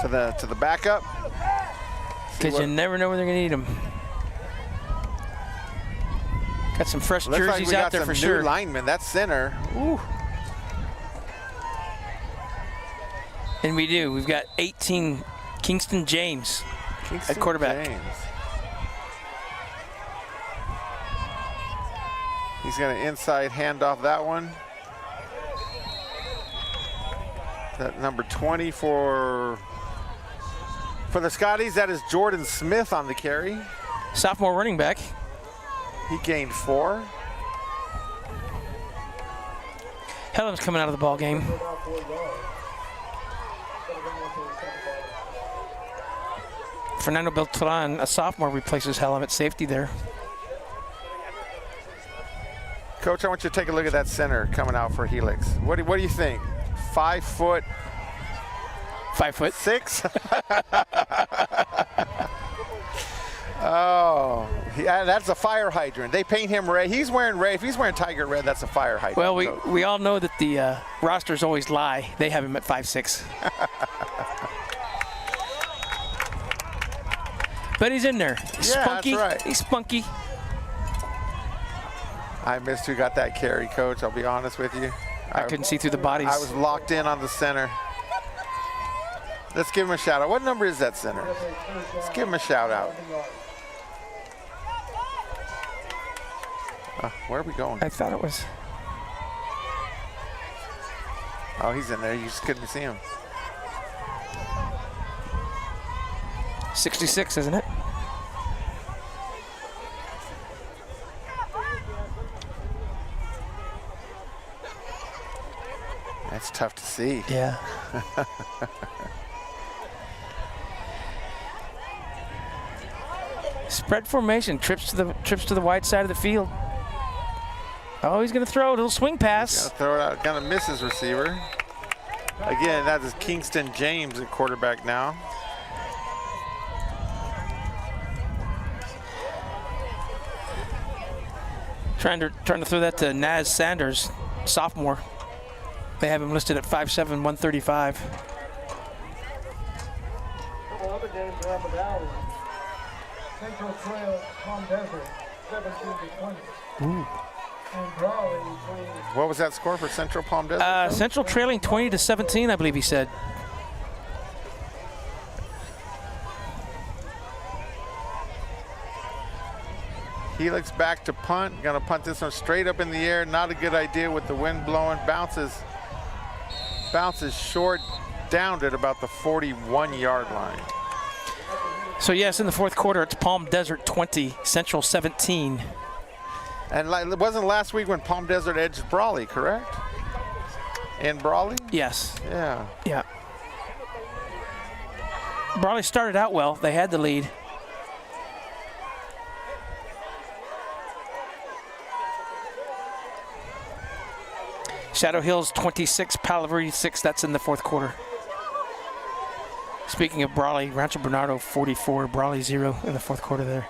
to the backup. Because you never know when they're going to need them. Got some fresh jerseys out there for sure. New linemen. That's center. Ooh. And we do. We've got 18. Kingston James at quarterback. He's going to inside hand off that one. That number 20 for the Scotties. That is Jordan Smith on the carry. Sophomore running back. He gained 4. Hellam's coming out of the ball game. Fernando Beltran, a sophomore, replaces Hellam at safety there. Coach, I want you to take a look at that center coming out for Helix. What do you think? 5 foot? 5'6". Oh, that's a fire hydrant. They paint him red. He's wearing red. If he's wearing tiger red, that's a fire hydrant. Well, we all know that the rosters always lie. They have him at 5'6". But he's in there. He's spunky. That's right. He's spunky. I missed who got that carry, Coach. I'll be honest with you. I couldn't see through the bodies. I was locked in on the center. Let's give him a shout out. What number is that center? Let's give him a shout out. Where are we going? I thought it was. Oh, he's in there. You just couldn't see him. 66, isn't it? That's tough to see. Yeah. Spread formation, trips to the wide side of the field. Oh, he's going to throw a little swing pass. Gonna throw it out, gonna miss his receiver. Again, that is Kingston James at quarterback now. Trying to throw that to Naz Sanders, sophomore. They have him listed at 5'7", 135. Couple other games around the valley. Central Trail, Palm Desert, 17-20. Ooh. And Brawley, 20. What was that score for Central Palm Desert? Central trailing 20-17, I believe he said. Helix back to punt. Gonna punt this one straight up in the air. Not a good idea with the wind blowing. Bounces short, downed at about the 41-yard line. So yes, in the fourth quarter, it's Palm Desert 20, Central 17. And it wasn't last week when Palm Desert edged Brawley, correct? In Brawley? Yes. Yeah. Yeah. Brawley started out well. They had the lead. Shadow Hills 26, Palo Verde 6. That's in the fourth quarter. Speaking of Brawley, Rancho Bernardo 44, Brawley 0 in the fourth quarter there.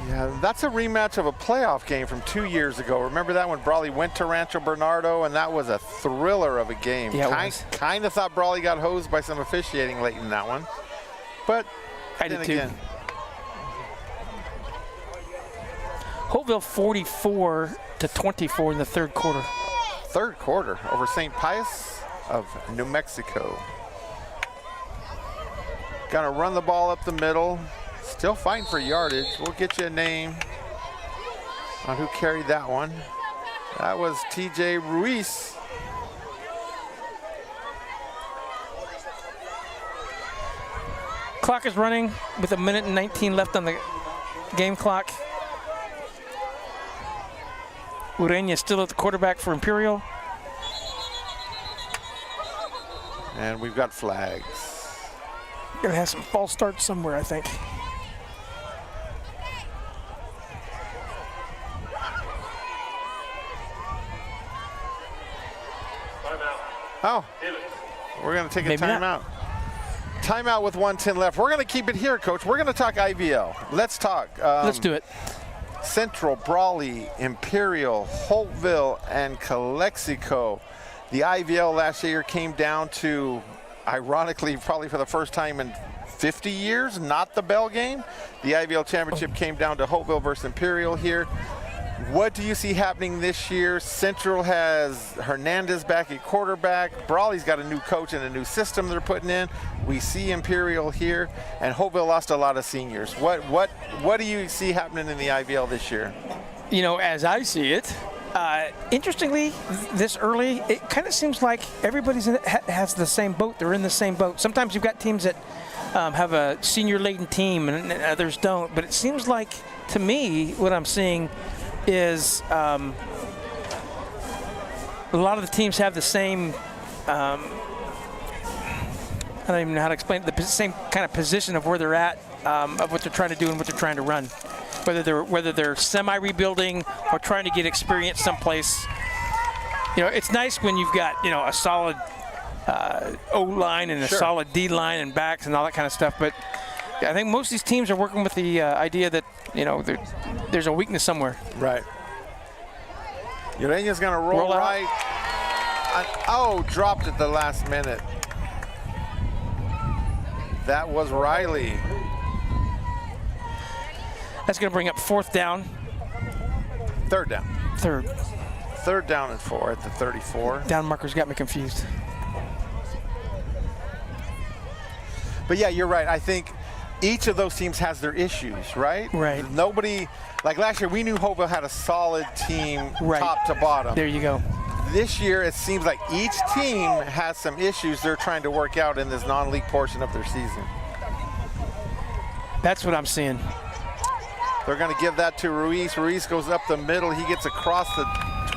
Yeah, that's a rematch of a playoff game from 2 years ago. Remember that when Brawley went to Rancho Bernardo, and that was a thriller of a game. Yeah, kind of thought Brawley got hosed by some officiating late in that one, but I then did too. again. Holtville 44-24 in the third quarter. Third quarter over St. Pius of New Mexico. Gonna run the ball up the middle. Still fighting for yardage. We'll get you a name on who carried that one. That was TJ Ruiz. Clock is running with 1:19 left on the game clock. Ureña still at the quarterback for Imperial. And we've got flags. Gonna have some false starts somewhere, I think. Oh, we're going to take a Maybe timeout. Timeout with 1:10 left. We're going to keep it here, Coach. We're going to talk IVL. Let's talk. Let's do it. Central, Brawley, Imperial, Holtville, and Calexico. The IVL last year came down to, ironically, probably for the first time in 50 years, not the bell game. The IVL championship came down to Holtville versus Imperial here. What do you see happening this year? Central has Hernandez back at quarterback. Brawley's got a new coach and a new system they're putting in. We see Imperial here, and Holtville lost a lot of seniors. What do you see happening in the IVL this year? You know, as I see it, interestingly, this early, it kind of seems like everybody's has the same boat. They're in the same boat. Sometimes you've got teams that have a senior-laden team and others don't. But it seems like, to me, what I'm seeing is a lot of the teams have the same, I don't even know how to explain it, the same kind of position of where they're at, of what they're trying to do and what they're trying to run. Whether they're semi-rebuilding or trying to get experience someplace. You know, it's nice when you've got, you know, a solid O-line and a solid D-line and backs and all that kind of stuff. But I think most of these teams are working with the idea that, you know, there's a weakness somewhere. Right. Ureña's going to roll right. Dropped at the last minute. That was Riley. That's going to bring up 4th down. 3rd down. 3rd down and 4 at the 34. Down markers got me confused. But yeah, you're right. I think each of those teams has their issues, right? Right. Nobody, like last year, we knew Holtville had a solid team top to bottom. There you go. This year, it seems like each team has some issues they're trying to work out in this non-league portion of their season. That's what I'm seeing. They're going to give that to Ruiz. Ruiz goes up the middle. He gets across the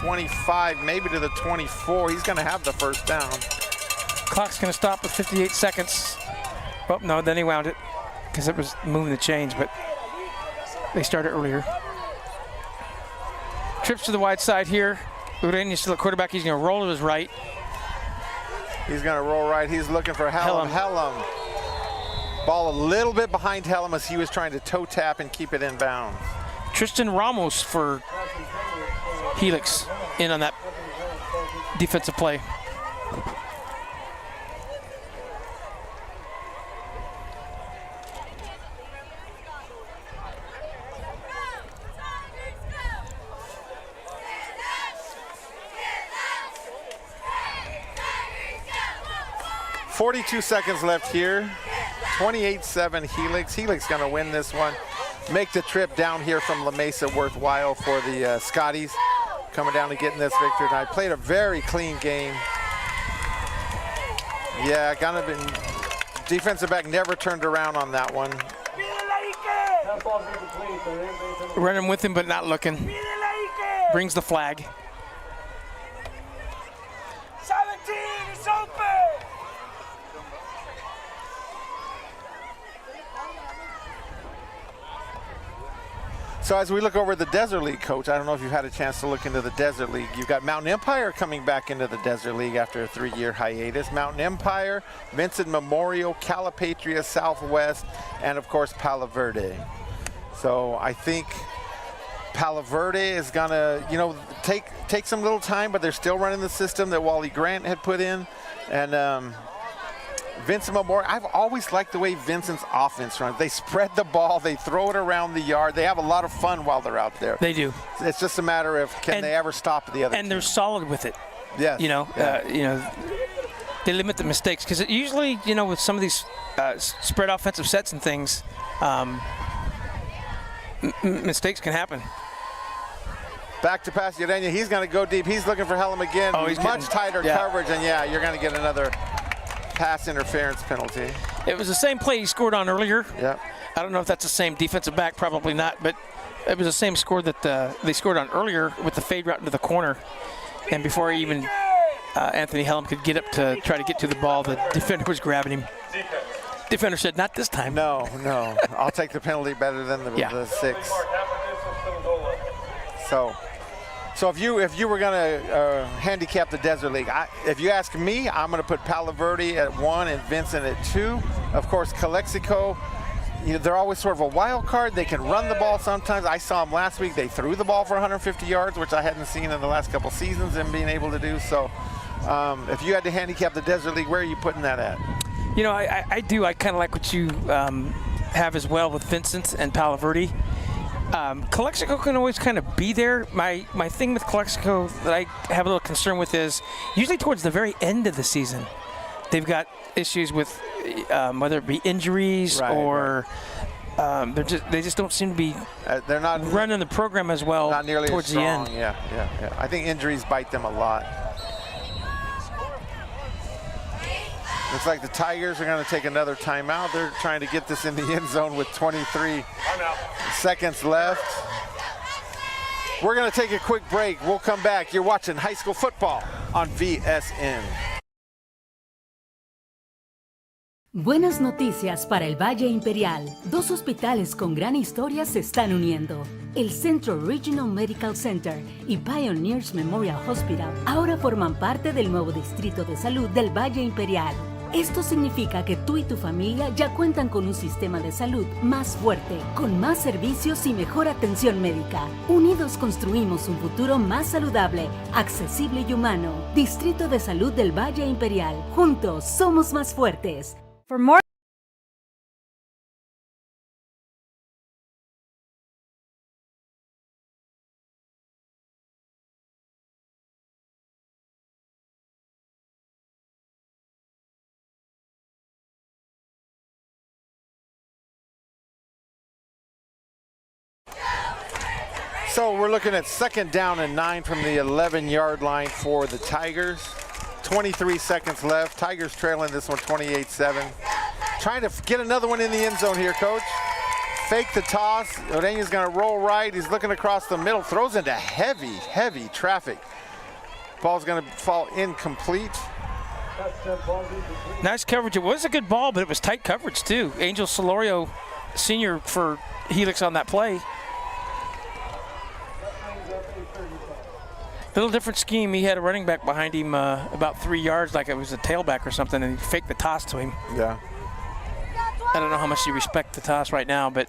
25, maybe to the 24. He's going to have the 1st down. Clock's going to stop with 58 seconds. Oh, no, then he wound it because it was moving the chains, but they started earlier. Trips to the wide side here. Ureña still at quarterback. He's going to roll to his right. He's going to roll right. He's looking for Helm. Ball a little bit behind Helm as he was trying to toe tap and keep it in bounds. Tristan Ramos for Helix in on that defensive play. .42 seconds left here. 28-7 Helix. Helix going to win this one. Make the trip down here from La Mesa worthwhile for the Scotties. Coming down and getting this victory tonight. Played a very clean game. Yeah, kind of been defensive back never turned around on that one. Running with him but not looking. Brings the flag. 17, it's open! So as we look over the Desert League, Coach, I don't know if you've had a chance to look into the Desert League. You've got Mountain Empire coming back into the Desert League after a 3-year hiatus. Mountain Empire, Vincent Memorial, Calipatria Southwest, and of course Palo Verde. So I think Palo Verde is gonna, you know, take some little time, but they're still running the system that Wally Grant had put in. And Vincent Memorial, I've always liked the way Vincent's offense runs. They spread the ball, they throw it around the yard. They have a lot of fun while they're out there. They do. It's just a matter of can they ever stop the other And they're solid with it. Yes. You know, they limit the mistakes because usually, you know, with some of these spread offensive sets and things, mistakes can happen. Back to pass Ureña. He's going to go deep. He's looking for Helm again. Oh, he's much tighter coverage, and yeah, you're going to get another pass interference penalty. It was the same play he scored on earlier. Yeah. I don't know if that's the same defensive back, probably not, but it was the same score that they scored on earlier with the fade route into the corner. And before even Anthony Helm could get up to try to get to the ball, the defender was grabbing him. Defender said, not this time. No. I'll take the penalty better than the 6. So if you were going to handicap the Desert League, if you ask me, I'm going to put Palo Verde at 1 and Vincent at 2. Of course, Calexico, they're always sort of a wild card. They can run the ball sometimes. I saw them last week. They threw the ball for 150 yards, which I hadn't seen in the last couple seasons them being able to do. So if you had to handicap the Desert League, where are you putting that at? I do. I kind of like what you have as well with Vincent and Palo Verde. Calexico can always kind of be there. My thing with Calexico that I have a little concern with is usually towards the very end of the season, they've got issues with whether it be injuries or they just don't seem to be they're not running the program as well not nearly towards as strong. the end. Yeah. I think injuries bite them a lot. Looks like the Tigers are going to take another timeout. They're trying to get this in the end zone with 23 seconds left. We're going to take a quick break. We'll come back. You're watching high school football on VSN. Buenas noticias para el Valle Imperial. 2 hospitales con gran historia se están uniendo. El Central Regional Medical Center y Pioneers Memorial Hospital ahora forman parte del nuevo Distrito de Salud del Valle Imperial. Esto significa que tú y tu familia ya cuentan con un sistema de salud más fuerte, con más servicios y mejor atención médica. Unidos construimos un futuro más saludable, accesible y humano. Distrito de Salud del Valle Imperial. Juntos somos más fuertes. For more So we're looking at 2nd down and 9 from the 11-yard line for the Tigers. 23 seconds left. Tigers trailing this one 28-7. Trying to get another one in the end zone here, Coach. Fake the toss. Odeña's going to roll right. He's looking across the middle. Throws into heavy traffic. Ball's going to fall incomplete. Nice coverage. It was a good ball, but it was tight coverage too. Angel Solorio, senior for Helix on that play. Little different scheme. He had a running back behind him about 3 yards, like it was a tailback or something, and he faked the toss to him. Yeah. I don't know how much you respect the toss right now, but.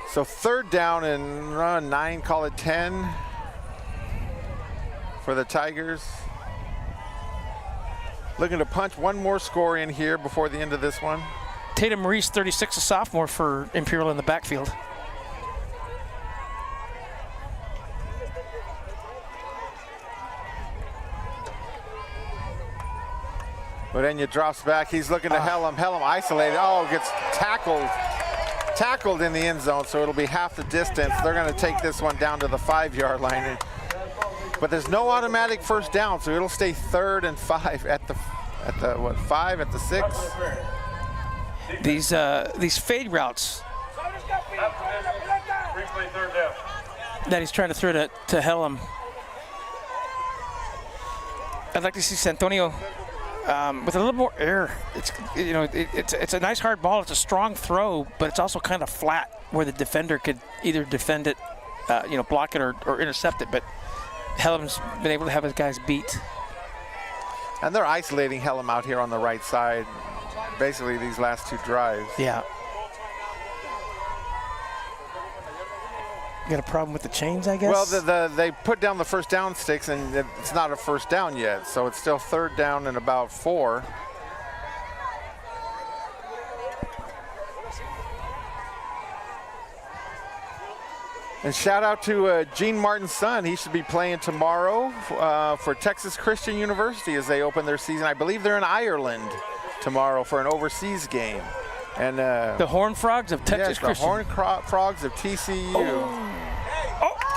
So 3rd down and 9, call it 10 for the Tigers. Looking to punch one more score in here before the end of this one. Tatum Reese, 36, a sophomore for Imperial in the backfield. Odeña drops back. He's looking to Helm. Helm isolated. Oh, gets tackled in the end zone, so it'll be half the distance. They're going to take this one down to the 5-yard line. But there's no automatic 1st down, so it'll stay 3rd and 5 at the 5 at the 6. These fade routes that he's trying to throw to Helm. I'd like to see Santonio with a little more air. It's a nice hard ball. It's a strong throw, but it's also kind of flat where the defender could either defend it, block it or intercept it. But Helm's been able to have his guys beat. And they're isolating Helm out here on the right side, basically these last 2 drives. Yeah. You got a problem with the chains, I guess? Well, they put down the 1st down sticks, and it's not a 1st down yet, so it's still 3rd down and about 4. And shout out to Gene Martin's son. He should be playing tomorrow for Texas Christian University as they open their season. I believe they're in Ireland tomorrow for an overseas game. And the Horned Frogs of Texas Christian. The Horned Frogs of TCU.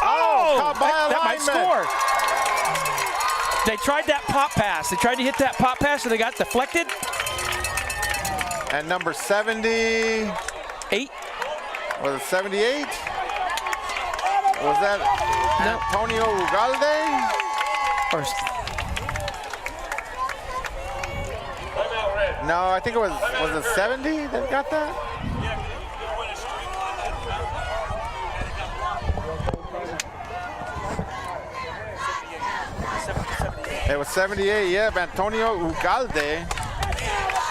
That might score. They tried that pop pass. They tried to hit that pop pass, and they got deflected. And number 78. Was it 78? Was that Antonio Ugalde? No, I think it was it 70 that got that? It was 78, yeah, Antonio Ugalde,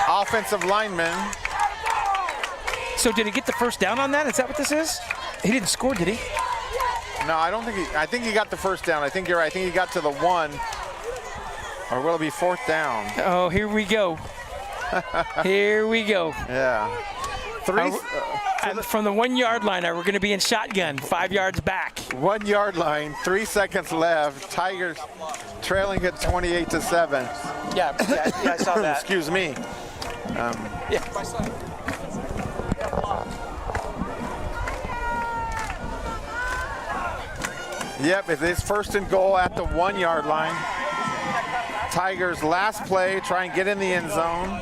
offensive lineman. So did he get the first down on that? Is that what this is? He didn't score, did he? No, I don't think I think he got the first down. I think you're right. I think he got to the 1. Or will it be 4th down? Oh, here we go. Here we go. Yeah. From the 1 yard line, we're going to be in shotgun, 5 yards back. 1 yard line, 3 seconds left. Tigers trailing at 28-7. Yeah, I saw that. Excuse me. Yeah, I saw that. Yep, it is 1st and goal at the 1 yard line. Tigers last play, try and get in the end zone.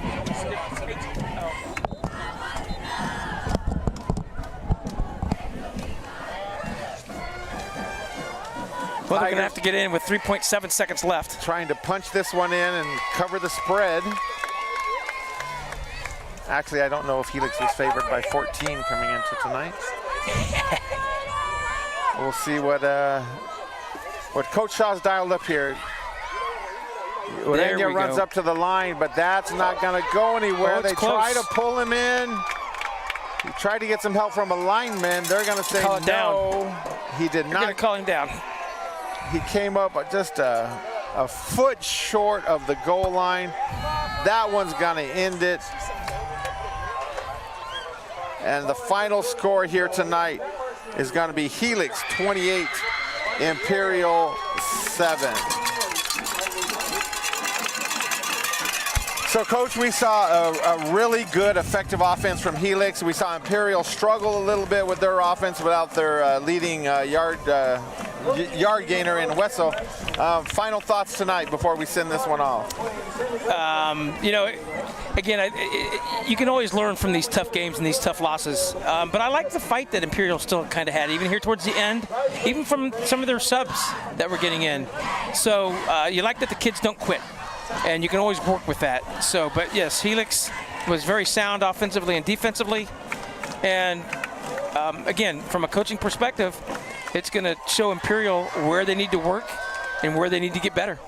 Well, they're going to have to get in with 3.7 seconds left. Trying to punch this one in and cover the spread. Actually, I don't know if Helix was favored by 14 coming into tonight. We'll see what Coach Shaw's dialed up here. Urania runs up to the line, but that's not going to go anywhere. Oh, they try to pull him in. He tried to get some help from a lineman. They're going to say no. Down. He did not. They're going to call him down. He came up just a foot short of the goal line. That one's going to end it. And the final score here tonight is going to be Helix 28, Imperial 7. So, Coach, we saw a really good, effective offense from Helix. We saw Imperial struggle a little bit with their offense without their leading yard gainer in Wessel. Final thoughts tonight before we send this one off. You know, again, you can always learn from these tough games and these tough losses. But I like the fight that Imperial still kind of had, even here towards the end, even from some of their subs that were getting in. So you like that the kids don't quit. And you can always work with that. So, but yes, Helix was very sound offensively and defensively. And again, from a coaching perspective, it's going to show Imperial where they need to work and where they need to get better.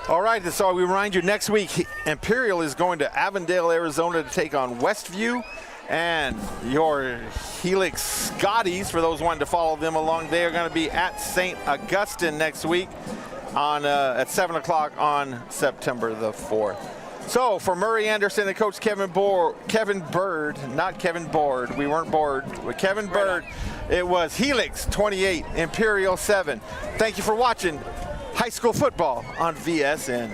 All right, so we remind you next week, Imperial is going to Avondale, Arizona to take on Westview. And your Helix Scotties, for those wanting to follow them along, they are going to be at St. Augustine next week at 7 o'clock on September the 4th. So for Murray Anderson and Coach Kevin Bird, not Kevin Board, we weren't bored, with Kevin Bird, it was Helix 28, Imperial 7. Thank you for watching high school football on VSN.